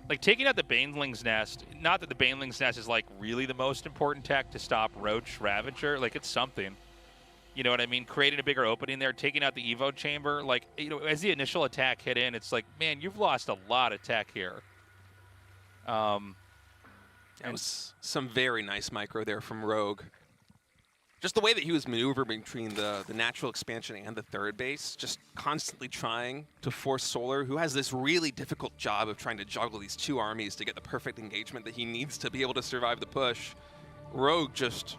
Like taking out the Baneling's Nest, not that the Baneling's Nest is like really the most important tech to stop Roach Ravager, like it's something. You know what I mean? Creating a bigger opening there, taking out the Evo chamber, like, you know, as the initial attack hit in, it's like, man, you've lost a lot of tech here. That was some very nice micro there from Rogue. Just the way that he was maneuvering between the natural expansion and the third base, just constantly trying to force Solar, who has this really difficult job of trying to juggle these two armies to get the perfect engagement that he needs to be able to survive the push. Rogue just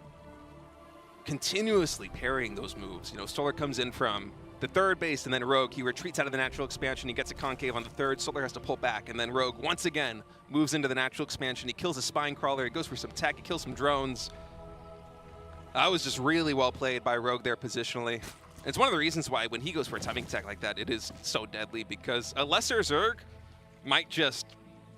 continuously parrying those moves. You know, Solar comes in from the third base, and then Rogue, he retreats out of the natural expansion, he gets a concave on the third, Solar has to pull back, and then Rogue once again moves into the natural expansion, he kills a spine crawler, he goes for some tech, he kills some drones. That was just really well played by Rogue there positionally. It's one of the reasons why when he goes for a timing attack like that, it is so deadly, because a lesser Zerg might just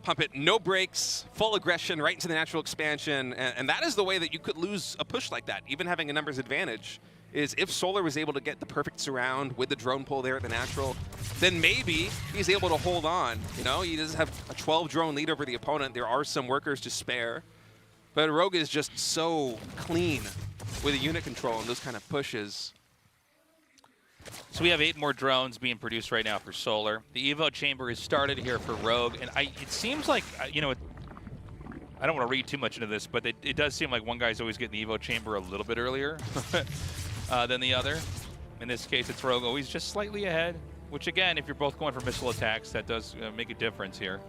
pump it, no breaks, full aggression right into the natural expansion, and that is the way that you could lose a push like that, even having a numbers advantage, is if Solar was able to get the perfect surround with the drone pull there at the natural, then maybe he's able to hold on. You know, he doesn't have a 12 drone lead over the opponent. There are some workers to spare, but Rogue is just so clean with the unit control and those kind of pushes. So we have 8 more drones being produced right now for Solar. The Evo chamber has started here for Rogue, and it seems like, you know, I don't want to read too much into this, but it does seem like one guy's always getting the Evo chamber a little bit earlier than the other. In this case, it's Rogue always just slightly ahead, which again, if you're both going for missile attacks, that does make a difference here.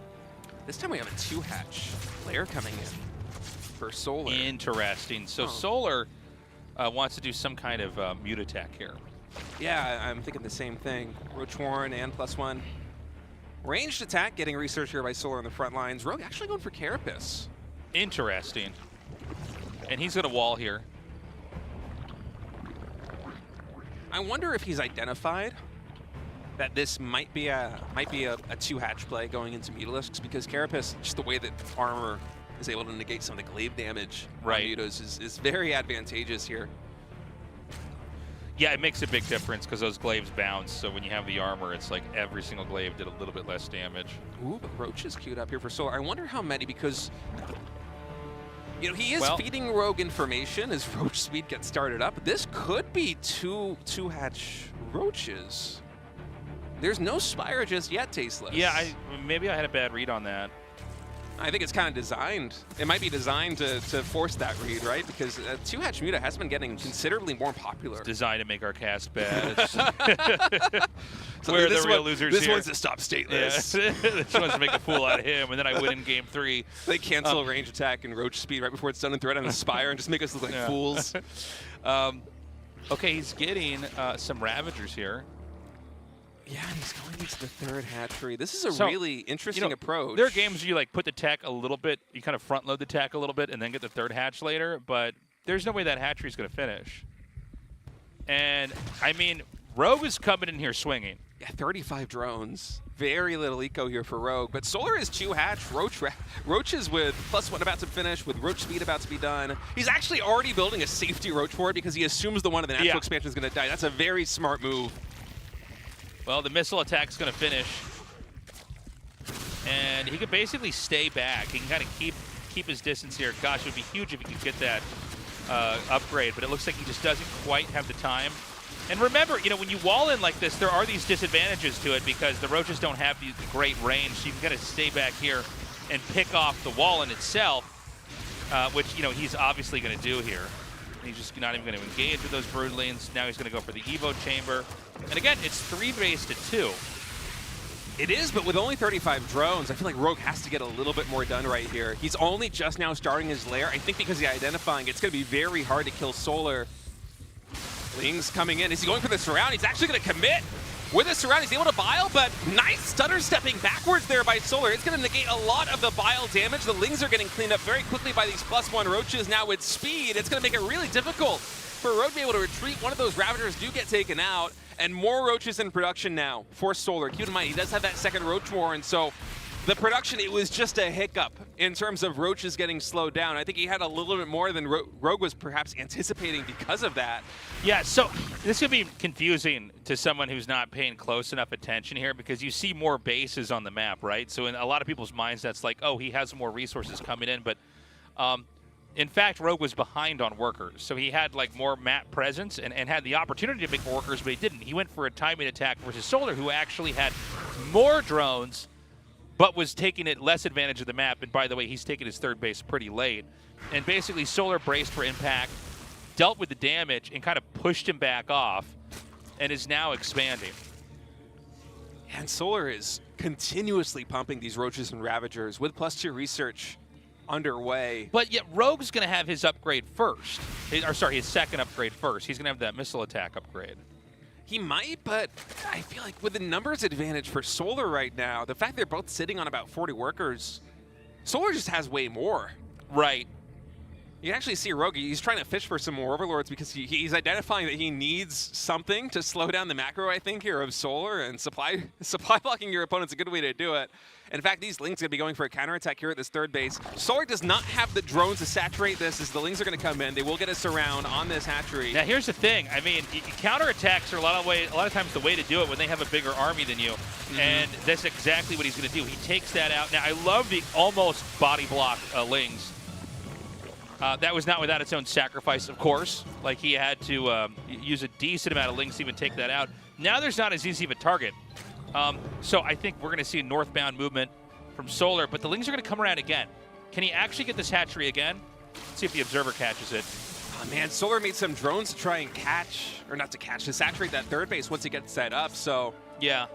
This time we have a 2-hatch player coming in for Solar. Interesting. So Solar wants to do some kind of mute attack here. Yeah, I'm thinking the same thing. Roach Warren and +1. Ranged attack getting researched here by Solar on the front lines. Rogue actually going for Carapace. Interesting. And he's got a wall here. I wonder if he's identified that this might be a 2-hatch play going into Mutalisks, because Carapace, just the way that armor is able to negate some of the glaive damage Right. on Mutos is very advantageous here. Yeah, it makes a big difference because those glaives bounce. So when you have the armor, it's like every single glaive did a little bit less damage. Ooh, but Roach is queued up here for Solar. I wonder how many, because you know, he is feeding Rogue information as Roach speed gets started up. This could be two hatch Roaches. There's no Spire just yet, Tasteless. Yeah, maybe I had a bad read on that. I think it's kind of designed. It might be designed to force that read, right? Because two-hatch Muta has been getting considerably more popular. It's designed to make our cast bad. So We're the real losers this here. one's to stop stateless. Yeah. This one's to make a fool out of him, and then I win in game 3. They cancel range attack and Roach speed right before it's done and threat on the Spire and just make us look like fools. Okay, he's getting some Ravagers here. Yeah, and he's going into the third hatchery. This is a really interesting approach. There are games where you like put the tech a little bit, you kind of front load the tech a little bit and then get the third hatch later, but there's no way that hatchery is going to finish. And, I mean, Rogue is coming in here swinging. Yeah, 35 drones. Very little eco here for Rogue, but Solar is 2-hatch. Roach is with +1 about to finish, with Roach speed about to be done. He's actually already building a safety Roach for it because he assumes the one in the natural expansion is going to die. That's a very smart move. Well, the missile attack's going to finish. And he could basically stay back. He can kind of keep his distance here. Gosh, it would be huge if he could get that upgrade, but it looks like he just doesn't quite have the time. And remember, you know, when you wall in like this, there are these disadvantages to it because the Roaches don't have the great range, so you can kind of stay back here and pick off the wall in itself, which, you know, he's obviously going to do here. He's just not even going to engage with those Broodlings. Now he's going to go for the Evo Chamber. And again, it's 3 base to 2. It is, but with only 35 drones, I feel like Rogue has to get a little bit more done right here. He's only just now starting his lair. I think because he's identifying, it's going to be very hard to kill Solar. Ling's coming in. Is he going for the surround? He's actually going to commit. With the surround, he's able to bile, but nice stutter stepping backwards there by Solar. It's going to negate a lot of the bile damage. The Lings are getting cleaned up very quickly by these +1 Roaches. Now with speed, it's going to make it really difficult for Rogue to be able to retreat. One of those Ravagers do get taken out, and more Roaches in production now for Solar. Keep in mind, he does have that second Roach War, and so the production, it was just a hiccup in terms of Roaches getting slowed down. I think he had a little bit more than Rogue was perhaps anticipating because of that. Yeah, so this could be confusing to someone who's not paying close enough attention here because you see more bases on the map, right? So in a lot of people's minds, that's like, oh, he has more resources coming in. But in fact, Rogue was behind on workers. So he had like more map presence and had the opportunity to make more workers, but he didn't. He went for a timing attack versus Solar, who actually had more drones but was taking it less advantage of the map. And by the way, he's taking his third base pretty late. And basically, Solar braced for impact, dealt with the damage, and kind of pushed him back off, and is now expanding. And Solar is continuously pumping these Roaches and Ravagers with +2 research underway. But yet, Rogue's going to have his upgrade first. His second upgrade first. He's going to have that missile attack upgrade. He might, but I feel like with the numbers advantage for Solar right now, the fact they're both sitting on about 40 workers, Solar just has way more. Right. You can actually see Rogue, he's trying to fish for some more Overlords because he's identifying that he needs something to slow down the macro, I think, here of Solar, and supply blocking your opponent's a good way to do it. In fact, these Lings are going to be going for a counterattack here at this third base. Solar does not have the drones to saturate this as the Lings are going to come in. They will get a surround on this hatchery. Now, here's the thing. I mean, counterattacks are a lot of times the way to do it when they have a bigger army than you. And that's exactly what he's going to do. He takes that out. Now, I love the almost body block Lings. That was not without its own sacrifice, of course. Like, he had to use a decent amount of Lings to even take that out. Now there's not as easy of a target. So I think we're going to see a northbound movement from Solar, but the Lings are going to come around again. Can he actually get this hatchery again? Let's see if the Observer catches it. Oh, man, Solar made some drones to try and catch, or not to catch, to saturate that third base once it gets set up, so. Yeah.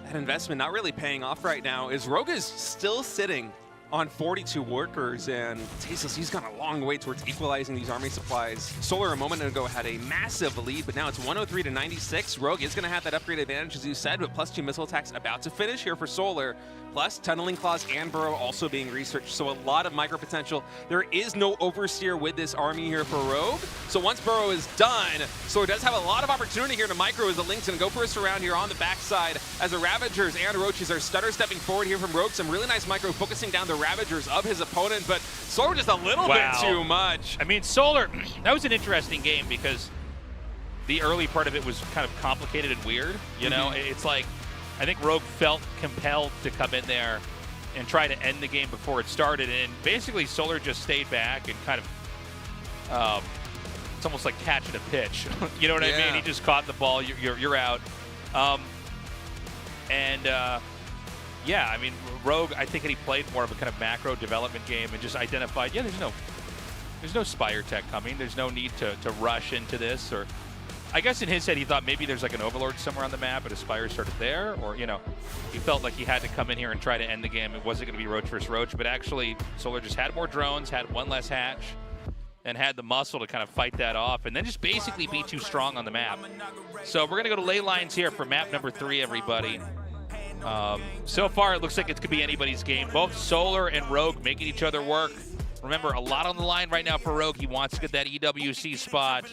That investment not really paying off right now, as Rogue is still sitting on 42 workers, and Tasteless, he's gone a long way towards equalizing these army supplies. Solar a moment ago had a massive lead, but now it's 103 to 96. Rogue is going to have that upgrade advantage, as you said, with +2 missile attacks about to finish here for Solar. Plus, Tunneling Claws and Burrow also being researched, so a lot of micro potential. There is no Overseer with this army here for Rogue. So once Burrow is done, Solar does have a lot of opportunity here to micro as the Link's going to go for a surround here on the backside as the Ravagers and Orochis are stutter stepping forward here from Rogue. Some really nice micro focusing down the Ravagers of his opponent, but Solar just a little bit too much. I mean, Solar, that was an interesting game because the early part of it was kind of complicated and weird. You know, it's like, I think Rogue felt compelled to come in there and try to end the game before it started, and basically Solar just stayed back and kind of, it's almost like catching a pitch. You know what I mean? He just caught the ball, you're out. Yeah, I mean, Rogue, I think he played more of a kind of macro development game and just identified, yeah, there's no Spire tech coming. There's no need to rush into this, or I guess in his head he thought maybe there's like an Overlord somewhere on the map, but a Spire started there, or, you know, he felt like he had to come in here and try to end the game. It wasn't going to be Roach versus Roach, but actually Solar just had more drones, had one less hatch, and had the muscle to kind of fight that off, and then just basically be too strong on the map. So we're going to go to ley lines here for map number 3, everybody. So far, it looks like it could be anybody's game. Both Solar and Rogue making each other work. Remember, a lot on the line right now for Rogue. He wants to get that EWC spot.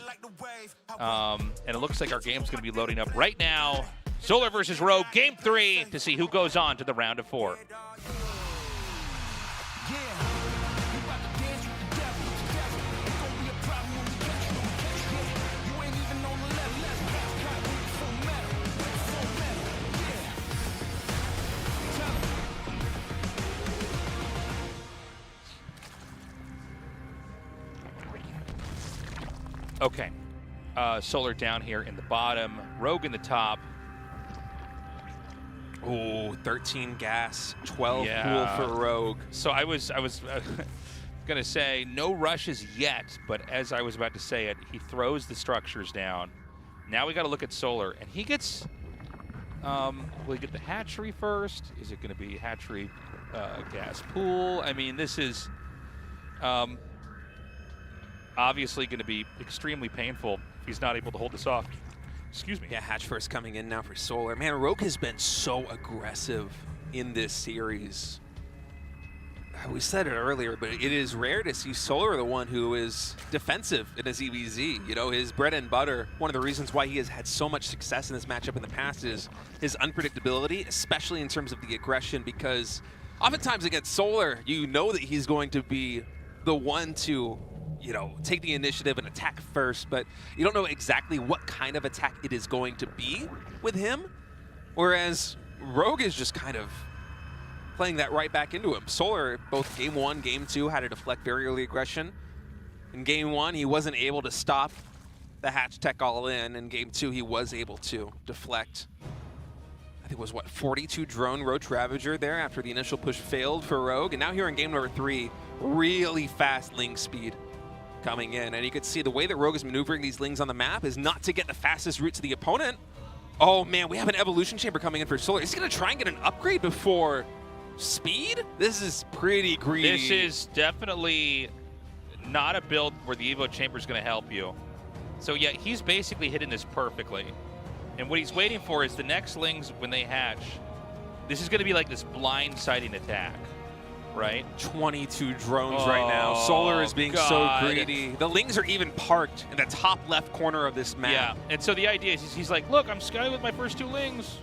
And it looks like our game's going to be loading up right now. Solar versus Rogue, game 3, to see who goes on to the round of 4. Okay, Solar down here in the bottom, Rogue in the top. Ooh, 13 gas, 12 pool for Rogue. So I was gonna say no rushes yet, but as I was about to say it, he throws the structures down. Now we got to look at Solar, and he gets. Will he get the hatchery first? Is it going to be hatchery gas pool? I mean, this is. Obviously going to be extremely painful if he's not able to hold this off. Excuse me. Yeah, hatch first coming in now for Solar. Man, Rogue has been so aggressive in this series. We said it earlier, but it is rare to see Solar the one who is defensive in his EVZ. You know, his bread and butter, one of the reasons why he has had so much success in this matchup in the past is his unpredictability, especially in terms of the aggression, because oftentimes against Solar, you know that he's going to be the one to, you know, take the initiative and attack first, but you don't know exactly what kind of attack it is going to be with him. Whereas Rogue is just kind of playing that right back into him. Solar, both game 1, game 2, had to deflect very early aggression. In game 1, he wasn't able to stop the hatch tech all in. In game 2, he was able to deflect. I think it was, what, 42 drone Roach Ravager there after the initial push failed for Rogue. And now here in game number 3, really fast Ling speed coming in, and you can see the way that Rogue is maneuvering these Lings on the map is not to get the fastest route to the opponent. Oh man, we have an evolution chamber coming in for Solar. Is he gonna try and get an upgrade before speed? This is pretty greedy. This is definitely not a build where the Evo chamber is gonna help you. So yeah, he's basically hitting this perfectly. And what he's waiting for is the next Lings, when they hatch, this is gonna be like this blind sighting attack. Right? 22 drones right now. Solar is being so greedy. The Lings are even parked in the top left corner of this map. Yeah, and so the idea is he's like, look, I'm skying with my first 2 Lings.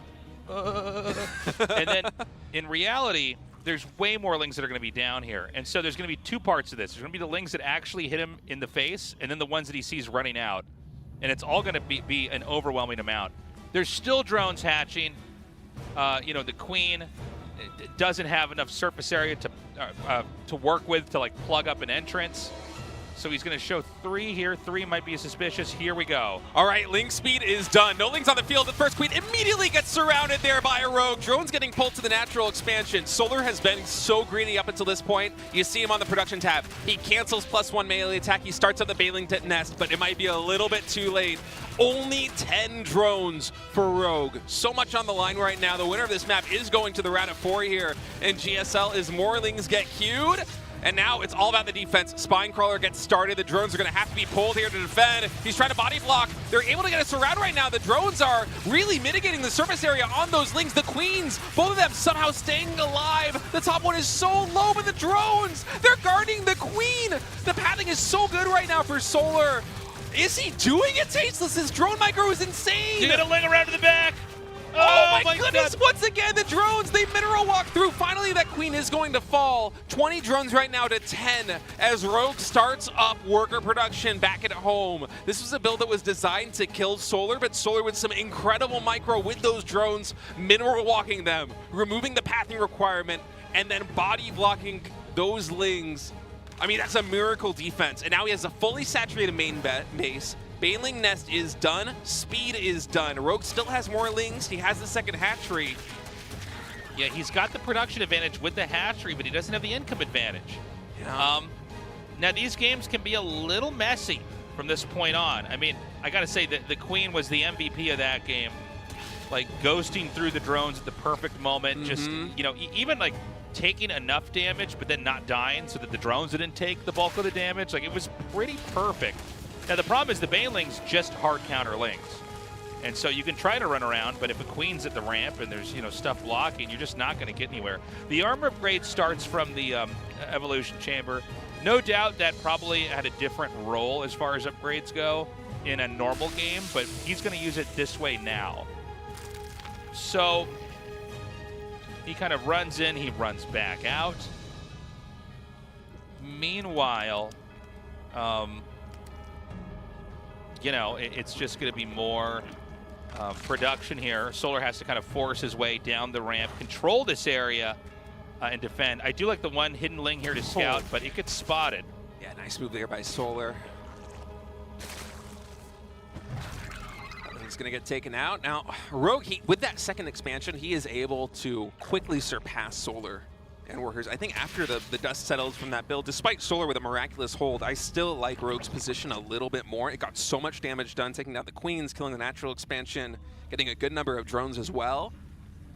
And then in reality, there's way more Lings that are going to be down here. And so there's going to be 2 parts of this. There's going to be the Lings that actually hit him in the face, and then the ones that he sees running out. And it's all going to be an overwhelming amount. There's still drones hatching. You know, the Queen doesn't have enough surface area to work with to like plug up an entrance. So he's going to show 3 here. 3 might be suspicious. Here we go. All right, Ling speed is done. No Lings on the field. The first Queen immediately gets surrounded there by a Rogue. Drone's getting pulled to the natural expansion. Solar has been so greedy up until this point. You see him on the production tab. He cancels +1 melee attack. He starts up the Bailing nest, but it might be a little bit too late. Only 10 drones for Rogue. So much on the line right now. The winner of this map is going to the round of 4 here, and GSL as more Lings get queued. And now it's all about the defense. Spinecrawler gets started. The drones are going to have to be pulled here to defend. He's trying to body block. They're able to get us around right now. The drones are really mitigating the surface area on those lings. The queens, both of them somehow staying alive. The top one is so low, but the drones, they're guarding the queen. The pathing is so good right now for Solar. Is he doing it, Tasteless? His drone micro is insane. You got a ling around to the back. Oh my goodness, God. Once again, the drones, they mineral walk through. Finally, that queen is going to fall. 20 drones right now to 10 as Rogue starts up worker production back at home. This was a build that was designed to kill Solar, but Solar with some incredible micro with those drones, mineral walking them, removing the pathing requirement, and then body blocking those lings. I mean, that's a miracle defense. And now he has a fully saturated main base. Baneling Nest is done. Speed is done. Rogue still has more lings. He has the second hatchery. Yeah, he's got the production advantage with the hatchery, but he doesn't have the income advantage. Yeah. Now, these games can be a little messy from this point on. I mean, I got to say that the Queen was the MVP of that game. Like, ghosting through the drones at the perfect moment. Just, you know, even like taking enough damage, but then not dying so that the drones didn't take the bulk of the damage. Like, it was pretty perfect. Now, the problem is the Banelings just hard counter lings. And so you can try to run around, but if a queen's at the ramp and there's, you know, stuff blocking, you're just not going to get anywhere. The armor upgrade starts from the evolution chamber. No doubt that probably had a different role as far as upgrades go in a normal game, but he's going to use it this way now. So he kind of runs in, he runs back out. Meanwhile, you know, it's just going to be more production here. Solar has to kind of force his way down the ramp, control this area, and defend. I do like the one hidden ling here to scout, but it gets spotted. Yeah, nice move there by Solar. He's going to get taken out. Now, Rogue, with that second expansion, he is able to quickly surpass Solar and Workers. I think after the dust settles from that build, despite Solar with a miraculous hold, I still like Rogue's position a little bit more. It got so much damage done, taking down the queens, killing the natural expansion, getting a good number of drones as well.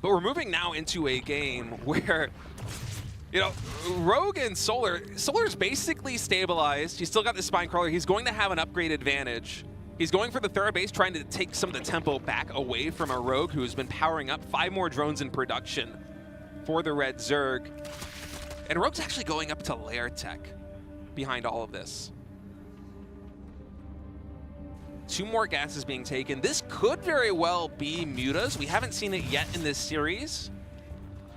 But we're moving now into a game where, you know, Rogue and Solar's basically stabilized. He's still got the Spinecrawler. He's going to have an upgrade advantage. He's going for the third base, trying to take some of the tempo back away from a Rogue who has been powering up 5 more drones in production for the Red Zerg. And Rogue's actually going up to lair tech behind all of this. 2 more gases being taken. This could very well be Mutas. We haven't seen it yet in this series.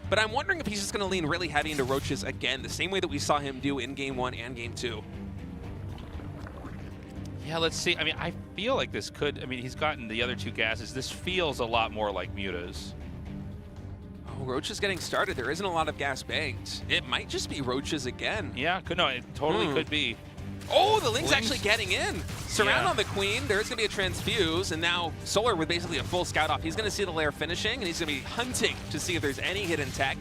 But I'm wondering if he's just going to lean really heavy into Roaches again, the same way that we saw him do in Game 1 and Game 2. Yeah, let's see. I mean, I feel like this could, I mean, he's gotten the other 2 gases. This feels a lot more like Mutas. Oh, Roach is getting started. There isn't a lot of gas banked. It might just be Roaches again. Yeah, no, it totally could be. Oh, the Ling's actually getting in. Surround on the Queen. There's going to be a transfuse, and now Solar with basically a full scout off. He's going to see the lair finishing, and he's going to be hunting to see if there's any hidden tech.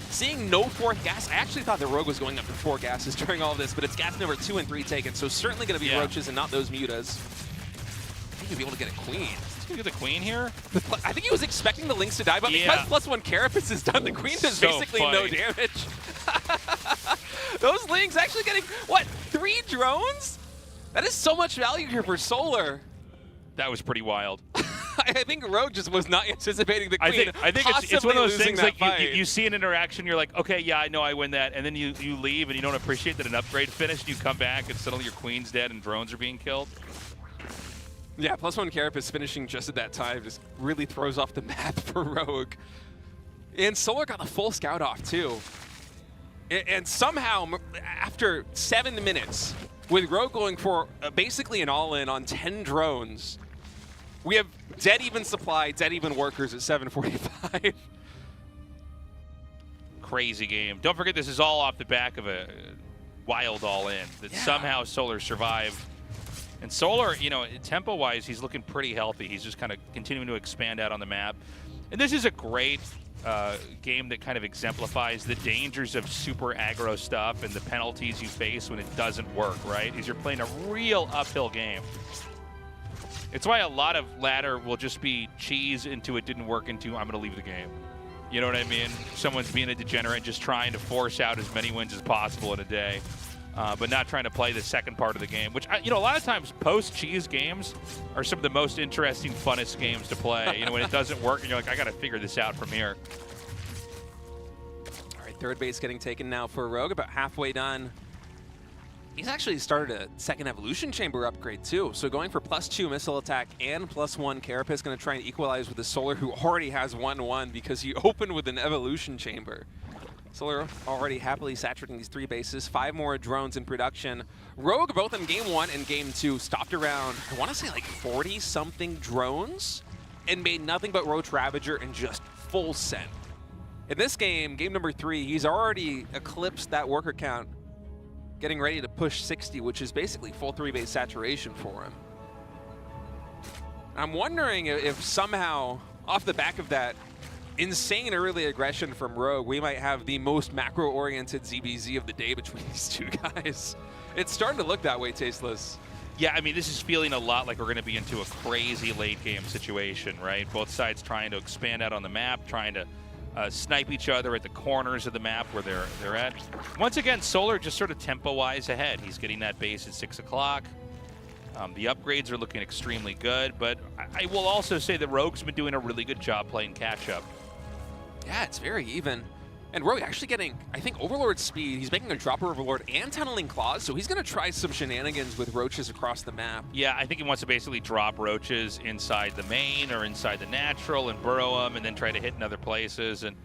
Seeing no 4th gas, I actually thought the Rogue was going up to 4 gases during all this, but it's gas number 2 and 3 taken, so certainly going to be Roaches and not those Mutas. I think he'll be able to get a Queen. He's going to get the Queen here? I think he was expecting the Lynx to die, but because +1 Carapace is done, the Queen does basically no damage. Those Lynx actually getting, what, 3 drones? That is so much value here for Solar. That was pretty wild. I think Rogue just was not anticipating the Queen. I think it's one of those things like you see an interaction, you're like, okay, yeah, I know I win that, and then you leave and you don't appreciate that an upgrade finished, you come back and suddenly your Queen's dead and drones are being killed. Yeah, +1 Carapace finishing just at that time just really throws off the map for Rogue. And Solar got a full scout off too. And somehow, after 7 minutes, with Rogue going for basically an all-in on 10 drones, we have dead even supply, dead even workers at 745. Crazy game. Don't forget this is all off the back of a wild all-in that somehow Solar survived. And Solar, you know, tempo-wise, he's looking pretty healthy. He's just kind of continuing to expand out on the map. And this is a great game that kind of exemplifies the dangers of super aggro stuff and the penalties you face when it doesn't work, right? Is you're playing a real uphill game. It's why a lot of ladder will just be cheese into it didn't work into I'm going to leave the game. You know what I mean? Someone's being a degenerate, just trying to force out as many wins as possible in a day, but not trying to play the second part of the game, which, you know, a lot of times post-cheese games are some of the most interesting, funnest games to play. You know, when it doesn't work and you're like, I got to figure this out from here. All right, third base getting taken now for Rogue, about halfway done. He's actually started a second evolution chamber upgrade too. So going for +2 missile attack and +1 Carapace, going to try and equalize with the Solar, who already has 1-1 because he opened with an evolution chamber. Solar already happily saturating these 3 bases. 5 more drones in production. Rogue, both in game 1 and game 2, stopped around, I want to say like 40-something drones and made nothing but Roach Ravager and just full send. In this game, game number 3, he's already eclipsed that worker count, getting ready to push 60, which is basically full 3-base saturation for him. I'm wondering if somehow, off the back of that insane early aggression from Rogue, we might have the most macro-oriented ZBZ of the day between these two guys. It's starting to look that way, Tasteless. Yeah, I mean, this is feeling a lot like we're going to be into a crazy late-game situation, right? Both sides trying to expand out on the map, trying to snipe each other at the corners of the map where they're at. Once again, Solar just sort of tempo-wise ahead. He's getting that base at 6 o'clock. The upgrades are looking extremely good, but I will also say that Rogue's been doing a really good job playing catch-up. Yeah, it's very even. And Rogue actually getting, I think, Overlord speed. He's making a Dropper Overlord and Tunneling Claws, so he's going to try some shenanigans with Roaches across the map. Yeah, I think he wants to basically drop Roaches inside the main or inside the natural and burrow them and then try to hit in other places. And,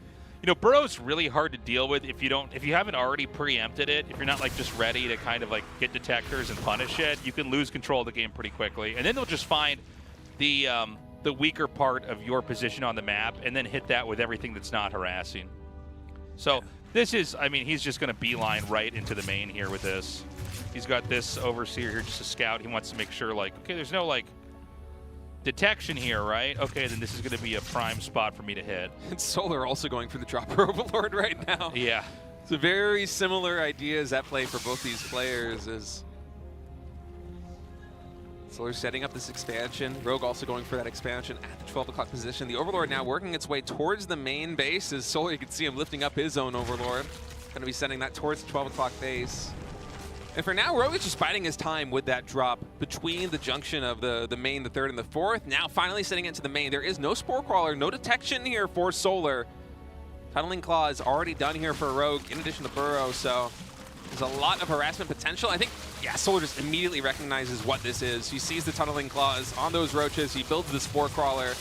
you know, burrow's really hard to deal with if you haven't already preempted it. If you're not, like, just ready to kind of, like, get detectors and punish it, you can lose control of the game pretty quickly. And then they'll just find the weaker part of your position on the map and then hit that with everything that's not harassing. So this is, I mean, he's just going to beeline right into the main here with this. He's got this Overseer here, just a scout. He wants to make sure, like, okay, there's no, like, detection here, right? Okay, then this is going to be a prime spot for me to hit. And Solar also going for the Dropper Overlord right now. Yeah. It's a very similar ideas at play for both these players. As Solar setting up this expansion. Rogue also going for that expansion at the 12 o'clock position. The Overlord now working its way towards the main base. As Solar, you can see him lifting up his own Overlord. Going to be sending that towards the 12 o'clock base. And for now, Rogue is just biding his time with that drop between the junction of the main, the 3rd, and the 4th. Now finally sending it to the main. There is no Spore Crawler, no detection here for Solar. Tunneling Claw is already done here for Rogue, in addition to Burrow, so there's a lot of harassment potential. I think, yeah, Solar just immediately recognizes what this is. He sees the Tunneling Claws on those Roaches. He builds the Spore Crawler,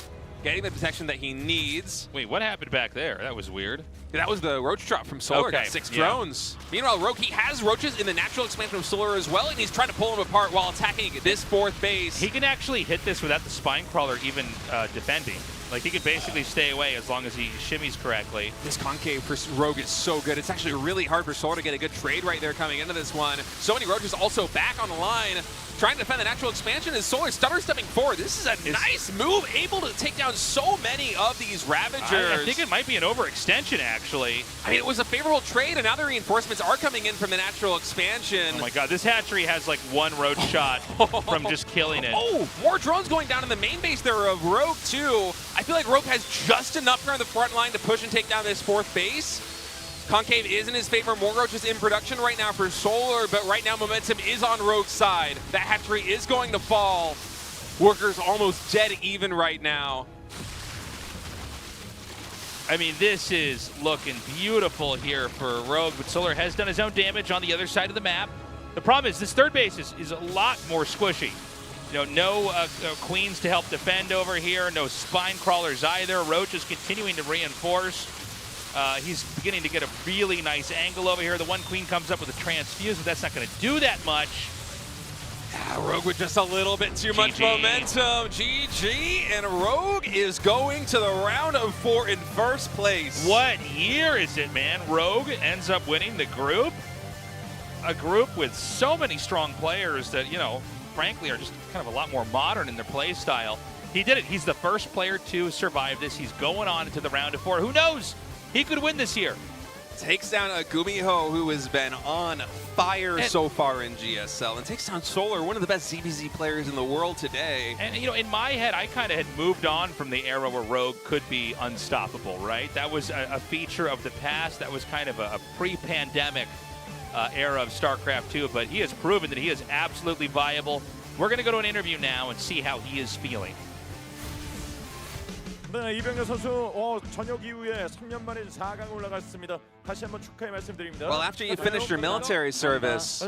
getting the protection that he needs. Wait, what happened back there? That was weird. Yeah, that was the Roach drop from Solar. Okay, Got 6 drones. Meanwhile, Rogue, he has Roaches in the natural expansion of Solar as well, and he's trying to pull them apart while attacking this 4th base. He can actually hit this without the Spine Crawler even defending. Like, he can basically stay away as long as he shimmies correctly. This concave for Rogue is so good. It's actually really hard for Solar to get a good trade right there coming into this one. So many Roaches also back on the line, trying to defend the natural expansion as Solar stutter stepping forward. This is a nice move, able to take down so many of these Ravagers. I think it might be an overextension, actually. I mean, it was a favorable trade, and now the reinforcements are coming in from the natural expansion. Oh my god, this hatchery has like 1 Roach shot from just killing it. Oh, more drones going down in the main base there of Rogue too. I feel like Rogue has just enough here on the front line to push and take down this 4th base. Concave is in his favor. More Roaches in production right now for Solar, but right now momentum is on Rogue's side. That hatchery is going to fall. Workers almost dead even right now. I mean, this is looking beautiful here for Rogue, but Solar has done his own damage on the other side of the map. The problem is this 3rd base is a lot more squishy. You know, no Queens to help defend over here, no Spine Crawlers either. Roach is continuing to reinforce. He's beginning to get a really nice angle over here. The 1 Queen comes up with a transfuse, but that's not going to do that much. Rogue with just a little bit too much momentum. GG, and Rogue is going to the round of 4 in 1st place. What year is it, man? Rogue ends up winning the group. A group with so many strong players that, you know, frankly are just kind of a lot more modern in their play style. He did it. He's the first player to survive this. He's going on into the round of 4. Who knows? He could win this year. Takes down a GuMiho who has been on fire so far in GSL, and takes down Solar, one of the best ZVZ players in the world today. And, you know, in my head, I kind of had moved on from the era where Rogue could be unstoppable, right? That was a feature of the past. That was kind of a pre-pandemic era of StarCraft 2, but he has proven that he is absolutely viable. We're going to go to an interview now and see how he is feeling. 네, 이병렬 선수 전역 이후에 3년 만에 4강 올라갔습니다. 다시 한번 축하의 말씀드립니다. Well, after you finished your military service,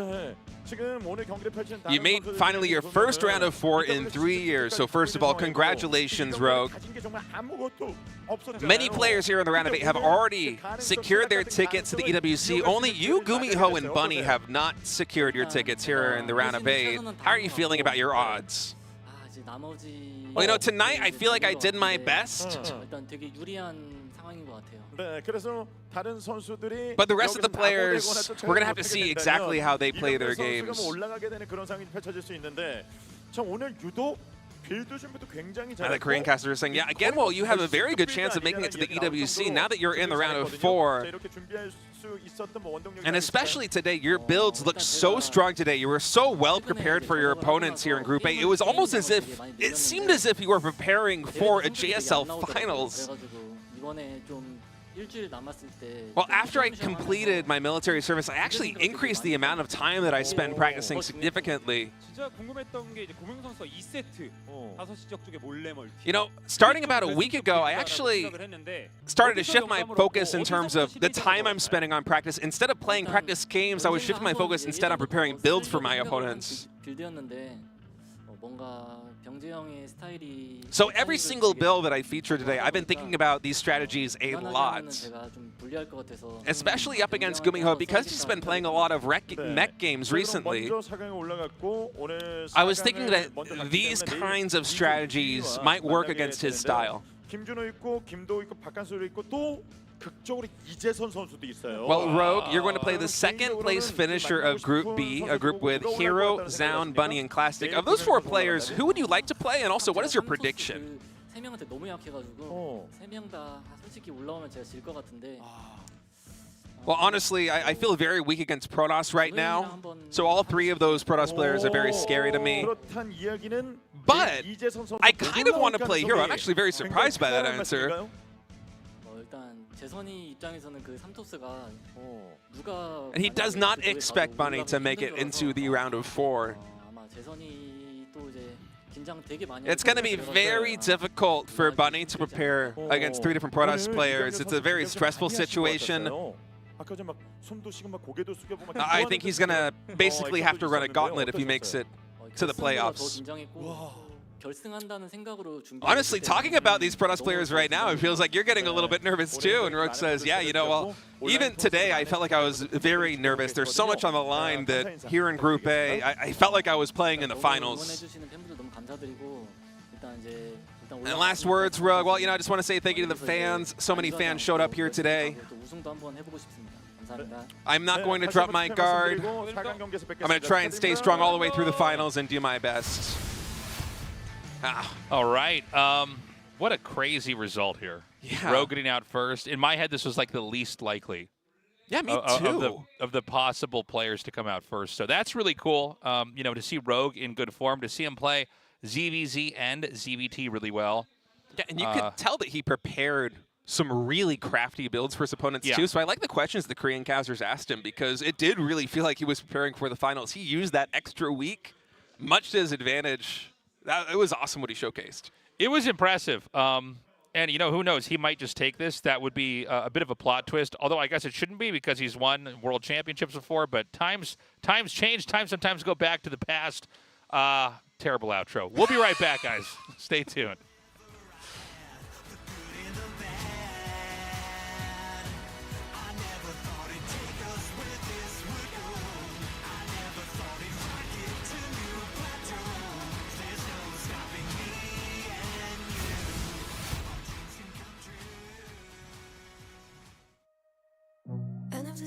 지금 오늘 경기를 펼치는 you made finally your first round of 4 in 3 years. So first of all, congratulations, Rogue. Many players here in the round of 8 have already secured their tickets to the EWC. Only you, GuMiho, and Bunny have not secured your tickets here in the round of 8. How are you feeling about your odds? Well, you know, tonight I feel like I did my best. But the rest of the players, we're going to have to see exactly how they play their games. And the Korean caster is saying, yeah, again, well, you have a very good chance of making it to the EWC now that you're in the round of 4. And especially today, your builds look so strong today. You were so well prepared for your opponents here in Group A. It was almost as if, it seemed as if you were preparing for a GSL finals. Well, after I completed my military service, I actually increased the amount of time that I spent practicing significantly. You know, starting about a week ago, I actually started to shift my focus in terms of the time I'm spending on practice. Instead of playing practice games, I was shifting my focus instead on preparing builds for my opponents. So every single build that I feature today, I've been thinking about these strategies a lot. Especially up against GuMiho, because he's been playing a lot of mech games recently. I was thinking that these kinds of strategies might work against his style. Well, Rogue, you're going to play the second place finisher of Group B, a group with Hero, Zaun, Bunny, and Classic. Of those 4 players, who would you like to play, and also what is your prediction? Well, honestly, I feel very weak against Protoss right now, so all 3 of those Protoss players are very scary to me. But I kind of want to play Hero. I'm actually very surprised by that answer. And he does not expect Bunny to make it into the round of 4. It's going to be very difficult for Bunny to prepare against 3 different Protoss players. It's a very stressful situation. I think he's going to basically have to run a gauntlet if he makes it to the playoffs. Honestly, talking about these Protoss players right now, it feels like you're getting a little bit nervous too. And Rook says, yeah, you know, well, even today I felt like I was very nervous. There's so much on the line that here in Group A, I felt like I was playing in the finals. And last words, Rogue. Well, you know, I just want to say thank you to the fans. So many fans showed up here today. I'm not going to drop my guard. I'm going to try and stay strong all the way through the finals and do my best. All right. What a crazy result here. Yeah. Rogue getting out first. In my head, this was like the least likely. Yeah, me too. Of the possible players to come out first. So that's really cool, you know, to see Rogue in good form, to see him play ZVZ and ZVT really well. Yeah, and you could tell that he prepared some really crafty builds for his opponents too. So I like the questions the Korean casters asked him, because it did really feel like he was preparing for the finals. He used that extra week much to his advantage. It was awesome what he showcased. It was impressive. And, you know, who knows? He might just take this. That would be a bit of a plot twist, although I guess it shouldn't be because he's won world championships before. But times change. Times sometimes go back to the past. Terrible outro. We'll be right back, guys. Stay tuned.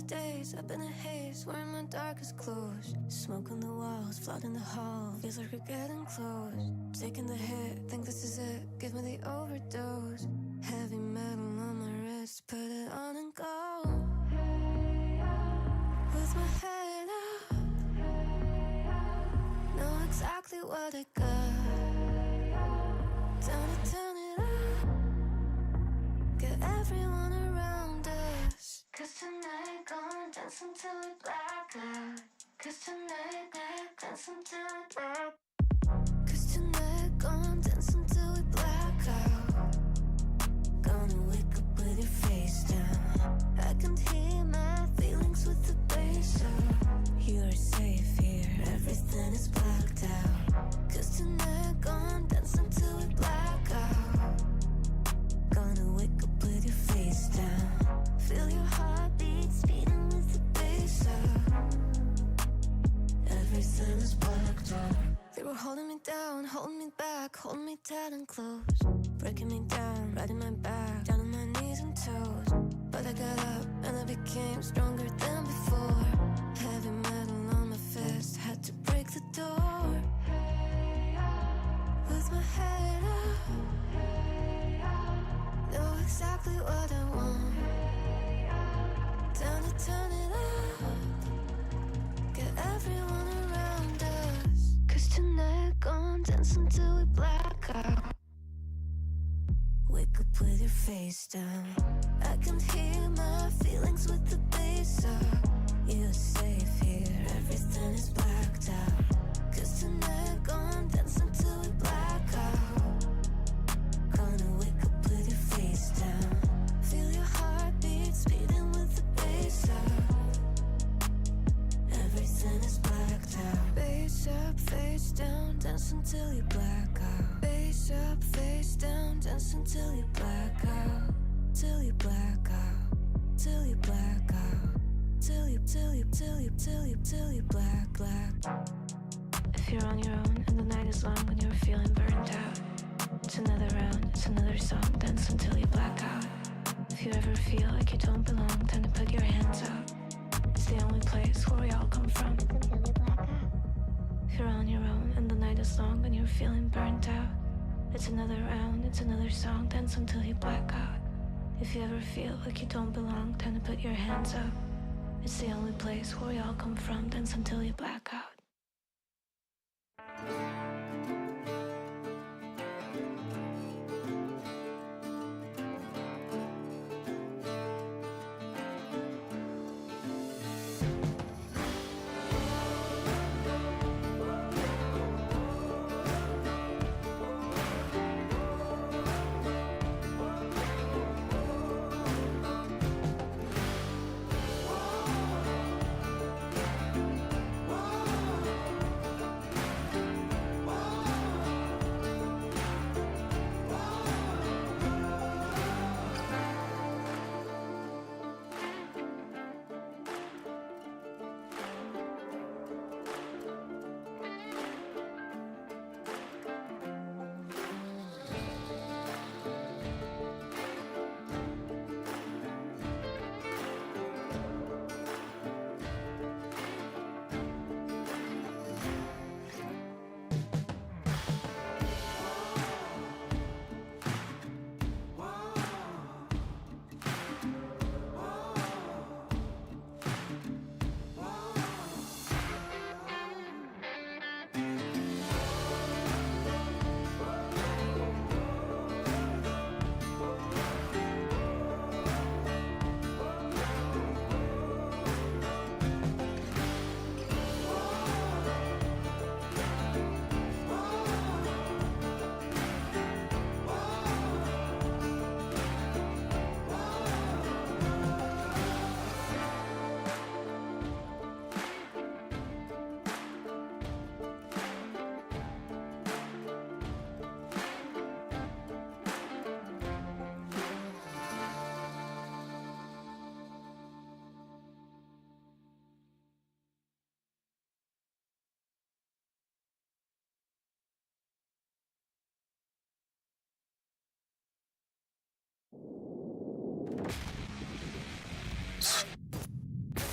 Days up in a haze, wearing my darkest clothes. Smoke on the walls, flooding the hall. Feels like we're getting close. Taking the hit, think this is it. Give me the overdose. Heavy metal on my wrist, put it on and go. exactly what I got. Turn it up. Get everyone around us. 'Cause tonight gonna dance until we black out. 'Cause tonight dance until we black. 'Cause tonight gonna dance until we black out. Gonna wake up with your face down. I can hear my feelings with the bass up. You're safe here, everything is blacked out. 'Cause tonight gonna dance until we black out. Gonna wake up with your face down. Feel your heartbeat speeding with the bass up. Everything is blacked out. They were holding me down, holding me back, holding me tight and close. Breaking me down, riding my back, down on my knees and toes. But I got up and I became stronger than before. Heavy metal on my fist, had to break the door. With my head up, know exactly what I want. Turn it up. Get everyone around us. 'Cause tonight gonna dance until we black out. Wake up with your face down. I can hear my feelings with the bass up. You're safe here, everything is blacked out. 'Cause tonight gonna dance until we black out. Gonna wake up with your face down. Feel your heartbeat speeding with the bass up. Everything is blacked out. Face up, face down, dance until you black out. Face up, face down, dance until you black out. Till you black out. Till you black out. Till you black. If you're on your own and the night is long and you're feeling burnt out, it's another round, it's another song, dance until you black out. If you ever feel like you don't belong, time to put your hands up. It's the only place where we all come from. If you're on your own and the night is long and you're feeling burnt out, it's another round, it's another song, dance until you black out. If you ever feel like you don't belong, time to put your hands up. It's the only place where we all come from, dance until you black out.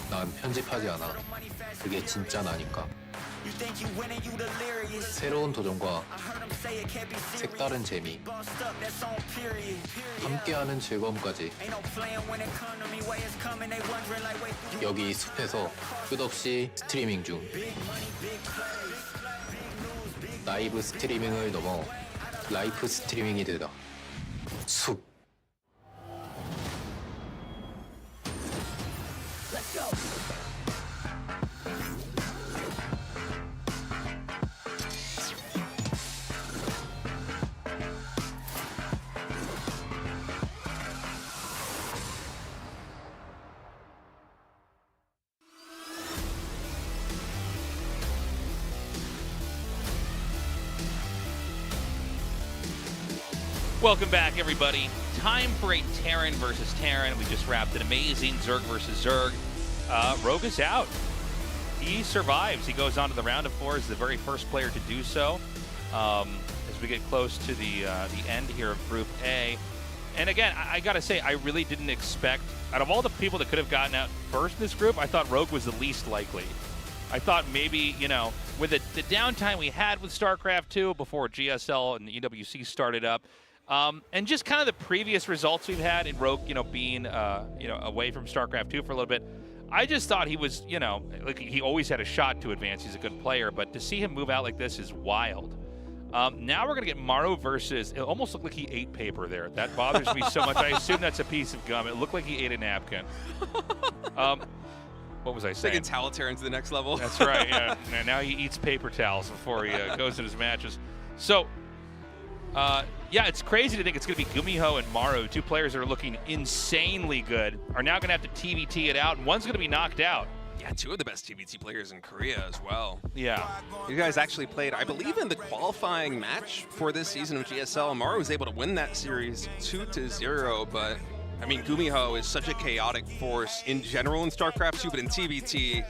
난 편집하지 않아. 그게 진짜 나니까. 새로운 도전과 색다른 재미, 함께하는 즐거움까지. 여기 숲에서 끝없이 스트리밍 중. 라이브 스트리밍을 넘어 라이프 스트리밍이 되다. 숲. Welcome back, everybody. Time for a Terran versus Terran. We just wrapped an amazing Zerg versus Zerg. Rogue is out. He survives. He goes on to the round of 4 as the very first player to do so. As we get close to the end here of Group A. And again, I gotta say, I really didn't expect, out of all the people that could have gotten out first in this group, I thought Rogue was the least likely. I thought maybe, you know, with the downtime we had with StarCraft 2 before GSL and the EWC started up, and just kind of the previous results we've had in Rogue, you know, being, you know, away from StarCraft 2 for a little bit, I just thought he was, you know, like he always had a shot to advance. He's a good player, but to see him move out like this is wild. Now we're going to get Maru versus, it almost looked like he ate paper there. That bothers me so much. I assume that's a piece of gum. It looked like he ate a napkin. What was I saying? Taking totalitarian to the next level. That's right, yeah. And now he eats paper towels before he goes in his matches. So, yeah, it's crazy to think it's going to be GuMiho and Maru, two players that are looking insanely good, are now going to have to TBT it out, and one's going to be knocked out. Yeah, two of the best TBT players in Korea as well. Yeah. You guys actually played, I believe, in the qualifying match for this season of GSL. Maru was able to win that series 2-0, but I mean, GuMiho is such a chaotic force in general in StarCraft 2, but in TBT,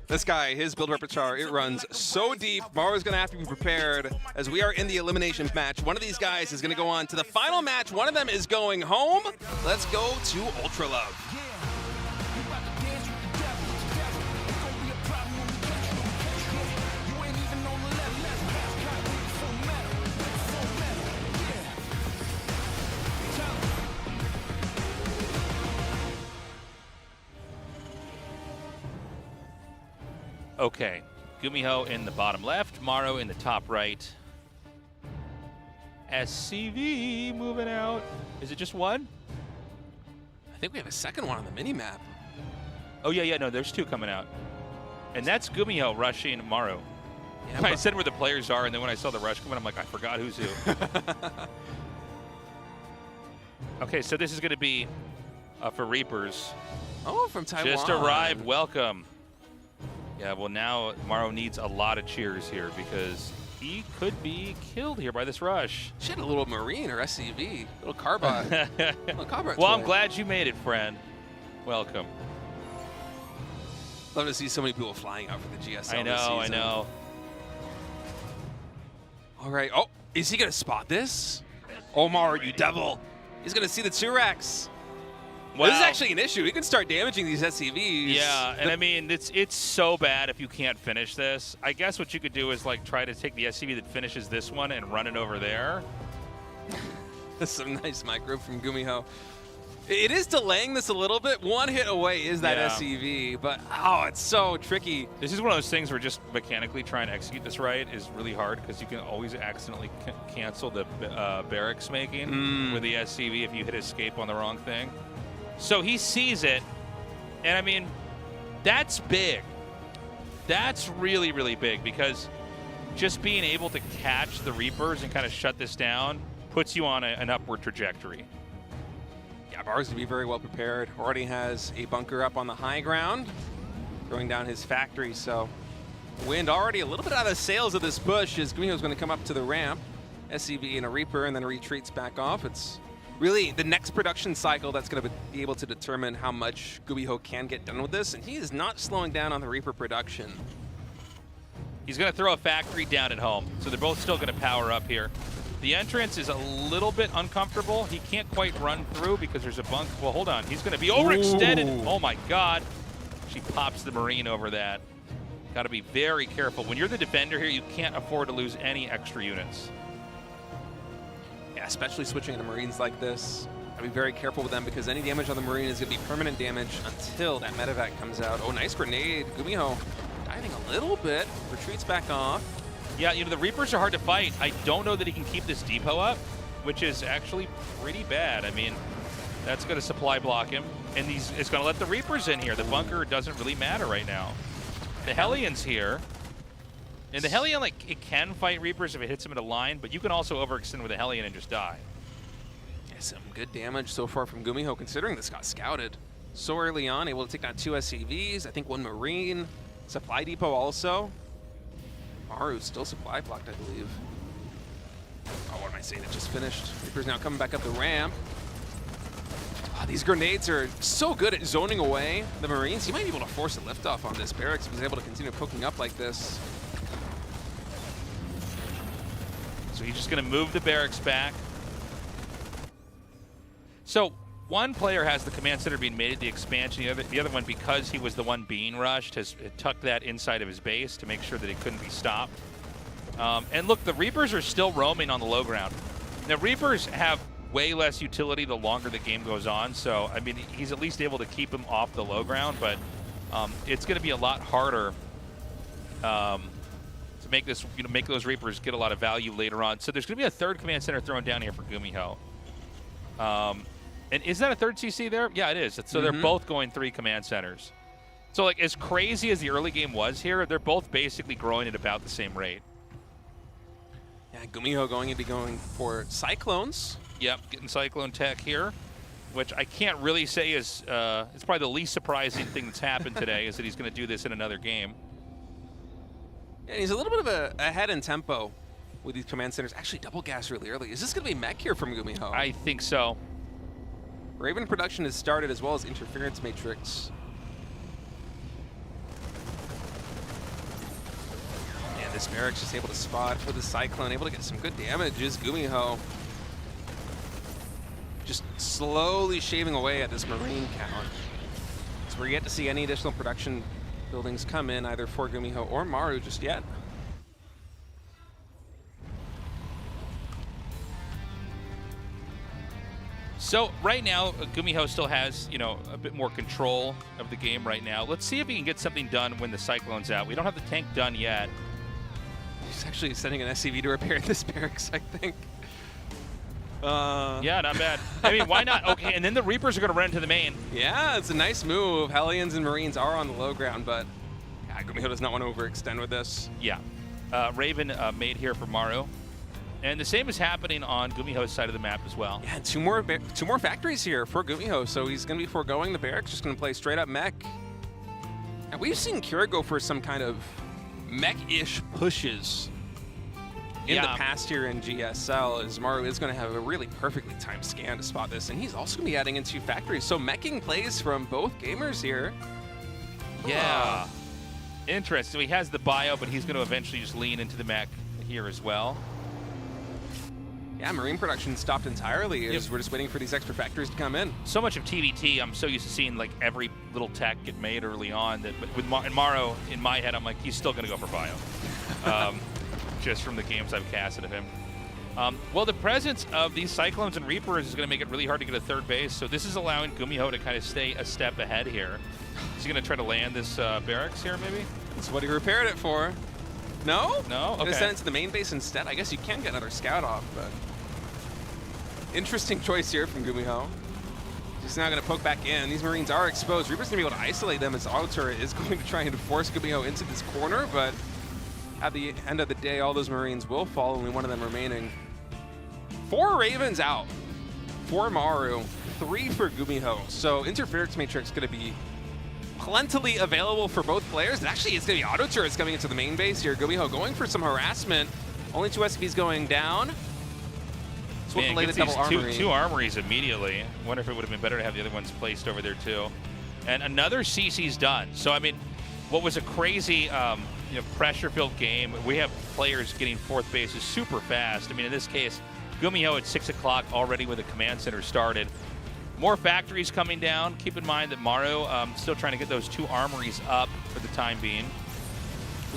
this guy, his build repertoire, it runs so deep. Maru's going to have to be prepared as we are in the elimination match. One of these guys is going to go on to the final match. One of them is going home. Let's go to Ultra Love. Okay, GuMiho in the bottom left, Maru in the top right. SCV moving out. Is it just one? I think we have a second one on the mini-map. Oh, yeah, no, there's two coming out. And that's GuMiho rushing Maru. Yeah, I said where the players are, and then when I saw the rush coming, I'm like, I forgot who's who. Okay, so this is going to be for Reapers. Oh, from Taiwan. Just arrived, welcome. Yeah, well, now Maru needs a lot of cheers here because he could be killed here by this rush. She had a little Marine or SCV, little carbine. Well, I'm glad you made it, friend. Welcome. Love to see so many people flying out for the GSL this season. I know. All right. Oh, is he going to spot this? Oh, Maru, you devil. He's going to see the 2-Rex. Well, this is actually an issue. He can start damaging these SCVs. Yeah, and I mean, it's so bad if you can't finish this. I guess what you could do is like try to take the SCV that finishes this one and run it over there. That's some nice micro from GuMiho. It is delaying this a little bit. One hit away is that SCV, but oh, it's so tricky. This is one of those things where just mechanically trying to execute this right is really hard because you can always accidentally cancel the barracks making with the SCV if you hit escape on the wrong thing. So he sees it, and I mean, that's big. That's really, really big because just being able to catch the Reapers and kind of shut this down puts you on an upward trajectory. Yeah, Maru's to be very well prepared. Already has a bunker up on the high ground, throwing down his factory. So wind already a little bit out of the sails of this push as GuMiho's going to come up to the ramp. SCV and a Reaper, and then retreats back off. It's really the next production cycle that's going to be able to determine how much GuMiho can get done with this, and he is not slowing down on the Reaper production. He's going to throw a factory down at home, so they're both still going to power up here. The entrance is a little bit uncomfortable. He can't quite run through because there's a bunk. Well, hold on. He's going to be overextended. Oh, my God. She pops the Marine over that. Got to be very careful. When you're the defender here, you can't afford to lose any extra units. Yeah, especially switching into Marines like this. I'd be very careful with them because any damage on the Marine is going to be permanent damage until that medevac comes out. Oh, nice grenade. GuMiho diving a little bit. Retreats back off. Yeah, you know, the Reapers are hard to fight. I don't know that he can keep this depot up, which is actually pretty bad. I mean, that's going to supply block him, and it's going to let the Reapers in here. The bunker doesn't really matter right now. The Hellions here. And the Hellion, like, it can fight Reapers if it hits him in a line, but you can also overextend with a Hellion and just die. Yeah, some good damage so far from GuMiho, considering this got scouted so early on, able to take down 2 SCVs, I think 1 Marine, supply depot also. Maru still supply blocked, I believe. Oh, what am I saying? It just finished. Reaper's now coming back up the ramp. Oh, these grenades are so good at zoning away the Marines. He might be able to force a liftoff on this barracks if he's able to continue poking up like this. So he's just going to move the barracks back. So one player has the command center being made at the expansion. The other one, because he was the one being rushed, has tucked that inside of his base to make sure that it couldn't be stopped. And look, the Reapers are still roaming on the low ground. Now, Reapers have way less utility the longer the game goes on. So, I mean, he's at least able to keep him off the low ground, but it's going to be a lot harder to make this, make those Reapers get a lot of value later on. So there's going to be a third command center thrown down here for GuMiho. And is that a third CC there? Yeah, it is. So they're both going 3 command centers. So, like, as crazy as the early game was here, they're both basically growing at about the same rate. Yeah, GuMiho going to be going for Cyclones. Yep, getting Cyclone Tech here, which I can't really say is it's probably the least surprising thing that's happened today, is that he's going to do this in another game. And he's a little bit of ahead in tempo with these command centers. Actually, double gas really early. Is this going to be mech here from GuMiho? I think so. Raven production has started, as well as interference matrix. And this barracks just able to spot for the Cyclone, able to get some good damages. GuMiho just slowly shaving away at this Marine count. So we're yet to see any additional production buildings come in, either for GuMiho or Maru just yet. So right now, GuMiho still has, a bit more control of the game right now. Let's see if he can get something done when the Cyclone's out. We don't have the tank done yet. He's actually sending an SCV to repair this barracks, I think. Yeah, not bad. I mean, why not? Okay, and then the Reapers are going to run into the main. Yeah, it's a nice move. Hellions and Marines are on the low ground, but yeah, GuMiho does not want to overextend with this. Yeah. Raven made here for Maru. And the same is happening on GuMiho's side of the map as well. Yeah, and two more factories here for GuMiho, so he's going to be foregoing the barracks, just going to play straight up mech. And we've seen Kira go for some kind of mech-ish pushes in the past here in GSL, as Maru is going to have a really perfectly timed scan to spot this, and he's also going to be adding in 2 factories. So meching plays from both gamers here. Yeah. Interesting. So he has the bio, but he's going to eventually just lean into the mech here as well. Yeah, Marine production stopped entirely as we're just waiting for these extra factories to come in. So much of TVT, I'm so used to seeing like every little tech get made early on that, but with Maru, in my head, I'm like, he's still going to go for bio. Just from the games I've casted of him. Well, the presence of these Cyclones and Reapers is going to make it really hard to get a third base, so this is allowing GuMiho to kind of stay a step ahead here. Is he going to try to land this barracks here, maybe? That's what he repaired it for. No? No? Okay. Gonna send it to the main base instead. I guess you can get another scout off, but interesting choice here from GuMiho. Just now going to poke back in. These Marines are exposed. Reaper's going to be able to isolate them, as auto turret is going to try and force GuMiho into this corner, but at the end of the day, all those Marines will fall, only one of them remaining. 4 Ravens out for Maru, 3 for GuMiho. So interference matrix going to be plentifully available for both players. And actually, it's going to be auto turrets coming into the main base here. GuMiho going for some harassment. Only 2 SCVs going down. So Man, we'll gets the double armory. Two armories immediately. Wonder if it would have been better to have the other ones placed over there too. And another CC's done. So I mean, what was a crazy pressure-filled game, we have players getting 4th bases super fast. I mean, in this case, GuMiho at 6 o'clock already with a command center started. More factories coming down. Keep in mind that Maru still trying to get those 2 armories up for the time being.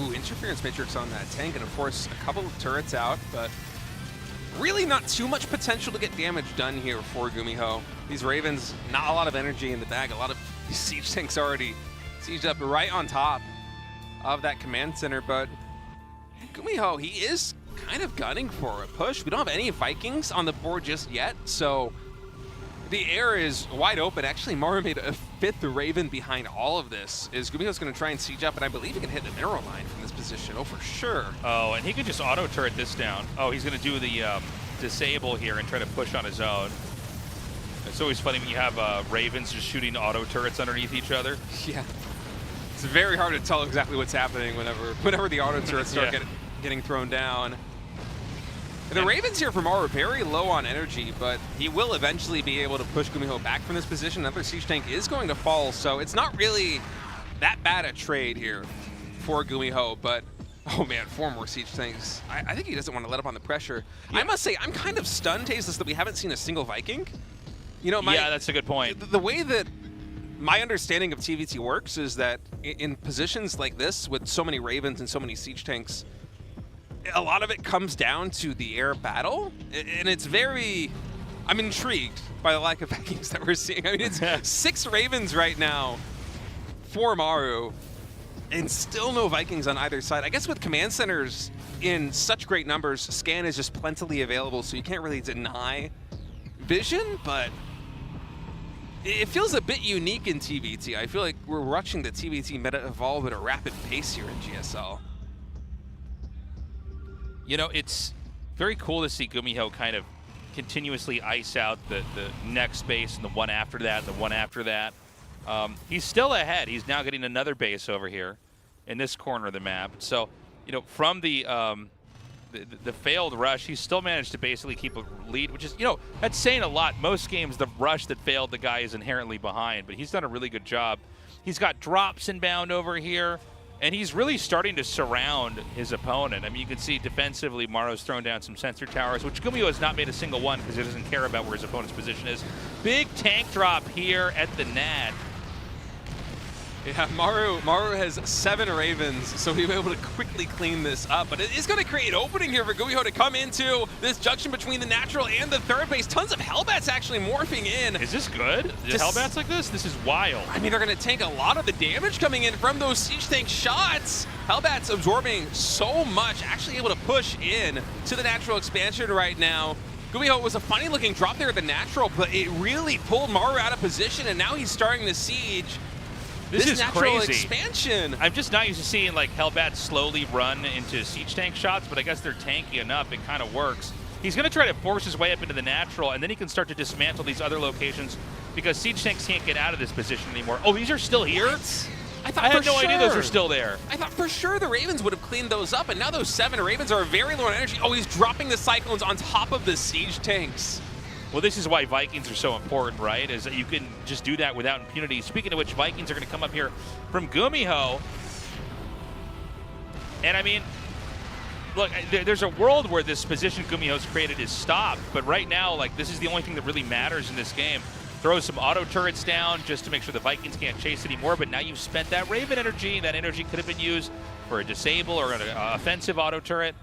Ooh, interference matrix on that tank, and of course a couple of turrets out, but really not too much potential to get damage done here for GuMiho. These Ravens, not a lot of energy in the bag. A lot of these siege tanks already sieged up right on top of that command center, but GuMiho, he is kind of gunning for a push. We don't have any Vikings on the board just yet, so the air is wide open. Actually, Maru made a 5th Raven behind all of this. GuMiho's going to try and siege up, and I believe he can hit the mineral mine from this position. Oh, for sure. Oh, and he could just auto turret this down. Oh, he's going to do the disable here and try to push on his own. It's always funny when you have Ravens just shooting auto turrets underneath each other. Yeah. It's very hard to tell exactly what's happening whenever the auto turrets start getting thrown down. The Ravens here from Maru very low on energy, but he will eventually be able to push GuMiho back from this position. Another siege tank is going to fall, so it's not really that bad a trade here for GuMiho, but oh man, 4 more siege tanks. I think he doesn't want to let up on the pressure. Yeah. I must say, I'm kind of stunned, Tasteless, that we haven't seen a single Viking. You know, yeah, that's a good point. The way that my understanding of TVT works is that in positions like this, with so many Ravens and so many siege tanks, a lot of it comes down to the air battle, and it's very, I'm intrigued by the lack of Vikings that we're seeing. I mean, it's 6 Ravens right now for Maru, and still no Vikings on either side. I guess with command centers in such great numbers, scan is just plentifully available, so you can't really deny vision, but it feels a bit unique in TVT. I feel like we're watching the TVT meta evolve at a rapid pace here in GSL. You know, it's very cool to see GuMiho kind of continuously ice out the next base and the one after that and the one after that. He's still ahead. He's now getting another base over here in this corner of the map. So, you know, from the failed rush, he's still managed to basically keep a lead, which is, you know, that's saying a lot. Most games, the rush that failed, the guy is inherently behind, but he's done a really good job. He's got drops inbound over here. And he's really starting to surround his opponent. I mean, you can see defensively, Maru's thrown down some sensor towers, which GuMiho has not made a single one because he doesn't care about where his opponent's position is. Big tank drop here at the NAD. Yeah, Maru has 7 Ravens, so he'll be able to quickly clean this up. But it is going to create an opening here for GuMiho to come into this junction between the natural and the third base. Tons of Hellbats actually morphing in. Is this good? Hellbats like this? This is wild. I mean, they're going to tank a lot of the damage coming in from those siege tank shots. Hellbats absorbing so much, actually able to push in to the natural expansion right now. GuMiho was a funny looking drop there at the natural, but it really pulled Maru out of position, and now he's starting the siege. This is natural crazy. Expansion. I'm just not used to seeing like Hellbats slowly run into siege tank shots, but I guess they're tanky enough. It kind of works. He's going to try to force his way up into the natural, and then he can start to dismantle these other locations because siege tanks can't get out of this position anymore. Oh, these are still here? What? I had no idea those were still there. I thought for sure the Ravens would have cleaned those up, and now those 7 Ravens are very low on energy. Oh, he's dropping the Cyclones on top of the siege tanks. Well, this is why Vikings are so important, right? Is that you can just do that without impunity. Speaking of which, Vikings are going to come up here from GuMiho. And I mean, look, there's a world where this position GuMiho's created is stopped, but right now, like, this is the only thing that really matters in this game. Throw some auto turrets down just to make sure the Vikings can't chase anymore, but now you've spent that Raven energy. That energy could have been used for a disable or an offensive auto turret.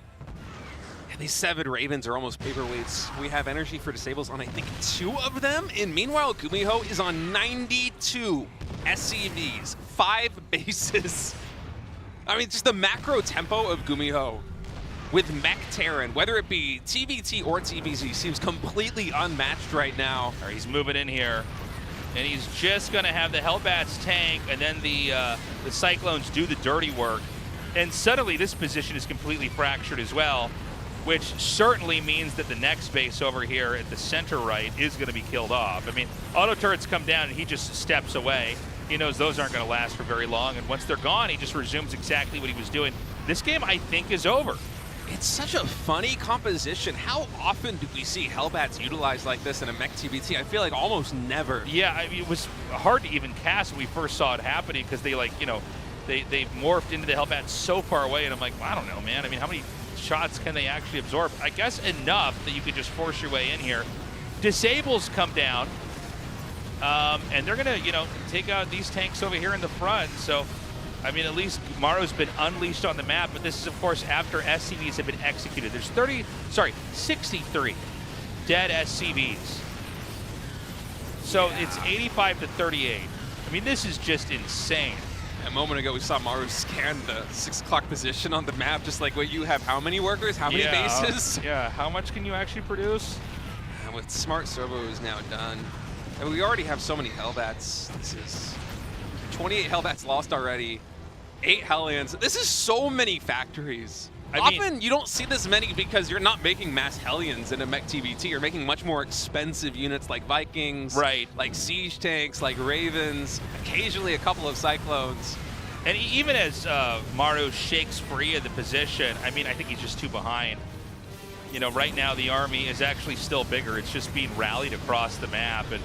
And these 7 Ravens are almost paperweights. We have energy for disables on, I think, 2 of them. And meanwhile, GuMiho is on 92 SCVs, 5 bases. I mean, just the macro tempo of GuMiho with Mech Terran, whether it be TVT or TVZ, seems completely unmatched right now. All right, he's moving in here, and he's just going to have the Hellbats tank, and then the Cyclones do the dirty work. And suddenly, this position is completely fractured as well, which certainly means that the next base over here at the center right is going to be killed off. I mean, auto turrets come down, and he just steps away. He knows those aren't going to last for very long, and once they're gone, he just resumes exactly what he was doing. This game, I think, is over. It's such a funny composition. How often do we see Hellbats utilized like this in a mech TVT? I feel like almost never. Yeah, I mean, it was hard to even cast when we first saw it happening because they, like, you know, they morphed into the Hellbats so far away, and I'm like, well, I don't know, man. I mean, how many shots can they actually absorb? I guess enough that you could just force your way in here. Disables come down, and they're going to, you know, take out these tanks over here in the front. So, I mean, at least Maru's been unleashed on the map, but this is, of course, after SCVs have been executed. There's 63 dead SCVs. So it's 85 to 38. I mean, this is just insane. A moment ago, we saw Maru scan the 6 o'clock position on the map, just like what you have. How many workers? How many bases? Yeah, how much can you actually produce? And with Smart Servo is now done. And we already have so many Hellbats. This is 28 Hellbats lost already. 8 Hellions. This is so many factories. Often you don't see this many because you're not making mass Hellions in a mech TVT. You're making much more expensive units like Vikings, like Siege Tanks, like Ravens, occasionally a couple of Cyclones. And even as Maru shakes free of the position, I mean, I think he's just too behind. You know, right now the army is actually still bigger. It's just being rallied across the map. And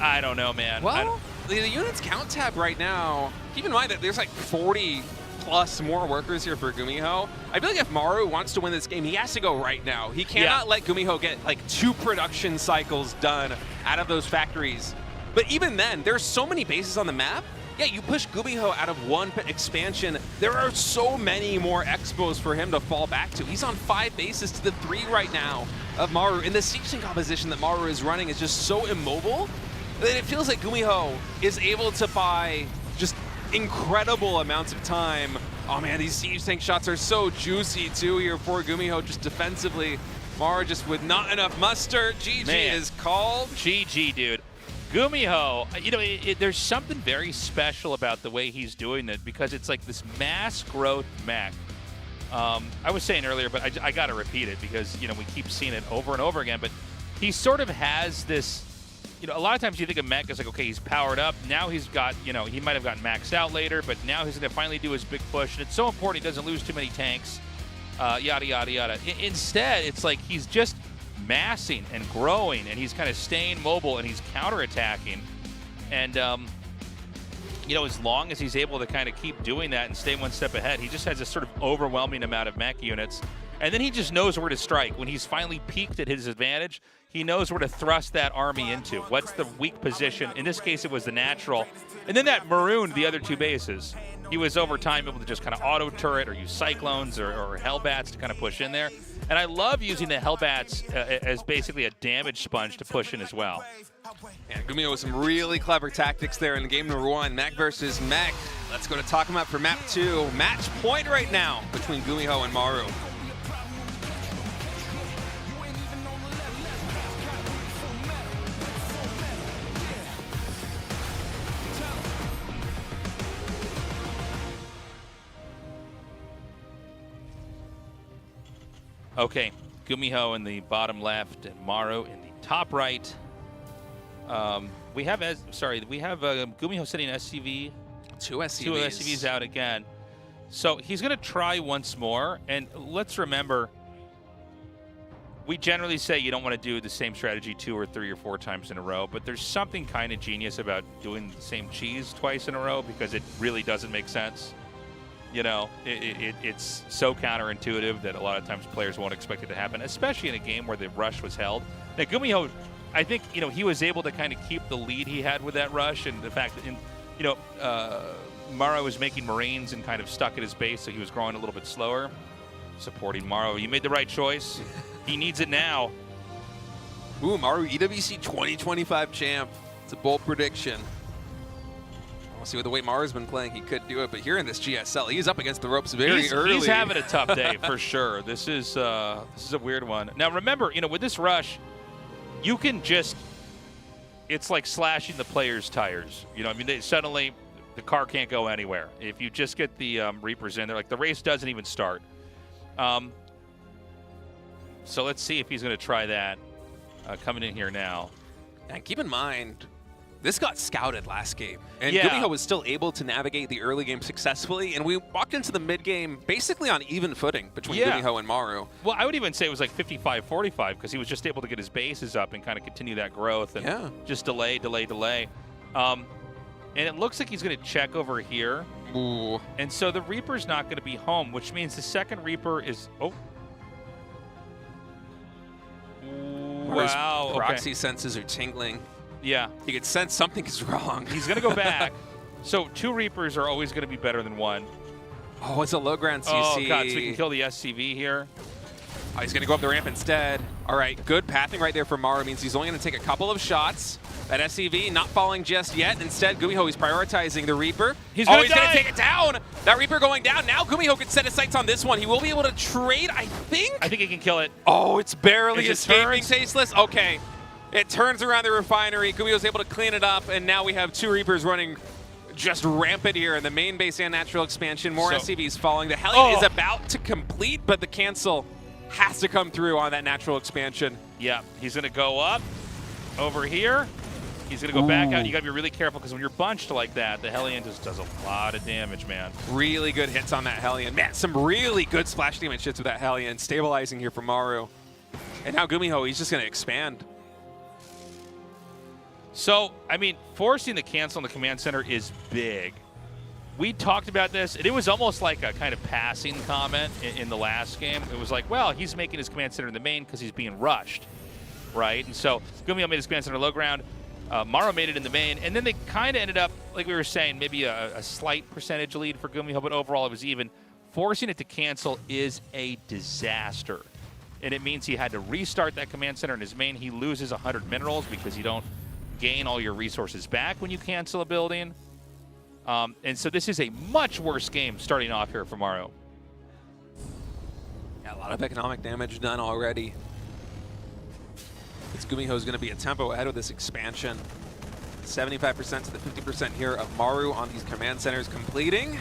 I don't know, man. Well, the units count tab right now, keep in mind that there's like 40 plus more workers here for GuMiho. I feel like if Maru wants to win this game, he has to go right now. He cannot let GuMiho get like 2 production cycles done out of those factories. But even then, there's so many bases on the map. Yeah, you push GuMiho out of 1 expansion. There are so many more expos for him to fall back to. He's on 5 bases to the 3 right now of Maru. And the siege tank composition that Maru is running is just so immobile that it feels like GuMiho is able to buy just incredible amounts of time. Oh man, these siege tank shots are so juicy too here for GuMiho just defensively. Maru just with not enough muster. GG is called. GG, dude. GuMiho, you know, there's something very special about the way he's doing it because it's like this mass growth mech. I was saying earlier, but I got to repeat it because, you know, we keep seeing it over and over again, but he sort of has this, you know, a lot of times you think of mech as like, okay, he's powered up. Now he's got, you know, he might have gotten maxed out later, but now he's going to finally do his big push. And it's so important he doesn't lose too many tanks, yada, yada, yada. Instead, it's like he's just massing and growing, and he's kind of staying mobile, and he's counterattacking. And, you know, as long as he's able to kind of keep doing that and stay 1 step ahead, he just has this sort of overwhelming amount of mech units. And then he just knows where to strike. When he's finally peaked at his advantage, he knows where to thrust that army into. What's the weak position? In this case, it was the natural. And then that marooned the other 2 bases. He was over time able to just kind of auto turret or use Cyclones or Hellbats to kind of push in there. And I love using the Hellbats as basically a damage sponge to push in as well. And GuMiho with some really clever tactics there in game number 1, mech versus mech. Let's go to talk about for map 2. Match point right now between GuMiho and Maru. Okay, GuMiho in the bottom left and Maru in the top right. We have GuMiho sitting SCV. 2 SCVs. 2 SCVs out again. So he's going to try once more. And let's remember, we generally say you don't want to do the same strategy 2 or 3 or 4 times in a row, but there's something kind of genius about doing the same cheese twice in a row because it really doesn't make sense. You know, it's so counterintuitive that a lot of times players won't expect it to happen, especially in a game where the rush was held. Now, GuMiho, I think, you know, he was able to kind of keep the lead he had with that rush, and the fact that, you know, Maru was making Marines and kind of stuck at his base, so he was growing a little bit slower. Supporting Maru. You made the right choice. He needs it now. Ooh, Maru EWC 2025 champ. It's a bold prediction. We'll see with the way Maru's been playing, he could do it, but here in this GSL, he's up against the ropes very early. He's having a tough day for sure. This is a weird one. Now remember, you know, with this rush, you can just, it's like slashing the player's tires. You know, I mean, suddenly the car can't go anywhere. If you just get the Reapers in there, like the race doesn't even start. So let's see if he's going to try that coming in here now. And keep in mind, this got scouted last game, and yeah. GuMiho was still able to navigate the early game successfully, and we walked into the mid game basically on even footing between GuMiho and Maru. Well, I would even say it was like 55-45 because he was just able to get his bases up and kind of continue that growth and just delay. And it looks like he's going to check over here. Ooh. And so the Reaper's not going to be home, which means the second Reaper is... Oh. Wow. Proxy senses are tingling. Yeah. You can sense something is wrong. He's going to go back. So 2 Reapers are always going to be better than 1. Oh, it's a low ground CC. Oh, God, so we can kill the SCV here. Oh, he's going to go up the ramp instead. All right, good pathing right there for Maru. Means he's only going to take a couple of shots. That SCV not falling just yet. Instead, GuMiho is prioritizing the Reaper. He's going to take it down. That Reaper going down. Now GuMiho can set his sights on this one. He will be able to trade, I think. I think he can kill it. Oh, it's barely It escaping turns. Tasteless. Okay. It turns around the refinery. GuMiho's able to clean it up, and now we have 2 Reapers running just rampant here in the main base and natural expansion. More SCVs falling. The Hellion is about to complete, but the cancel has to come through on that natural expansion. Yeah, he's going to go up over here. He's going to go back out. You got to be really careful because when you're bunched like that, the Hellion just does a lot of damage, man. Really good hits on that Hellion. Man, some really good splash damage hits with that Hellion. Stabilizing here for Maru. And now GuMiho, he's just going to expand. So, I mean, forcing the cancel in the command center is big. We talked about this, and it was almost like a kind of passing comment in the last game. It was like, well, he's making his command center in the main because he's being rushed, right? And so GuMiho made his command center low ground. Maru made it in the main, and then they kind of ended up, like we were saying, maybe a slight percentage lead for GuMiho, but overall it was even. Forcing it to cancel is a disaster, and it means he had to restart that command center in his main. He loses 100 minerals because you don't gain all your resources back when you cancel a building. And so this is a much worse game starting off here for Maru. Yeah, a lot of economic damage done already. GuMiho is going to be a tempo ahead of this expansion. 75% to the 50% here of Maru on these command centers completing.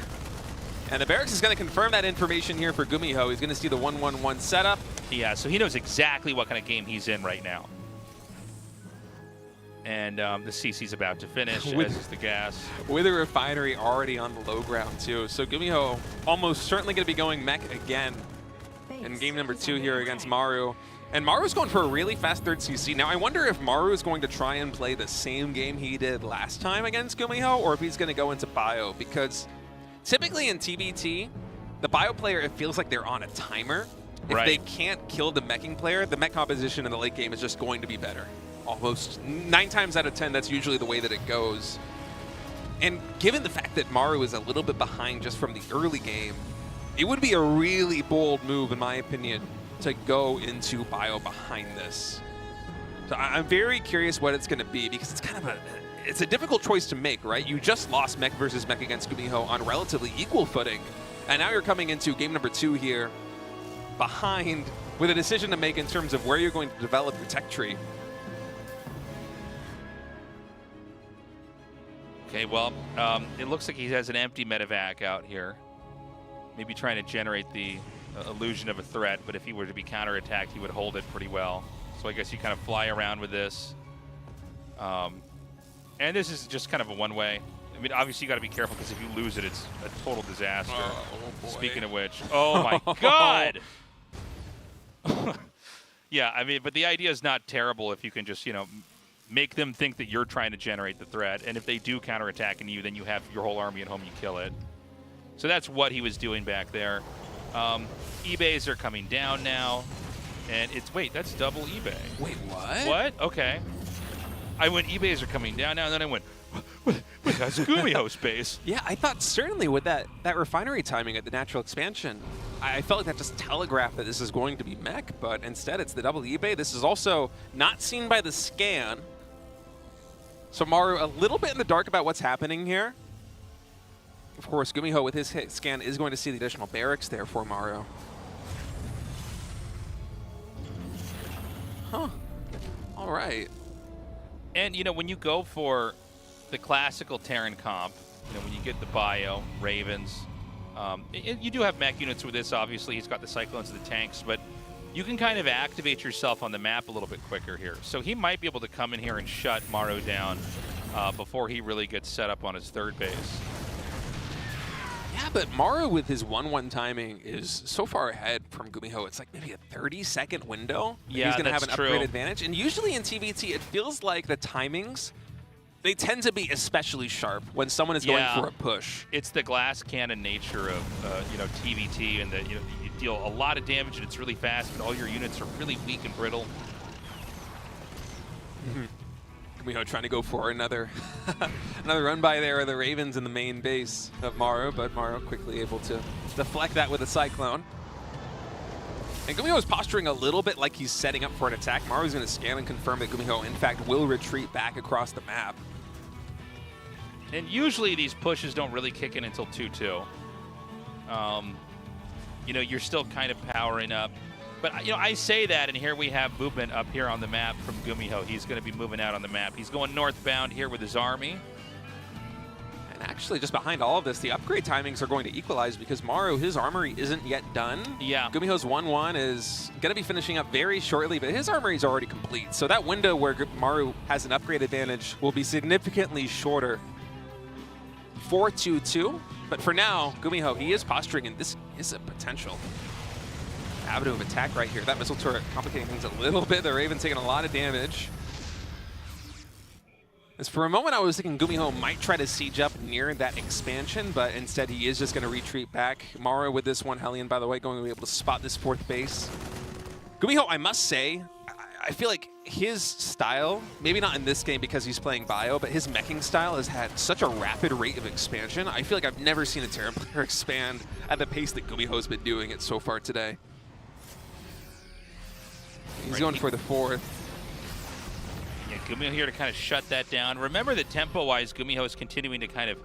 And the barracks is going to confirm that information here for GuMiho. He's going to see the 1-1-1 setup. Yeah, so he knows exactly what kind of game he's in right now. And the CC's about to finish, as is the gas. With the refinery already on the low ground, too. So GuMiho almost certainly going to be going mech again in game number 2 here against Maru. And Maru's going for a really fast 3rd CC. Now, I wonder if Maru is going to try and play the same game he did last time against GuMiho, or if he's going to go into Bio, because typically in TBT, the Bio player, it feels like they're on a timer. If they can't kill the meching player, the mech composition in the late game is just going to be better. Almost 9 times out of 10, that's usually the way that it goes. And given the fact that Maru is a little bit behind just from the early game, it would be a really bold move, in my opinion, to go into Bio behind this. So I'm very curious what it's going to be, because it's kind of it's a difficult choice to make, right? You just lost mech versus mech against GuMiho on relatively equal footing, and now you're coming into game number 2 here behind with a decision to make in terms of where you're going to develop your tech tree. Okay, well, it looks like he has an empty medevac out here. Maybe trying to generate the illusion of a threat, but if he were to be counterattacked, he would hold it pretty well. So I guess you kind of fly around with this. And this is just kind of a one-way. I mean, obviously you got to be careful, because if you lose it, it's a total disaster. Oh, boy. Speaking of which, oh my God! Yeah, I mean, but the idea is not terrible if you can just, you know, make them think that you're trying to generate the threat, and if they do counterattack you, then you have your whole army at home, you kill it. So that's what he was doing back there. eBays are coming down now, and it's, wait, that's double eBay. Wait, what? What? Okay. I went, eBays are coming down now, and then I went, wait, that's GuMiho space. Yeah, I thought certainly with that refinery timing at the natural expansion, I felt like that just telegraphed that this is going to be mech, but instead it's the double eBay. This is also not seen by the scan. So Maru a little bit in the dark about what's happening here. Of course, GuMiho with his hit scan is going to see the additional barracks there for Maru. Huh. All right. And, you know, when you go for the classical Terran comp, you know, when you get the Bio, Ravens, you do have mech units with this, obviously. He's got the Cyclones and the tanks, but you can kind of activate yourself on the map a little bit quicker here. So he might be able to come in here and shut Maru down before he really gets set up on his 3rd base. Yeah, but Maru with his 1-1 timing is so far ahead from GuMiho. It's like maybe a 30-second window. Yeah, he's going to have an that's true. upgrade advantage. And usually in TBT, it feels like the timings, they tend to be especially sharp when someone is going for a push. It's the glass cannon nature of you know, TBT, and that, you know, you deal a lot of damage and it's really fast, but all your units are really weak and brittle. GuMiho trying to go for another another run by there of the Ravens in the main base of Maru, but Maru quickly able to deflect that with a Cyclone. And GuMiho is posturing a little bit like he's setting up for an attack. Maru's going to scan and confirm that GuMiho, in fact, will retreat back across the map. And usually these pushes don't really kick in until 2-2. You know, you're still kind of powering up. But, you know, I say that, and here we have movement up here on the map from GuMiho. He's going to be moving out on the map. He's going northbound here with his army. And actually, just behind all of this, the upgrade timings are going to equalize because Maru, his armory isn't yet done. Yeah. GuMiho's 1-1 is going to be finishing up very shortly, but his armory is already complete. So that window where Maru has an upgrade advantage will be significantly shorter. 4-2-2. But for now, GuMiho, he is posturing, and this is a potential avenue of attack right here. That missile turret complicating things a little bit. The Raven taking a lot of damage. As for a moment, I was thinking GuMiho might try to siege up near that expansion, but instead he is just going to retreat back. Maru with this one, Hellion, by the way, going to be able to spot this fourth base. GuMiho, I must say, I feel like his style, maybe not in this game because he's playing Bio, but his meching style has had such a rapid rate of expansion. I feel like I've never seen a Terran player expand at the pace that GuMiho's been doing it so far today. He's going for the fourth. Yeah, GuMiho here to kind of shut that down. Remember that tempo-wise, GuMiho is continuing to kind of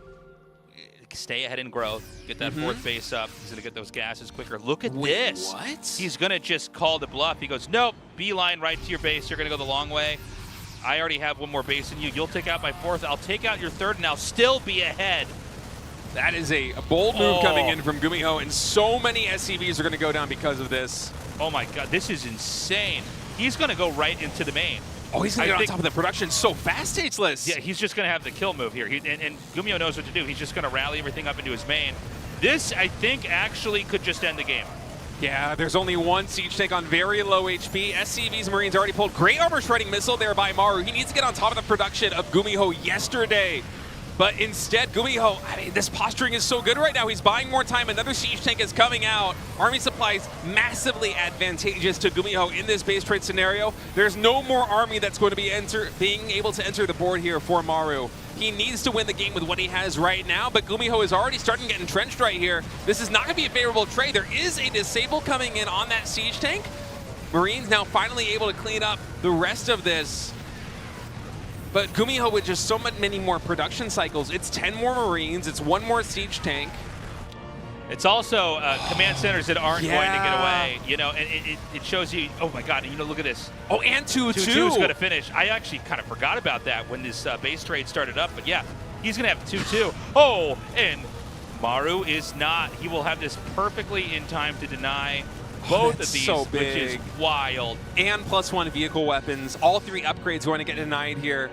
stay ahead in growth, get that fourth base up. He's going to get those gases quicker. Look at this. What? He's going to just call the bluff. He goes, nope, beeline right to your base. You're going to go the long way. I already have one more base than you. You'll take out my fourth. I'll take out your third, and I'll still be ahead. That is a bold move coming in from GuMiho, and so many SCVs are going to go down because of this. Oh, my God. This is insane. He's going to go right into the main. Oh, he's going to get on top of the production so fast, Ageless. Yeah, he's just going to have the kill move here. And GuMiho knows what to do. He's just going to rally everything up into his main. This, I think, actually could just end the game. Yeah, there's only one siege tank on very low HP. SCV's Marines already pulled. Great armor shredding missile there by Maru. He needs to get on top of the production of GuMiho yesterday. But instead, GuMiho, I mean, this posturing is so good right now. He's buying more time. Another siege tank is coming out. Army supplies massively advantageous to GuMiho in this base trade scenario. There's no more army that's going to be being able to enter the board here for Maru. He needs to win the game with what he has right now, but GuMiho is already starting to get entrenched right here. This is not going to be a favorable trade. There is a disable coming in on that siege tank. Marines now finally able to clean up the rest of this. But GuMiho with just so many more production cycles. It's 10 more Marines, it's one more siege tank. It's also command centers that aren't going to get away, you know, and it shows you, oh my God, you know, look at this. Oh, and 2-2. 2-2 is going to finish. I actually kind of forgot about that when this base trade started up, but yeah, he's going to have 2-2. Oh, and Maru is not. He will have this perfectly in time to deny both of these, so which is wild. And +1 vehicle weapons. All three upgrades going to get denied here.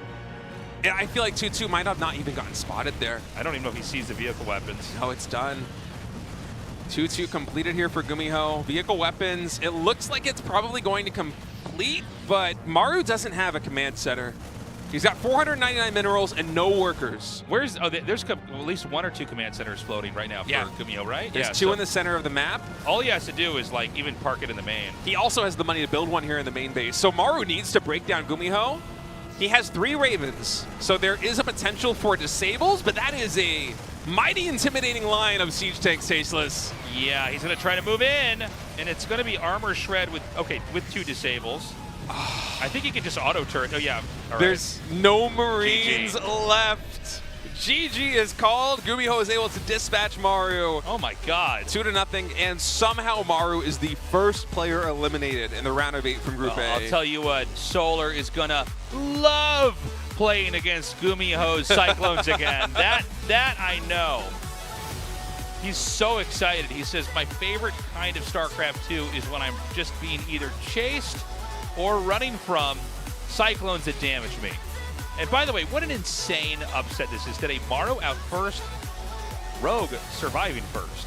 And I feel like 2-2 might have not even gotten spotted there. I don't even know if he sees the vehicle weapons. No, it's done. 2-2 completed here for GuMiho. Vehicle weapons, it looks like it's probably going to complete, but Maru doesn't have a command center. He's got 499 minerals and no workers. There's at least 1 or 2 command centers floating right now for GuMiho, right? There's 2 in the center of the map. All he has to do is like even park it in the main. He also has the money to build one here in the main base. So Maru needs to break down GuMiho. He has 3 Ravens, so there is a potential for disables, but that is a mighty intimidating line of siege tanks, Tasteless. Yeah, he's going to try to move in, and it's going to be armor shred with 2 disables. I think he can just auto turret. Oh, yeah. All There's no Marines GG. left. GG is called. GuMiho is able to dispatch Maru. Oh, my God. 2-0, and somehow Maru is the first player eliminated in the round of 8 from Group A. I'll tell you what, Solar is going to love playing against GuMiho's Cyclones again. That I know. He's so excited. He says, my favorite kind of StarCraft 2 is when I'm just being either chased or running from Cyclones that damage me. And by the way, what an insane upset this is today. Maru out first, Rogue surviving first.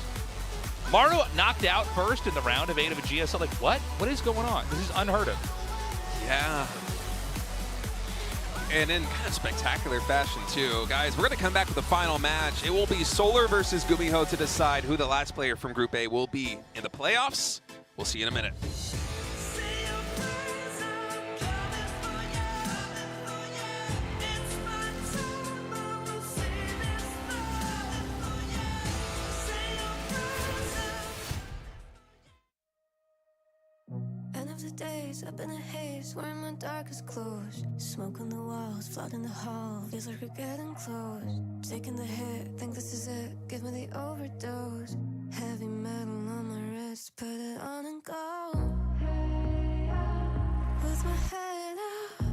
Maru knocked out first in the round of 8 of a GSL. Like, what? What is going on? This is unheard of. Yeah. And in kind of spectacular fashion, too. Guys, we're going to come back with the final match. It will be Solar versus GuMiho to decide who the last player from Group A will be in the playoffs. We'll see you in a minute. days up in a haze, wearing my darkest clothes. Smoke on the walls, flooding the hall. Feels like we're getting close. Taking the hit, think this is it. Give me the overdose. Heavy metal on my wrist, put it on and go. With my head up,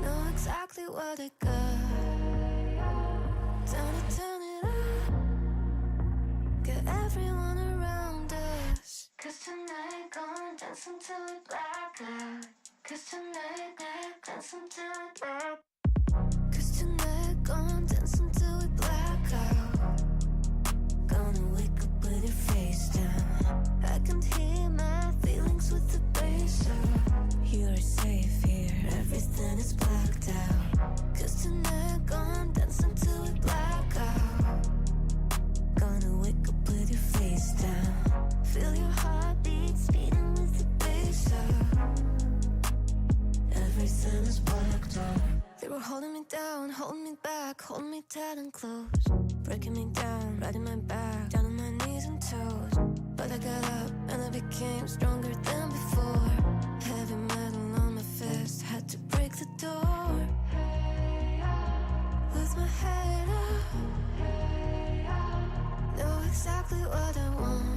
know exactly what I got. Turn it up. Get everyone around us. 'Cause tonight gonna dance until we black out. 'Cause tonight dance until we black. 'Cause tonight gonna dance until we black out. Gonna wake up with your face down. I can hear my feelings with the bass up. You're safe here, everything is blacked out. 'Cause tonight gonna dance until we black out. Gonna wake up with your face down. Feel your heartbeat speeding with the bass up. Everything is blacked out. They were holding me down, holding me back, holding me tight and close. Breaking me down, riding my back, down on my knees and toes. But I got up and I became stronger than before. Heavy metal on my fist, had to break the door. With my head up, know exactly what I want.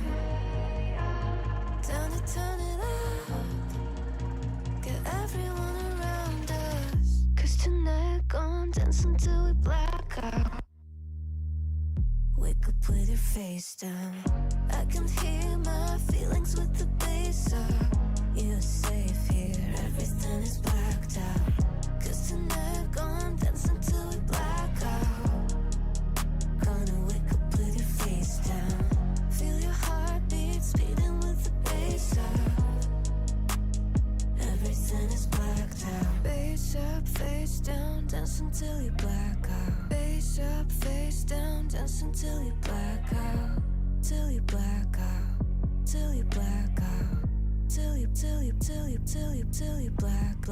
Turn it up. Get everyone around us. 'Cause tonight gonna dance until we black out. Wake up with your face down. I can hear my feelings with the bass up. You're safe here, everything is blacked out. 'Cause tonight gonna dance until we black out. Gonna wake up with your face down. Feel your heartbeat speeding with the bass up. Everything is blacked out. Face up, face down, dance until you black out. Face up, face down, dance until you black out. Till you black out. Till you black out. Till you black.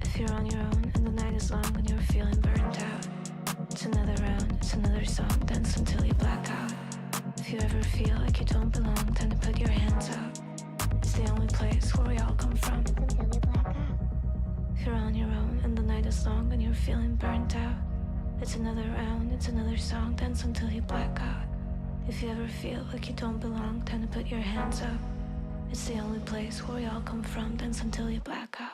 If you're on your own and the night is long and you're feeling burned out, it's another round, it's another song, dance until you black out. If you ever feel like you don't belong, time to put your hands up. It's the only place where we all come from. If you're on your own and the night is long and you're feeling burnt out, it's another round, it's another song, dance until you black out. If you ever feel like you don't belong, time to put your hands up. It's the only place where we all come from, dance until you black out.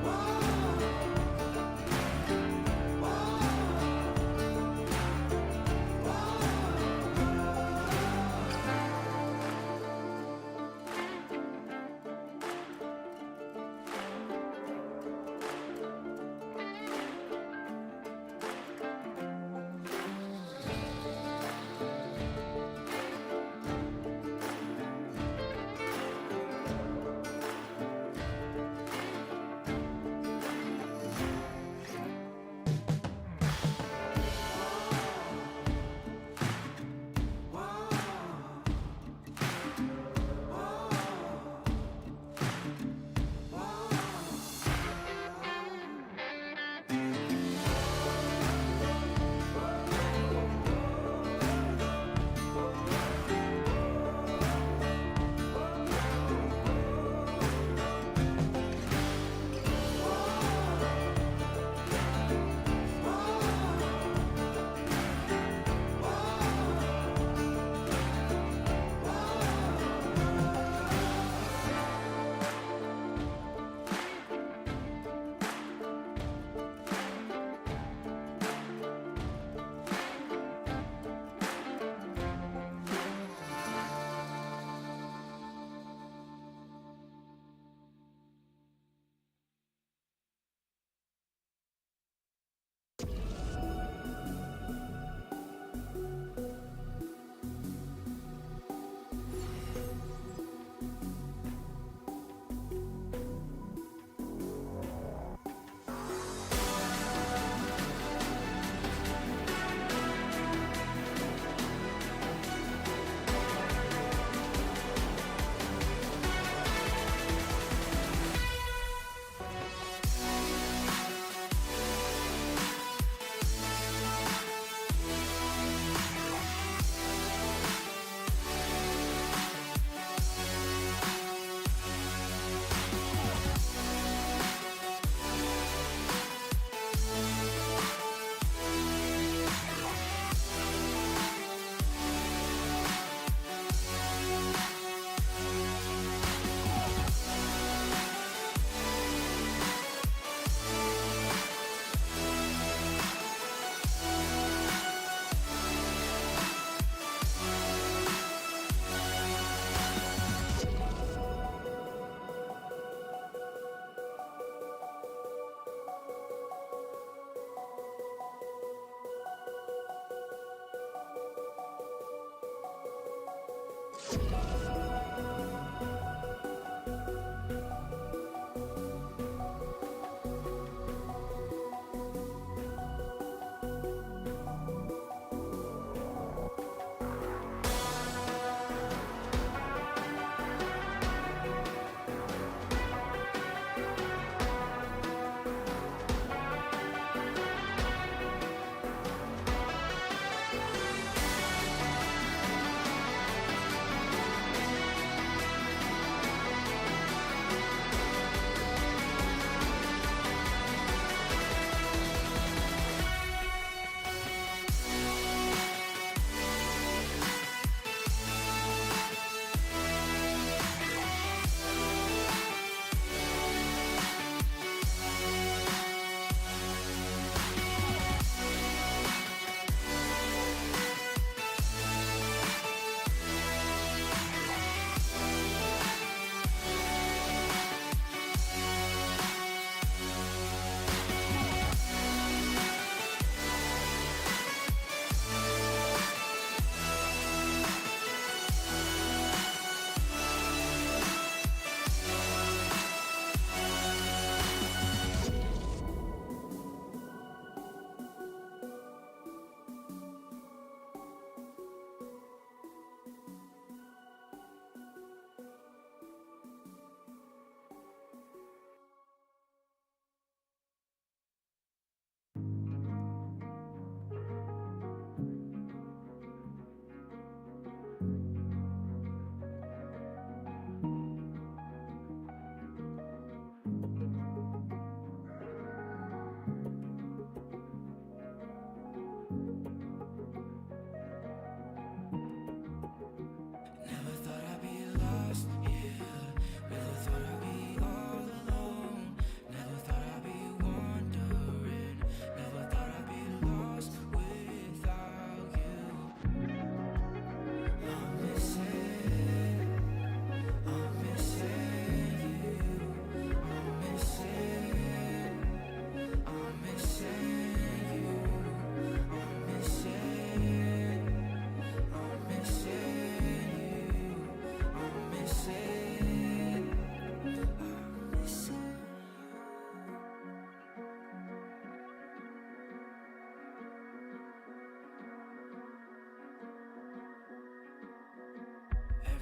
Whoa.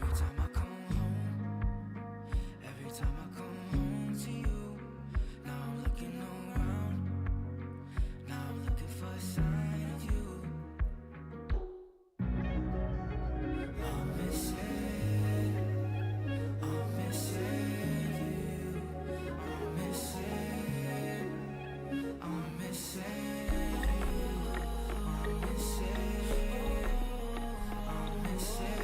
Every time I come home, every time I come home to you, now I'm looking around, now I'm looking for a sign of you. I'm missing you, I'm missing you, I'm missing, I'm missing you, I'm missing.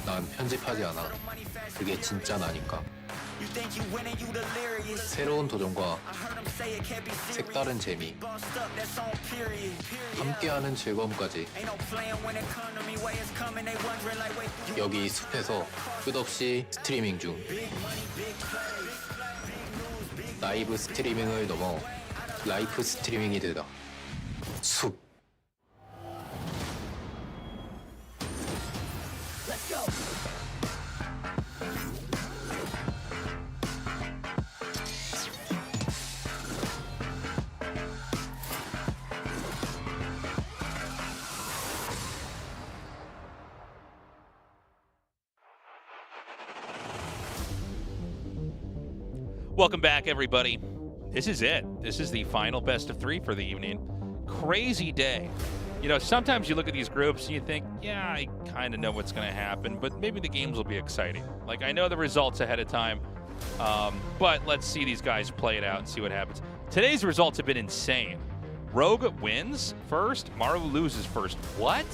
난 편집하지 않아. 그게 진짜 나니까. 새로운 도전과 색다른 재미, 함께하는 즐거움까지. 여기 숲에서 끝없이 스트리밍 중. 라이브 스트리밍을 넘어 라이프 스트리밍이 되다. 숲. Welcome back, everybody. This is it. This is the final best of 3 for the evening. Crazy day. You know, sometimes you look at these groups and you think, yeah, I kind of know what's going to happen, but maybe the games will be exciting. Like, I know the results ahead of time, but let's see these guys play it out and see what happens. Today's results have been insane. Rogue wins first, Maru loses first. What?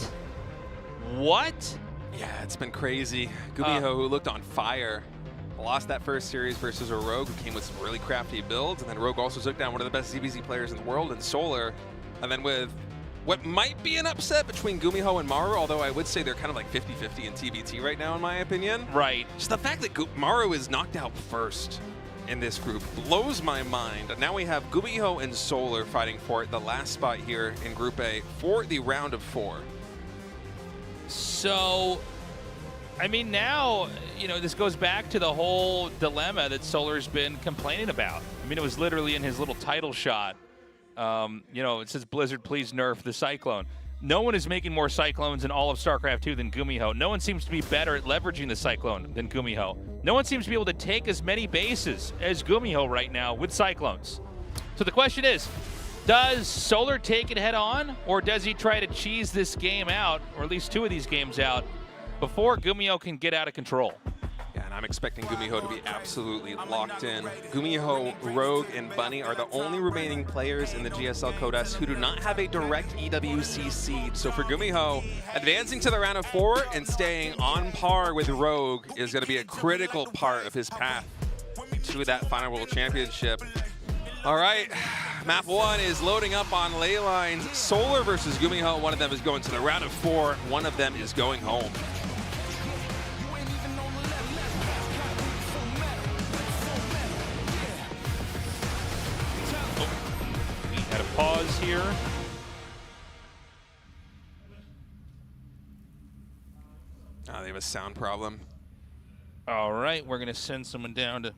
What? Yeah, it's been crazy. GuMiho, who looked on fire, lost that first series versus a Rogue who came with some really crafty builds, and then Rogue also took down one of the best ZBZ players in the world in Solar, and then with what might be an upset between GuMiho and Maru, although I would say they're kind of like 50-50 in TBT right now, in my opinion. Right. Just the fact that Maru is knocked out first in this group blows my mind. Now we have GuMiho and Solar fighting for the last spot here in Group A for the round of 4. So, I mean, now, you know, this goes back to the whole dilemma that Solar's been complaining about. I mean, it was literally in his little title shot. You know, it says, Blizzard, please nerf the Cyclone. No one is making more Cyclones in all of StarCraft 2 than GuMiho. No one seems to be better at leveraging the Cyclone than GuMiho. No one seems to be able to take as many bases as GuMiho right now with Cyclones. So the question is, does Solar take it head on, or does he try to cheese this game out, or at least 2 of these games out, before GuMiho can get out of control? Yeah, and I'm expecting GuMiho to be absolutely locked in. GuMiho, Rogue, and Bunny are the only remaining players in the GSL Code S who do not have a direct EWC seed. So for GuMiho, advancing to the round of 4 and staying on par with Rogue is going to be a critical part of his path to that final World Championship. All right, map 1 is loading up on ley lines. Solar versus GuMiho. One of them is going to the round of 4. One of them is going home. We had a pause here. Oh, they have a sound problem. All right, we're going to send someone down to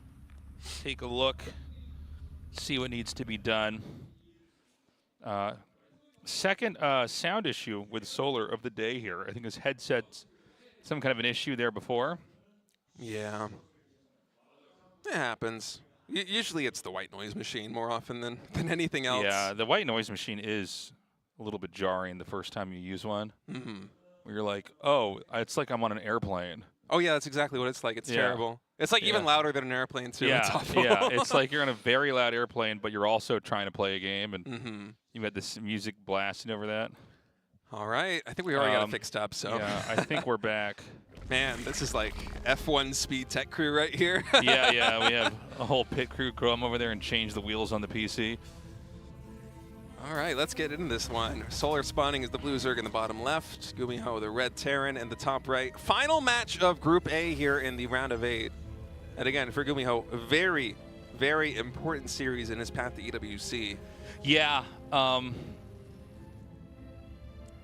take a look, see what needs to be done. Second sound issue with Solar of the day here. I think his headset's some kind of an issue there before. Yeah. It happens. Usually it's the white noise machine more often than anything else. Yeah, the white noise machine is a little bit jarring the first time you use one. Mm-hmm. Where you're like, oh, it's like I'm on an airplane. Oh, yeah, that's exactly what it's like. It's terrible. It's like even louder than an airplane, too. Yeah, it's awful. yeah. It's like you're on a very loud airplane, but you're also trying to play a game, and you had this music blasting over that. All right. I think we already got it fixed up, so. Yeah, I think we're back. Man, this is like F1 speed tech crew right here. yeah, we have a whole pit crew come over there and change the wheels on the PC. All right, let's get into this one. Solar spawning is the blue Zerg in the bottom left, GuMiho the red Terran in the top right. Final match of Group A here in the round of 8. And again, for GuMiho, a very, very important series in his path to EWC. Yeah.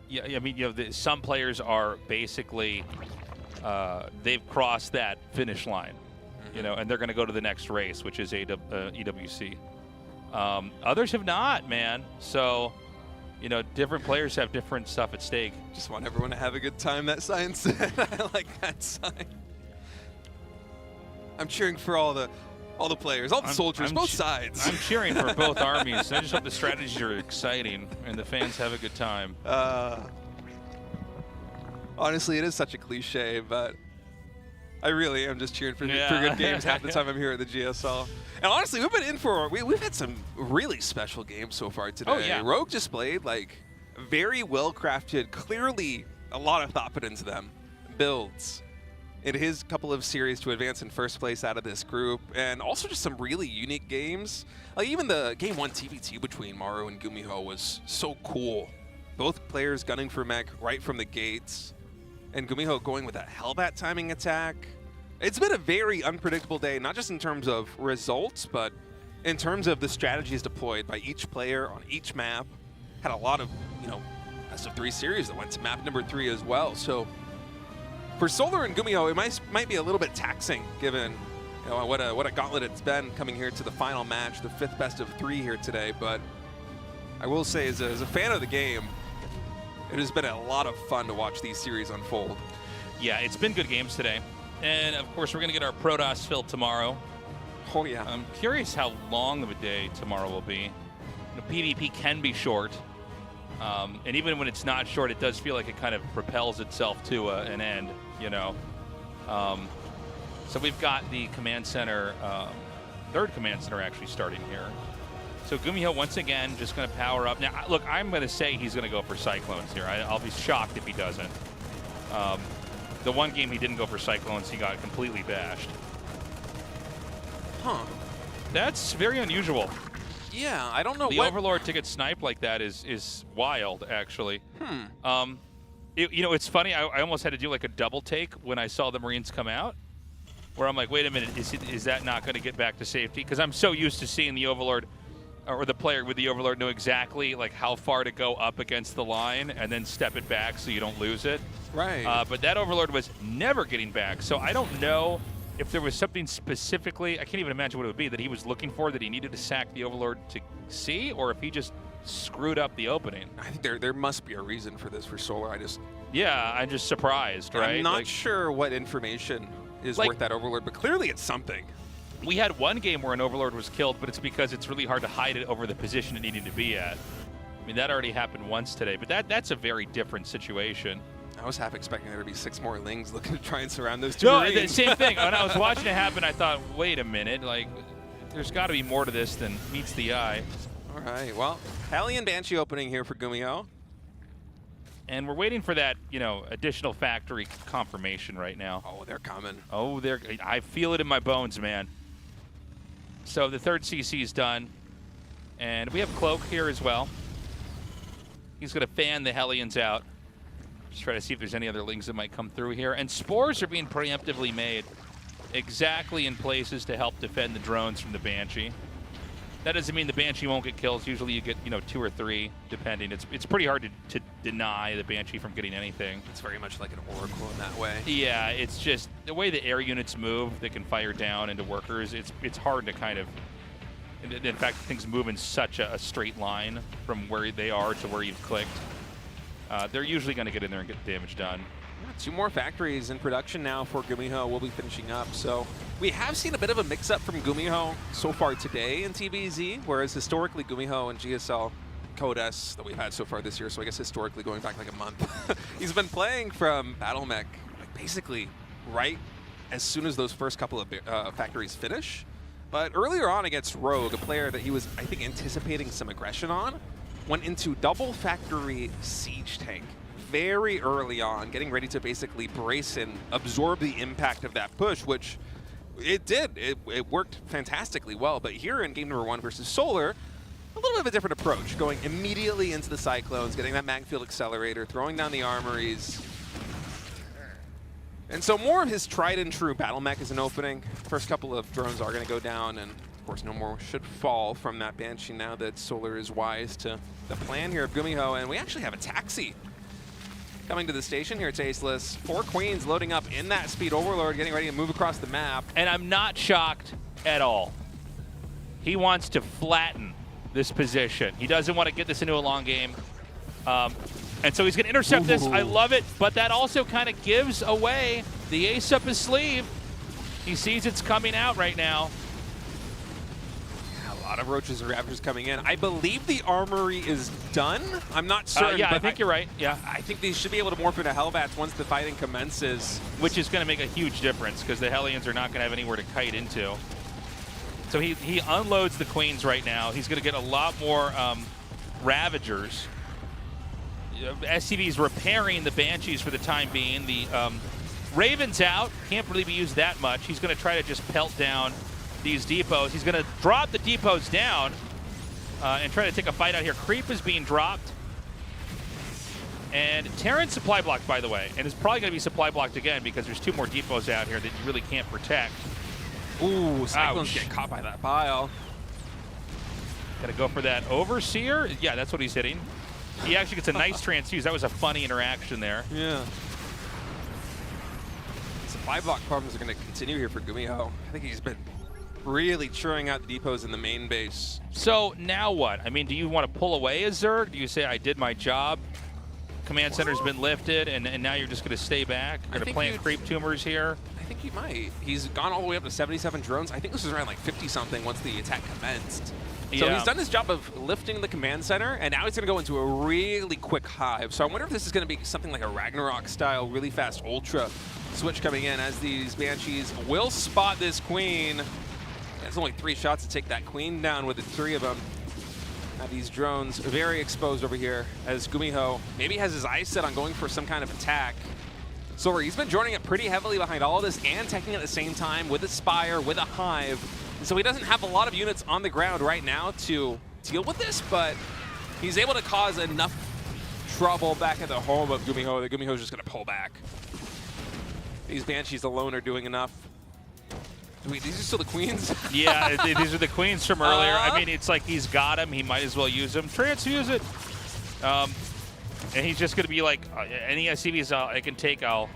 Yeah, I mean, some players are basically, they've crossed that finish line, and they're going to go to the next race, which is EWC. Others have not, man. So, different players have different stuff at stake. Just want everyone to have a good time, that sign said. I like that sign. I'm cheering for all the players, all the soldiers, both sides. I'm cheering for both armies. I just hope the strategies are exciting and the fans have a good time. Honestly, it is such a cliche, but I really am just cheering for good games half the time I'm here at the GSL. And honestly, we've been in for we've had some really special games so far today. Oh, yeah. Rogue just played very well crafted, clearly a lot of thought put into them. Builds in his couple of series to advance in first place out of this group, and also just some really unique games. Like even the game 1 TVT between Maru and GuMiho was so cool. Both players gunning for mech right from the gates, and GuMiho going with that Hellbat timing attack. It's been a very unpredictable day, not just in terms of results, but in terms of the strategies deployed by each player on each map. Had a lot of, best of 3 series that went to map number 3 as well. So for Solar and GuMiho, it might be a little bit taxing, given what a gauntlet it's been coming here to the final match, the 5th best of 3 here today. But I will say, as a fan of the game, it has been a lot of fun to watch these series unfold. Yeah, it's been good games today. And, of course, we're going to get our Protoss filled tomorrow. Oh, yeah. I'm curious how long of a day tomorrow will be. PvP can be short. And even when it's not short, it does feel like it kind of propels itself to an end, So we've got the command center, 3rd command center actually starting here. So GuMiho, once again, just going to power up. Now, look, I'm going to say he's going to go for Cyclones here. I'll be shocked if he doesn't. The one game he didn't go for Cyclones, he got completely bashed. Huh. That's very unusual. Yeah, I don't know the Overlord to get sniped like that is wild, actually. It's funny. I almost had to do like a double take when I saw the Marines come out, where I'm like, wait a minute, is that not going to get back to safety? Because I'm so used to seeing the Overlord, or the player with the Overlord, know exactly like how far to go up against the line and then step it back so you don't lose it. Right. But that Overlord was never getting back, so I don't know if there was something specifically, I can't even imagine what it would be, that he was looking for, that he needed to sack the Overlord to see, or if he just screwed up the opening. I think there must be a reason for this for Solar. I'm just surprised, right? I'm not sure what information is worth that Overlord, but clearly it's something. We had one game where an Overlord was killed, but it's because it's really hard to hide it over the position it needed to be at. I mean, that already happened once today, but that's a very different situation. I was half expecting there to be 6 more Lings looking to try and surround those 2 No, Marines. the same thing. When I was watching it happen, I thought, wait a minute, there's got to be more to this than meets the eye. All right, well, Hellion Banshee opening here for GuMiho. And we're waiting for that, additional factory confirmation right now. Oh, they're coming. Oh, I feel it in my bones, man. So the 3rd CC is done. And we have Cloak here as well. He's going to fan the Hellions out. Just try to see if there's any other Lings that might come through here. And spores are being preemptively made exactly in places to help defend the drones from the Banshee. That doesn't mean the Banshee won't get kills. Usually you get, 2 or 3, depending. It's pretty hard to deny the Banshee from getting anything. It's very much like an Oracle in that way. Yeah, it's just the way the air units move, they can fire down into workers. It's hard to kind of, in fact, things move in such a straight line from where they are to where you've clicked. They're usually going to get in there and get damage done. 2 more factories in production now for GuMiho. We'll be finishing up. So we have seen a bit of a mix-up from GuMiho so far today in TBZ, whereas historically GuMiho and GSL Codes that we've had so far this year, so I guess historically going back like a month, he's been playing from Battle Mech basically right as soon as those first couple of factories finish. But earlier on against Rogue, a player that he was, I think, anticipating some aggression on, went into double factory siege tank very early on, getting ready to basically brace and absorb the impact of that push, which it did. It worked fantastically well. But here in game number 1 versus Solar, little bit of a different approach, going immediately into the Cyclones, getting that Magfield Accelerator, throwing down the armories. And so more of his tried and true battle mech is an opening. First couple of drones are going to go down, and of course no more should fall from that Banshee now that Solar is wise to the plan here of GuMiho. And we actually have a taxi coming to the station here at Tasteless. 4 Queens loading up in that Speed Overlord, getting ready to move across the map. And I'm not shocked at all. He wants to flatten this position. He doesn't want to get this into a long game. And so he's going to intercept this. I love it. But that also kind of gives away the ace up his sleeve. He sees it's coming out right now. A lot of Roaches and Ravagers coming in. I believe the armory is done. I'm not certain. Yeah, but I think you're right. Yeah, I think they should be able to morph into Hellbats once the fighting commences. Which is going to make a huge difference because the Hellions are not going to have anywhere to kite into. So he unloads the Queens right now. He's going to get a lot more Ravagers. SCV's repairing the Banshees for the time being. The Raven's out. Can't really be used that much. He's going to try to just pelt down these depots. He's going to drop the depots down and try to take a fight out here. Creep is being dropped. And Terran's supply blocked, by the way. And it's probably going to be supply blocked again because there's 2 more depots out here that you really can't protect. Ooh, Cyclones get caught by that pile. Got to go for that Overseer. Yeah, that's what he's hitting. He actually gets a nice transfuse. That was a funny interaction there. Yeah. Supply block problems are going to continue here for GuMiho. I think he's been really churning out the depots in the main base. So now what? I mean, do you want to pull away as Zerg? Do you say, I did my job? Command center's been lifted, and now you're just going to stay back? You're going to plant creep tumors here? I think he might. He's gone all the way up to 77 drones. I think this was around like 50-something once the attack commenced. So he's done his job of lifting the command center, and now he's going to go into a really quick hive. So I wonder if this is going to be something like a Ragnarok-style, really fast Ultra switch coming in as these Banshees will spot this Queen. It's only 3 shots to take that Queen down with the 3 of them. Now these drones very exposed over here as GuMiho maybe has his eyes set on going for some kind of attack. So he's been joining it pretty heavily behind all of this and taking at the same time with a Spire, with a Hive. So he doesn't have a lot of units on the ground right now to deal with this, but he's able to cause enough trouble back at the home of GuMiho that GuMiho's just going to pull back. These Banshees alone are doing enough. Wait, these are still the Queens? Yeah, these are the Queens from earlier. I mean, it's like he's got them. He might as well use them. Transfuse it. And he's just going to be like, any SCVs I can take, I'll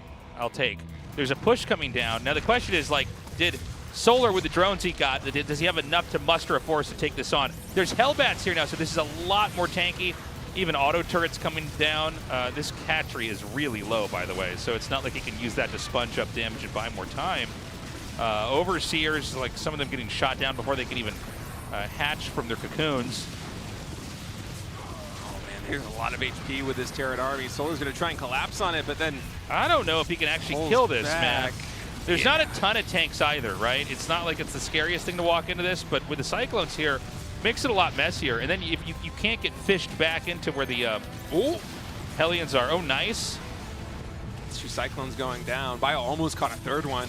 take. There's a push coming down. Now the question is, like, did Solar with the drones he got, does he have enough to muster a force to take this on? There's Hellbats here now, so this is a lot more tanky. Even auto turrets coming down. This hatchery is really low, by the way, so it's not like he can use that to sponge up damage and buy more time. Overseers, like some of them getting shot down before they can even hatch from their cocoons. Oh man, there's a lot of HP with this Terran army. Solar's going to try and collapse on it, but then I don't know if he can actually kill this, man. There's not a ton of tanks either, right? It's not like it's the scariest thing to walk into this, but with the Cyclones here, makes it a lot messier. And then if you can't get fished back into where the Hellions are. Oh, nice. 2 Cyclones going down. Bio almost caught a 3rd one.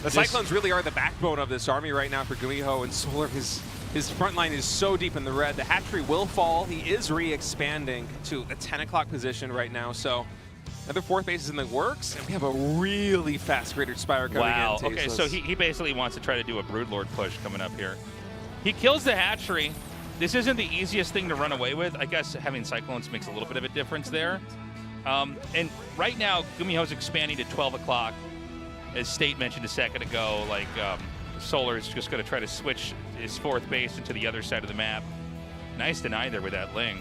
The Cyclones really are the backbone of this army right now for GuMiho, and Solar, his front line is so deep in the red. The hatchery will fall. He is re-expanding to the 10 o'clock position right now, so another 4th base is in the works, and we have a really fast Greater Spire coming in. Wow, okay, so he basically wants to try to do a Broodlord push coming up here. He kills the hatchery. This isn't the easiest thing to run away with. I guess having Cyclones makes a little bit of a difference there. And right now, GuMiho's expanding to 12 o'clock. As State mentioned a second ago, like Solar is just going to try to switch his 4th base into the other side of the map. Nice deny there with that Ling.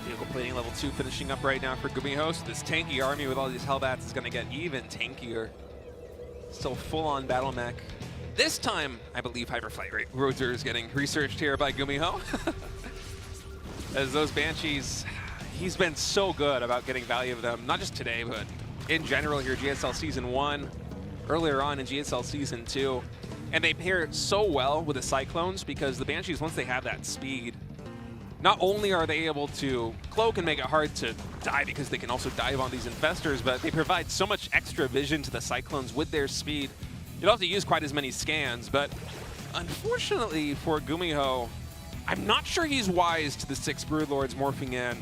Vehicle plating level 2 finishing up right now for GuMiho. So this tanky army with all these Hellbats is going to get even tankier. Still full-on battle mech. This time, I believe Hyperflight Rotor is getting researched here by GuMiho. As those Banshees, he's been so good about getting value of them, not just today, but in general here, GSL Season 1, earlier on in GSL Season 2. And they pair so well with the Cyclones because the Banshees, once they have that speed, not only are they able to cloak and make it hard to die because they can also dive on these infestors, but they provide so much extra vision to the Cyclones with their speed. You don't have to use quite as many scans, but Unfortunately for GuMiho, I'm not sure he's wise to the 6 Broodlords morphing in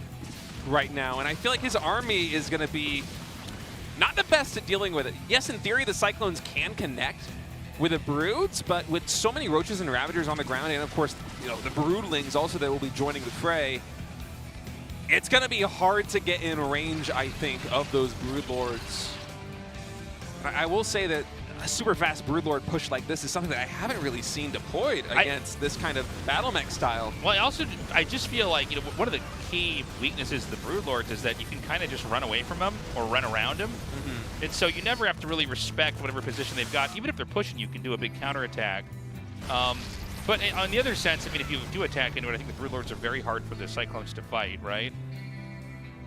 right now, and I feel like his army is going to be not the best at dealing with it. Yes, in theory, the Cyclones can connect with the Broods, but with so many Roaches and Ravagers on the ground, and of course, you know, the Broodlings also that will be joining the fray, it's going to be hard to get in range, I think, of those Broodlords. I will say that a super fast Broodlord push like this is something that I haven't really seen deployed against this kind of battle mech style. Well, I just feel like, you know, one of the key weaknesses of the Broodlords is that you can kind of just run away from them or run around them. And so you never have to really respect whatever position they've got. Even if they're pushing, you can do a big counterattack. But on the other sense, I mean, if you do attack into it, I think the Broodlords are very hard for the Cyclones to fight, right?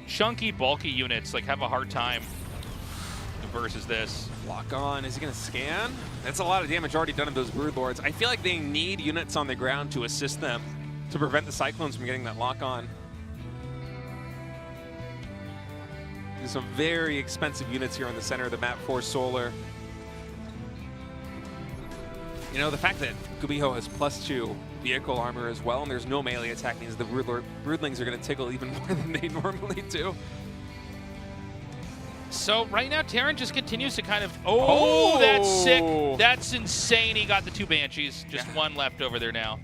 Chunky, bulky units like have a hard time versus this. Lock on. Is he going to scan? That's a lot of damage already done to those Broodlords. I feel like they need units on the ground to assist them to prevent the Cyclones from getting that lock on. There's some very expensive units here in the center of the map for Solar. You know, the fact that GuMiho has +2 vehicle armor as well, and there's no melee attack, means the Broodlings are going to tickle even more than they normally do. So right now, Terran just continues to kind of... Oh, that's sick. That's insane. He got the 2 Banshees. Just one left over there now.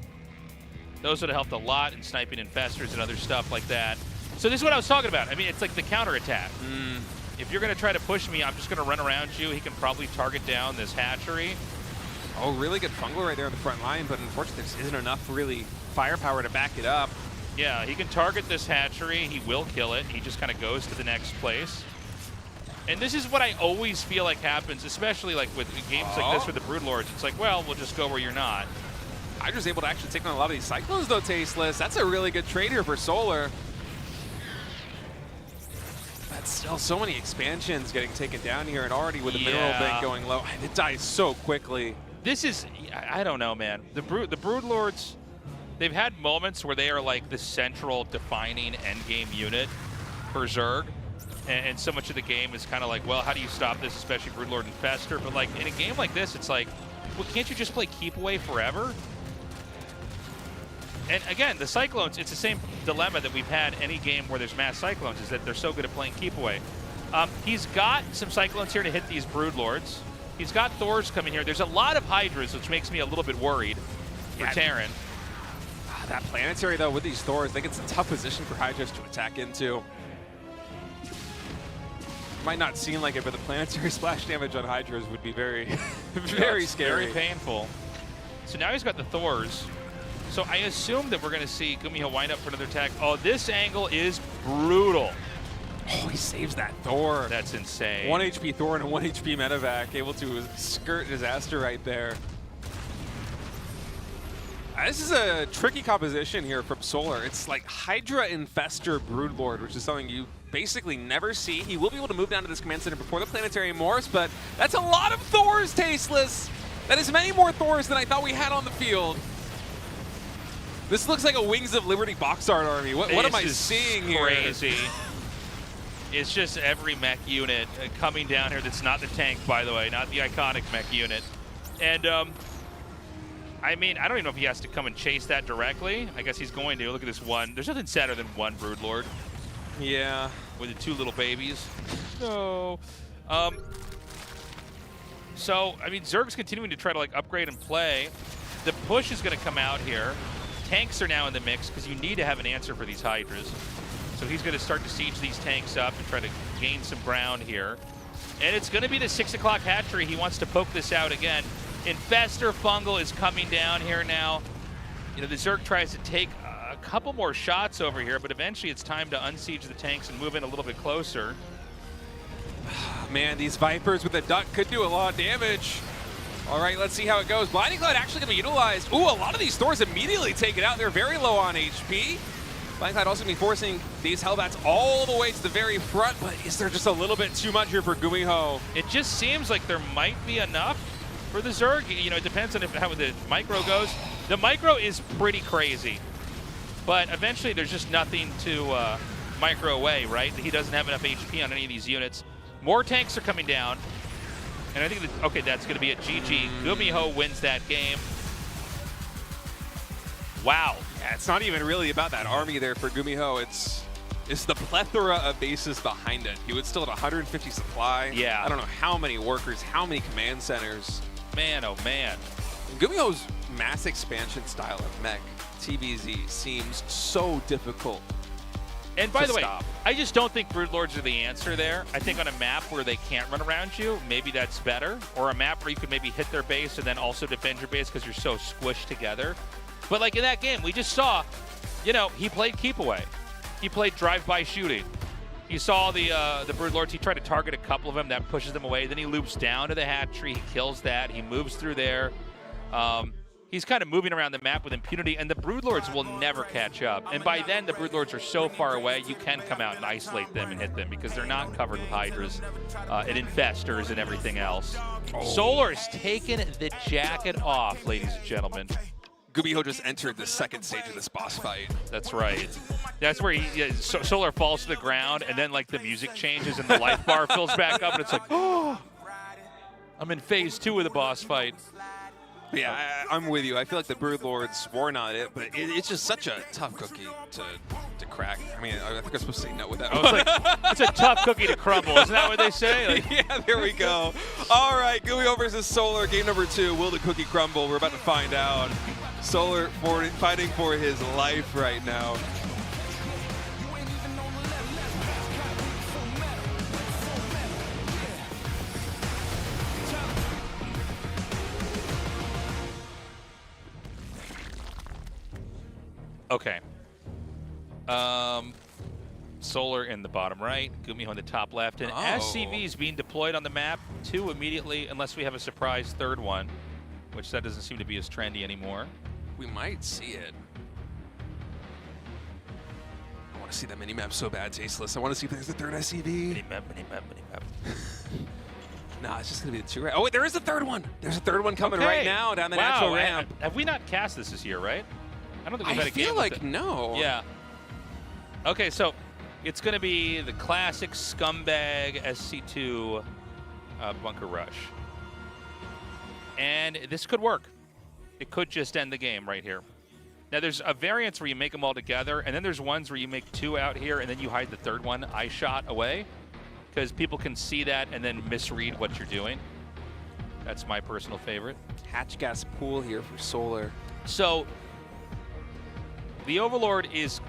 Those would have helped a lot in sniping infestors and other stuff like that. So this is what I was talking about. I mean, it's like the counterattack. If you're going to try to push me, I'm just going to run around you. He can probably target down this hatchery. Oh, really good fungal right there on the front line, but unfortunately, there isn't enough really firepower to back it up. Yeah, he can target this hatchery. He will kill it. He just kind of goes to the next place. And this is what I always feel like happens, especially like with games like this with the Broodlords. It's like, well, we'll just go where you're not. Hydra's able to actually take on a lot of these Cyclones, though, Tasteless. That's a really good trade here for Solar. But still, so many expansions getting taken down here, and already with the mineral bank going low. It dies so quickly. This is, I don't know, man. The Broodlords, they've had moments where they are like the central defining endgame unit for Zerg. And so much of the game is kind of like, well, how do you stop this, especially Broodlord and Fester? But like in a game like this, it's like, well, can't you just play keep away forever? And again, the Cyclones, it's the same dilemma that we've had any game where there's mass Cyclones, is that they're so good at playing keep away. He's got some Cyclones here to hit these Broodlords. He's got Thors coming here. There's a lot of Hydras, which makes me a little bit worried for Terran. That planetary, though, with these Thors, I think it's a tough position for Hydras to attack into. Might not seem like it, but the planetary splash damage on Hydras would be very, very scary. Very painful. So now he's got the Thors. So I assume that we're going to see GuMiho wind up for another attack. Oh, this angle is brutal. Oh, he saves that Thor. That's insane. 1 HP Thor and a 1 HP medevac, able to skirt disaster right there. This is a tricky composition here from Solar. It's like Hydra Infestor Broodlord, which is something you basically never see. He will be able to move down to this command center before the planetary morphs, but that's a lot of Thors, Tasteless. That is many more Thors than I thought we had on the field. This looks like a Wings of Liberty box art army. What am I seeing here? Crazy. It's just every mech unit coming down here that's not the tank, by the way, not the iconic mech unit. And I mean, I don't even know if he has to come and chase that directly. I guess he's going to. Look at this one. There's nothing sadder than one Broodlord. Yeah. With the 2 little babies. No. So, I mean, Zerg's continuing to try to like upgrade and play. The push is going to come out here. Tanks are now in the mix because you need to have an answer for these Hydras. So he's going to start to siege these tanks up and try to gain some ground here. And it's going to be the 6 o'clock hatchery. He wants to poke this out again. Infestor Fungal is coming down here now. You know, the Zerg tries to take a couple more shots over here, but eventually it's time to unsiege the tanks and move in a little bit closer. Man, these Vipers with the duck could do a lot of damage. All right, let's see how it goes. Blinding Cloud actually going to be utilized. Ooh, a lot of these Thors immediately taken out. They're very low on HP. Blinding Cloud also going to be forcing these Hellbats all the way to the very front, but is there just a little bit too much here for GuMiho? It just seems like there might be enough for the Zerg. You know, it depends on how the micro goes. The micro is pretty crazy, but eventually there's just nothing to micro away, right? He doesn't have enough HP on any of these units. More tanks are coming down, and I think that, okay, that's going to be a GG. GuMiho wins that game. Wow. Yeah, it's not even really about that army there for GuMiho. It's the plethora of bases behind it. He would still have 150 supply. Yeah. I don't know how many workers, how many command centers. Man, oh man. GuMiho's mass expansion style of mech, TVZ, seems so difficult. And by the way, stop. I just don't think Broodlords are the answer there. I think on a map where they can't run around you, maybe that's better. Or a map where you could maybe hit their base and then also defend your base because you're so squished together. But like in that game, we just saw, you know, he played keep away. He played drive-by shooting. You saw the Broodlords, he tried to target a couple of them, that pushes them away. Then he loops down to the hatchery, he kills that, he moves through there. He's kind of moving around the map with impunity, and the Broodlords will never catch up. And by then, the Broodlords are so far away, you can come out and isolate them and hit them because they're not covered with Hydras and Infestors and everything else. Solar has taken the jacket off, ladies and gentlemen. GuMiho just entered the second stage of this boss fight. That's right. That's where Solar falls to the ground, and then like the music changes and the life bar fills back up, and it's like, oh, I'm in phase 2 of the boss fight. Yeah, I'm with you. I feel like the Broodlords were not it, but it's just such a tough cookie to crack. I mean, I think I'm supposed to say no with that. I was like, it's a tough cookie to crumble. Isn't that what they say? Like, yeah, there we go. All right, GuMiho versus Solar, game number 2. Will the cookie crumble? We're about to find out. Solar fighting for his life right now. okay. Solar in the bottom right, GuMiho in the top left, and SCVs being deployed on the map, 2 immediately, unless we have a surprise third one, which that doesn't seem to be as trendy anymore. We might see it. I want to see that mini-map so bad, Tasteless. I want to see if there's a third SCV. Mini-map. Nah, it's just going to be the 2 ramp. Oh, wait, there is a third one. There's a third one coming right now down the natural ramp. Have we not cast this year, right? I don't think we've had a game. I feel like no. Yeah. Okay, so it's going to be the classic scumbag SC2 bunker rush. And this could work. It could just end the game right here. Now, there's a variance where you make them all together, and then there's ones where you make 2 out here, and then you hide the third one eye shot away, because people can see that and then misread what you're doing. That's my personal favorite. Hatch gas pool here for Solar. So the Overlord is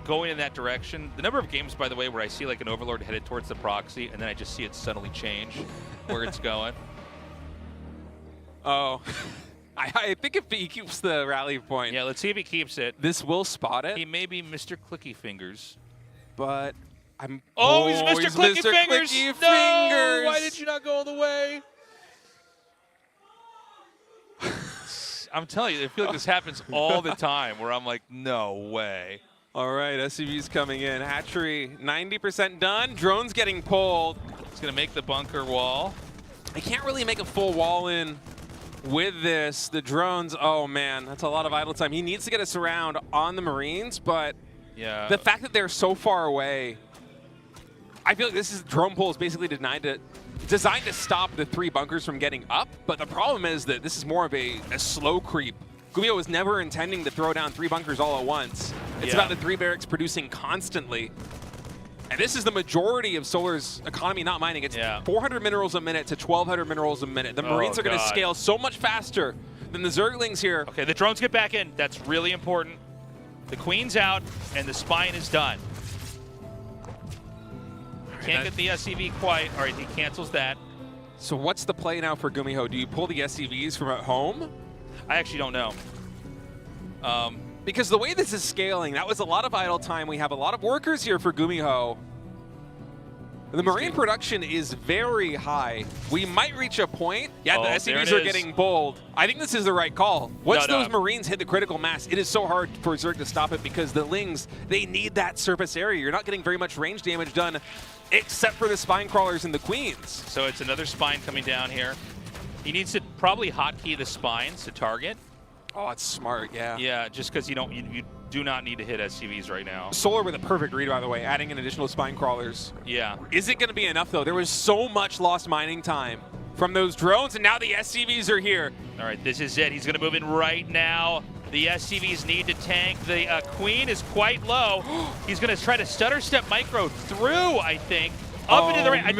going in that direction. The number of games, by the way, where I see like an Overlord headed towards the proxy, and then I just see it suddenly change where it's going. Oh. I think if he keeps the rally point. Yeah, let's see if he keeps it. This will spot it. He may be Mr. Clicky Fingers. But I'm... Oh, he's Mr. Clicky Fingers! Clicky No! Why did you not go all the way? I'm telling you, I feel like this happens all the time where I'm like, no way. All right, SCV's coming in. Hatchery, 90% done. Drone's getting pulled. It's going to make the bunker wall. I can't really make a full wall in with this. The drones, oh man, that's a lot of idle time. He needs to get us around on the Marines, but yeah, the fact that they're so far away, I feel like this is drone pull is basically designed to stop the 3 bunkers from getting up, but the problem is that this is more of a slow creep. GuMiho was never intending to throw down 3 bunkers all at once. It's about the 3 barracks producing constantly. And this is the majority of Solar's economy not mining. It's 400 minerals a minute to 1,200 minerals a minute. The Marines are going to scale so much faster than the Zerglings here. Okay, the drones get back in. That's really important. The Queen's out, and the Spine is done. Can't get the SCV quite. All right, he cancels that. So what's the play now for GuMiho? Do you pull the SCVs from at home? I actually don't know. Because the way this is scaling, that was a lot of idle time. We have a lot of workers here for GuMiho. The Marine production is very high. We might reach a point. Yeah, the SCVs are getting bold. I think this is the right call. Once those Marines hit the critical mass, it is so hard for Zerg to stop it because the Lings, they need that surface area. You're not getting very much range damage done except for the Spine Crawlers and the Queens. So it's another Spine coming down here. He needs to probably hotkey the Spines to target. Oh, it's smart, yeah. Yeah, just because you do not need to hit SCVs right now. Solar with a perfect read, by the way, adding an additional Spine Crawlers. Yeah. Is it going to be enough, though? There was so much lost mining time from those drones, and now the SCVs are here. All right, this is it. He's going to move in right now. The SCVs need to tank. The Queen is quite low. He's going to try to stutter step micro through, I think. Up into the range.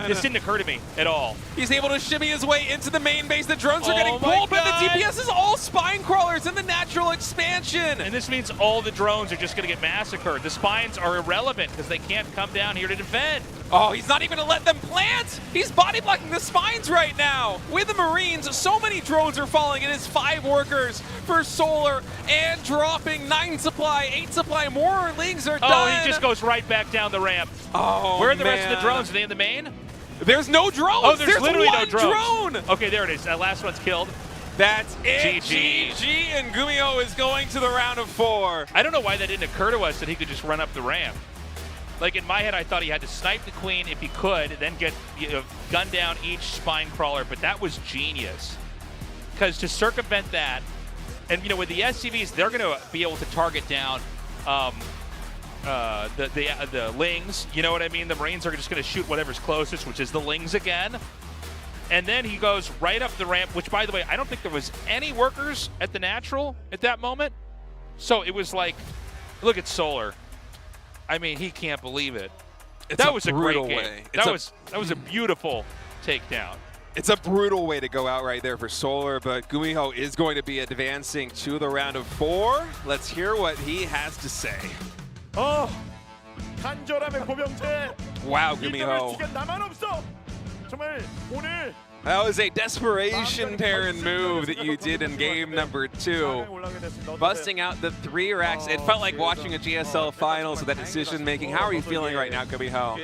This didn't occur to me at all. He's able to shimmy his way into the main base. The drones are getting pulled, but the DPS is all spine crawlers in the natural expansion. And this means all the drones are just going to get massacred. The spines are irrelevant because they can't come down here to defend. Oh, he's not even going to let them plant. He's body blocking the spines right now. With the Marines, so many drones are falling. It is 5 workers for Solar and dropping 9 supply, 8 supply. More Lings are done. Oh, he just goes right back down the ramp. Oh, where are the rest of the drones? Are they in the main? There's no drones. Oh, there's literally one no drones. drone. Okay, there it is. That last one's killed. That's it. GG. And GuMiho is going to the round of 4. I don't know why that didn't occur to us that he could just run up the ramp. Like in my head, I thought he had to snipe the Queen if he could, then get gun down each spine crawler. But that was genius, because to circumvent that, and with the SCVs, they're going to be able to target down the Lings. You know what I mean? The Marines are just going to shoot whatever's closest, which is the Lings again. And then he goes right up the ramp, which, by the way, I don't think there was any workers at the natural at that moment. So it was like, look at Solar. I mean, he can't believe it. That was a great game. That was a beautiful takedown. It's a brutal way to go out right there for Solar, but GuMiho is going to be advancing to the round of 4. Let's hear what he has to say. 간절함의 고명태. Wow, GuMiho. 나만 없어. 정말 오늘 That was a desperation Terran move that you did in game number 2. Busting out the 3 racks. It felt like watching a GSL finals with that decision making. How are you feeling right now, GuMiho?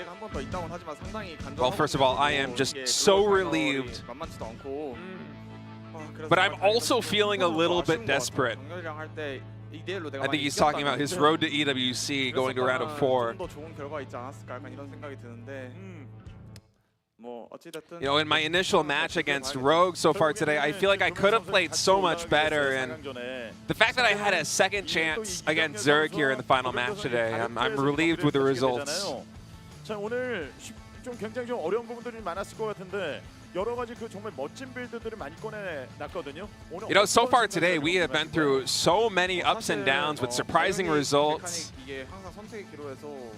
Well, first of all, I am just so relieved. But I'm also feeling a little bit desperate. I think he's talking about his road to EWC going to round of 4. In my initial match against Rogue so far today, I feel like I could have played so much better, and the fact that I had a second chance against Zerg here in the final match today, I'm relieved with the results. So far today, we have been through so many ups and downs with surprising results.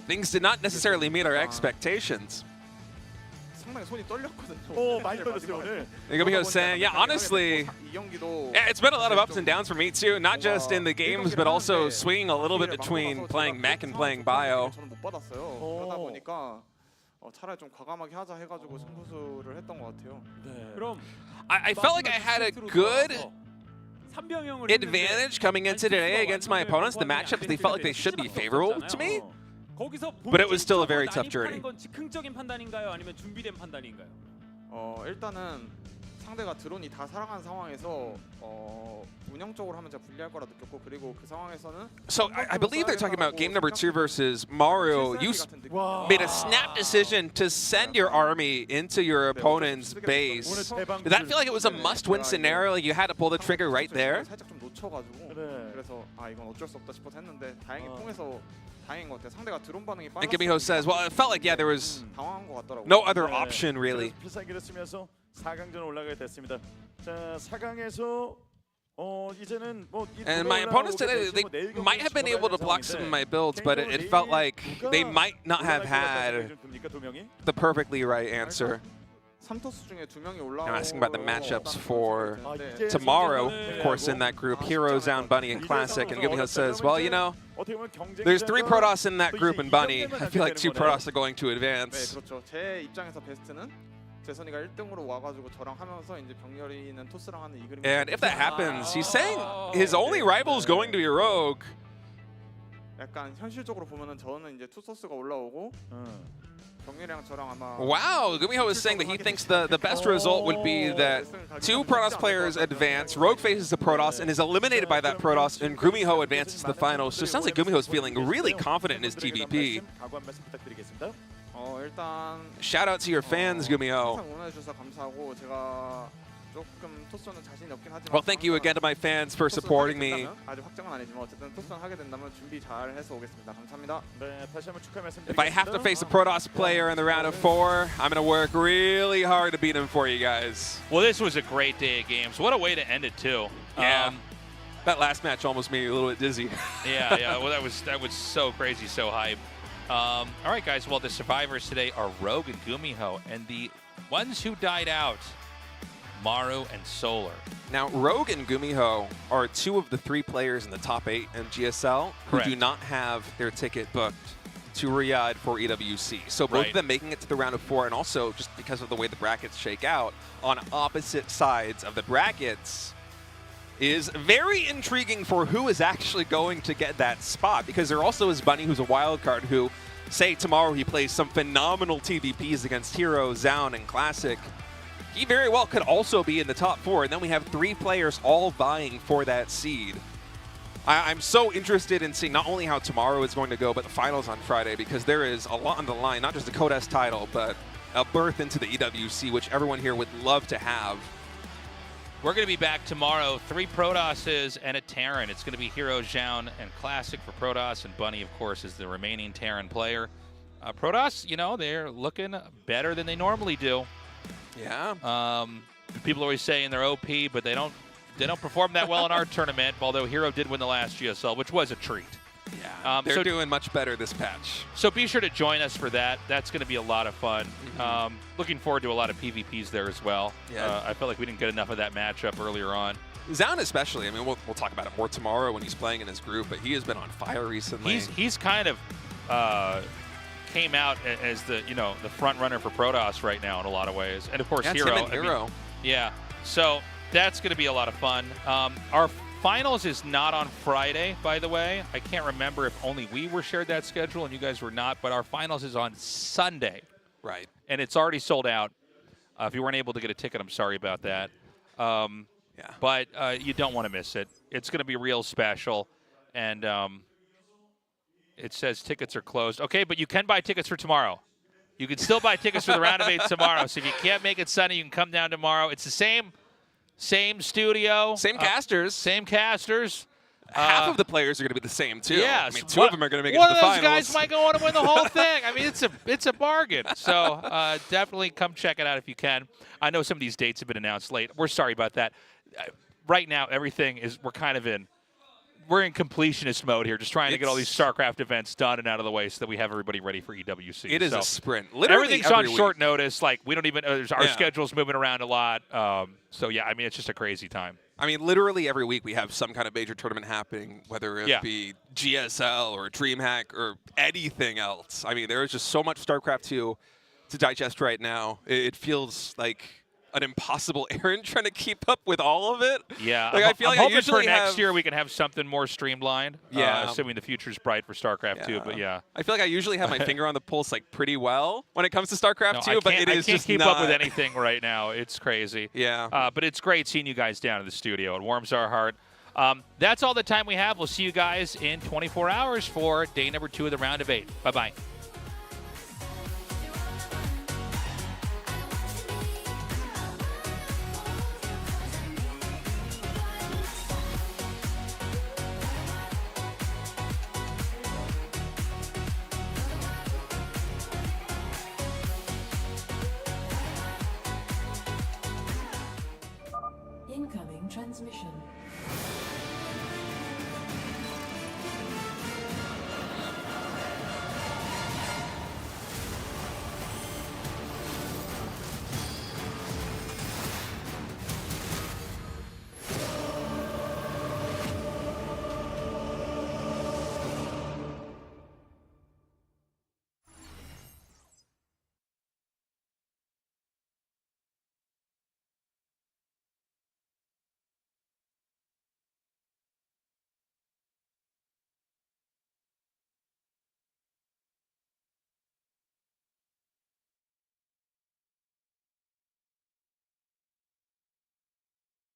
Things did not necessarily meet our expectations. GuMiho saying, yeah, honestly, it's been a lot of ups and downs for me too, not just in the games, but also swinging a little bit between playing mech and playing bio. I felt like I had a good advantage coming into today against my opponents. The matchups, they felt like they should be favorable to me. But it was still a very tough journey. 일단은 상대가 드론이 다 살아간 상황에서 운영적으로 하면 제가 불리할 거라 느꼈고 그리고 그 상황에서는 So I believe they're talking about game number 2 versus Maru. You made a snap decision to send your army into your opponent's base. Did that feel like it was a must-win scenario? Like you had to pull the trigger right there? 살짝 좀 놓쳐가지고 그래서 이건 어쩔 수 없다 싶어서 했는데 다행히 통해서 다행인 것 같아요. 상대가 드론 반응이 And GuMiho says, well, it felt like, yeah, there was no other option, really. And my opponents today, they might have been able to block some of my builds, but it felt like they might not have had the perfectly right answer. I'm asking about the matchups for tomorrow, of course, in that group, Hero, Zound, Bunny, and Classic. And GuMiho says, well, there's 3 Protoss in that group, and Bunny. I feel like 2 Protoss are going to advance. And if that happens, he's saying his only rival is going to be Rogue. Wow, GuMiho is saying that he thinks the best result would be that 2 Protoss players advance, Rogue faces the Protoss and is eliminated by that Protoss, and GuMiho advances to the finals. So it sounds like GuMiho is feeling really confident in his TVP. Shout out to your fans, GuMiho. Well, thank you again to my fans for supporting me. If I have to face a Protoss player in the round of 4, I'm going to work really hard to beat him for you guys. Well, this was a great day of games. What a way to end it, too. Yeah. That last match almost made me a little bit dizzy. Yeah. Well, that was so crazy, so hype. All right, guys. Well, the survivors today are Rogue and GuMiho, and the ones who died out, Maru and Solar. Now, Rogue and GuMiho are 2 of the 3 players in the top 8 in GSL who do not have their ticket booked to Riyadh for EWC. So both of them making it to the round of 4, and also just because of the way the brackets shake out on opposite sides of the brackets is very intriguing for who is actually going to get that spot, because there also is Bunny, who's a wild card, who, say tomorrow he plays some phenomenal TVPs against Hero, Zaun, and Classic. He very well could also be in the top 4, and then we have 3 players all vying for that seed. I'm so interested in seeing not only how tomorrow is going to go, but the finals on Friday, because there is a lot on the line, not just the CODES title, but a berth into the EWC, which everyone here would love to have. We're going to be back tomorrow. 3 Protosses and a Terran. It's going to be Hero, Zaun, and Classic for Protoss, and Bunny, of course, is the remaining Terran player. Protoss, you know, they're looking better than they normally do. Yeah. People always saying they're OP, but they don't perform that well in our tournament, although Hero did win the last GSL, which was a treat. Yeah, they're doing much better this patch. So be sure to join us for that. That's going to be a lot of fun. Looking forward to a lot of PvPs there as well. Yeah. I felt like we didn't get enough of that matchup earlier on. Zaun especially. I mean, we'll talk about it more tomorrow when he's playing in his group, but he has been on fire recently. He's kind of came out as the front runner for Protoss right now in a lot of ways, and of course Hero. Him and Hero. Yeah. So that's going to be a lot of fun. Our finals is not on Friday, by the way. I can't remember if only we were shared that schedule and you guys were not, but our finals is on Sunday. Right. And it's already sold out. If you weren't able to get a ticket, I'm sorry about that. Yeah. But you don't want to miss it. It's going to be real special. And it says tickets are closed. Okay, but you can buy tickets for tomorrow. You can still buy tickets for the round of 8 tomorrow. So if you can't make it Sunday, you can come down tomorrow. It's the same studio. Same casters. Same casters. Half of the players are going to be the same, too. Yeah. I mean, 2 of them are going to make it to the finals. One of those guys might go on and win the whole thing. I mean, it's a bargain. So definitely come check it out if you can. I know some of these dates have been announced late. We're sorry about that. Right now, everything is, we're in completionist mode here, just trying to get all these StarCraft events done and out of the way so that we have everybody ready for EWC. It is a sprint. Literally everything's on short notice. Like, we don't even, our schedule's moving around a lot. So, yeah, I mean, it's just a crazy time. I mean, literally every week we have some kind of major tournament happening, whether it be GSL or DreamHack or anything else. I mean, there is just so much StarCraft 2 to digest right now. It feels like an impossible errand trying to keep up with all of it. Yeah, like, I feel like I'm hoping usually for next year we can have something more streamlined. Yeah, assuming the future's bright for StarCraft 2. But yeah, I feel like I usually have my finger on the pulse like pretty well when it comes to StarCraft 2. But it is I can't just keep not up with anything right now. It's crazy. Yeah, but it's great seeing you guys down in the studio. It warms our heart. That's all the time we have. We'll see you guys in 24 hours for day number 2 of the round of 8. Bye bye. Incoming transmission.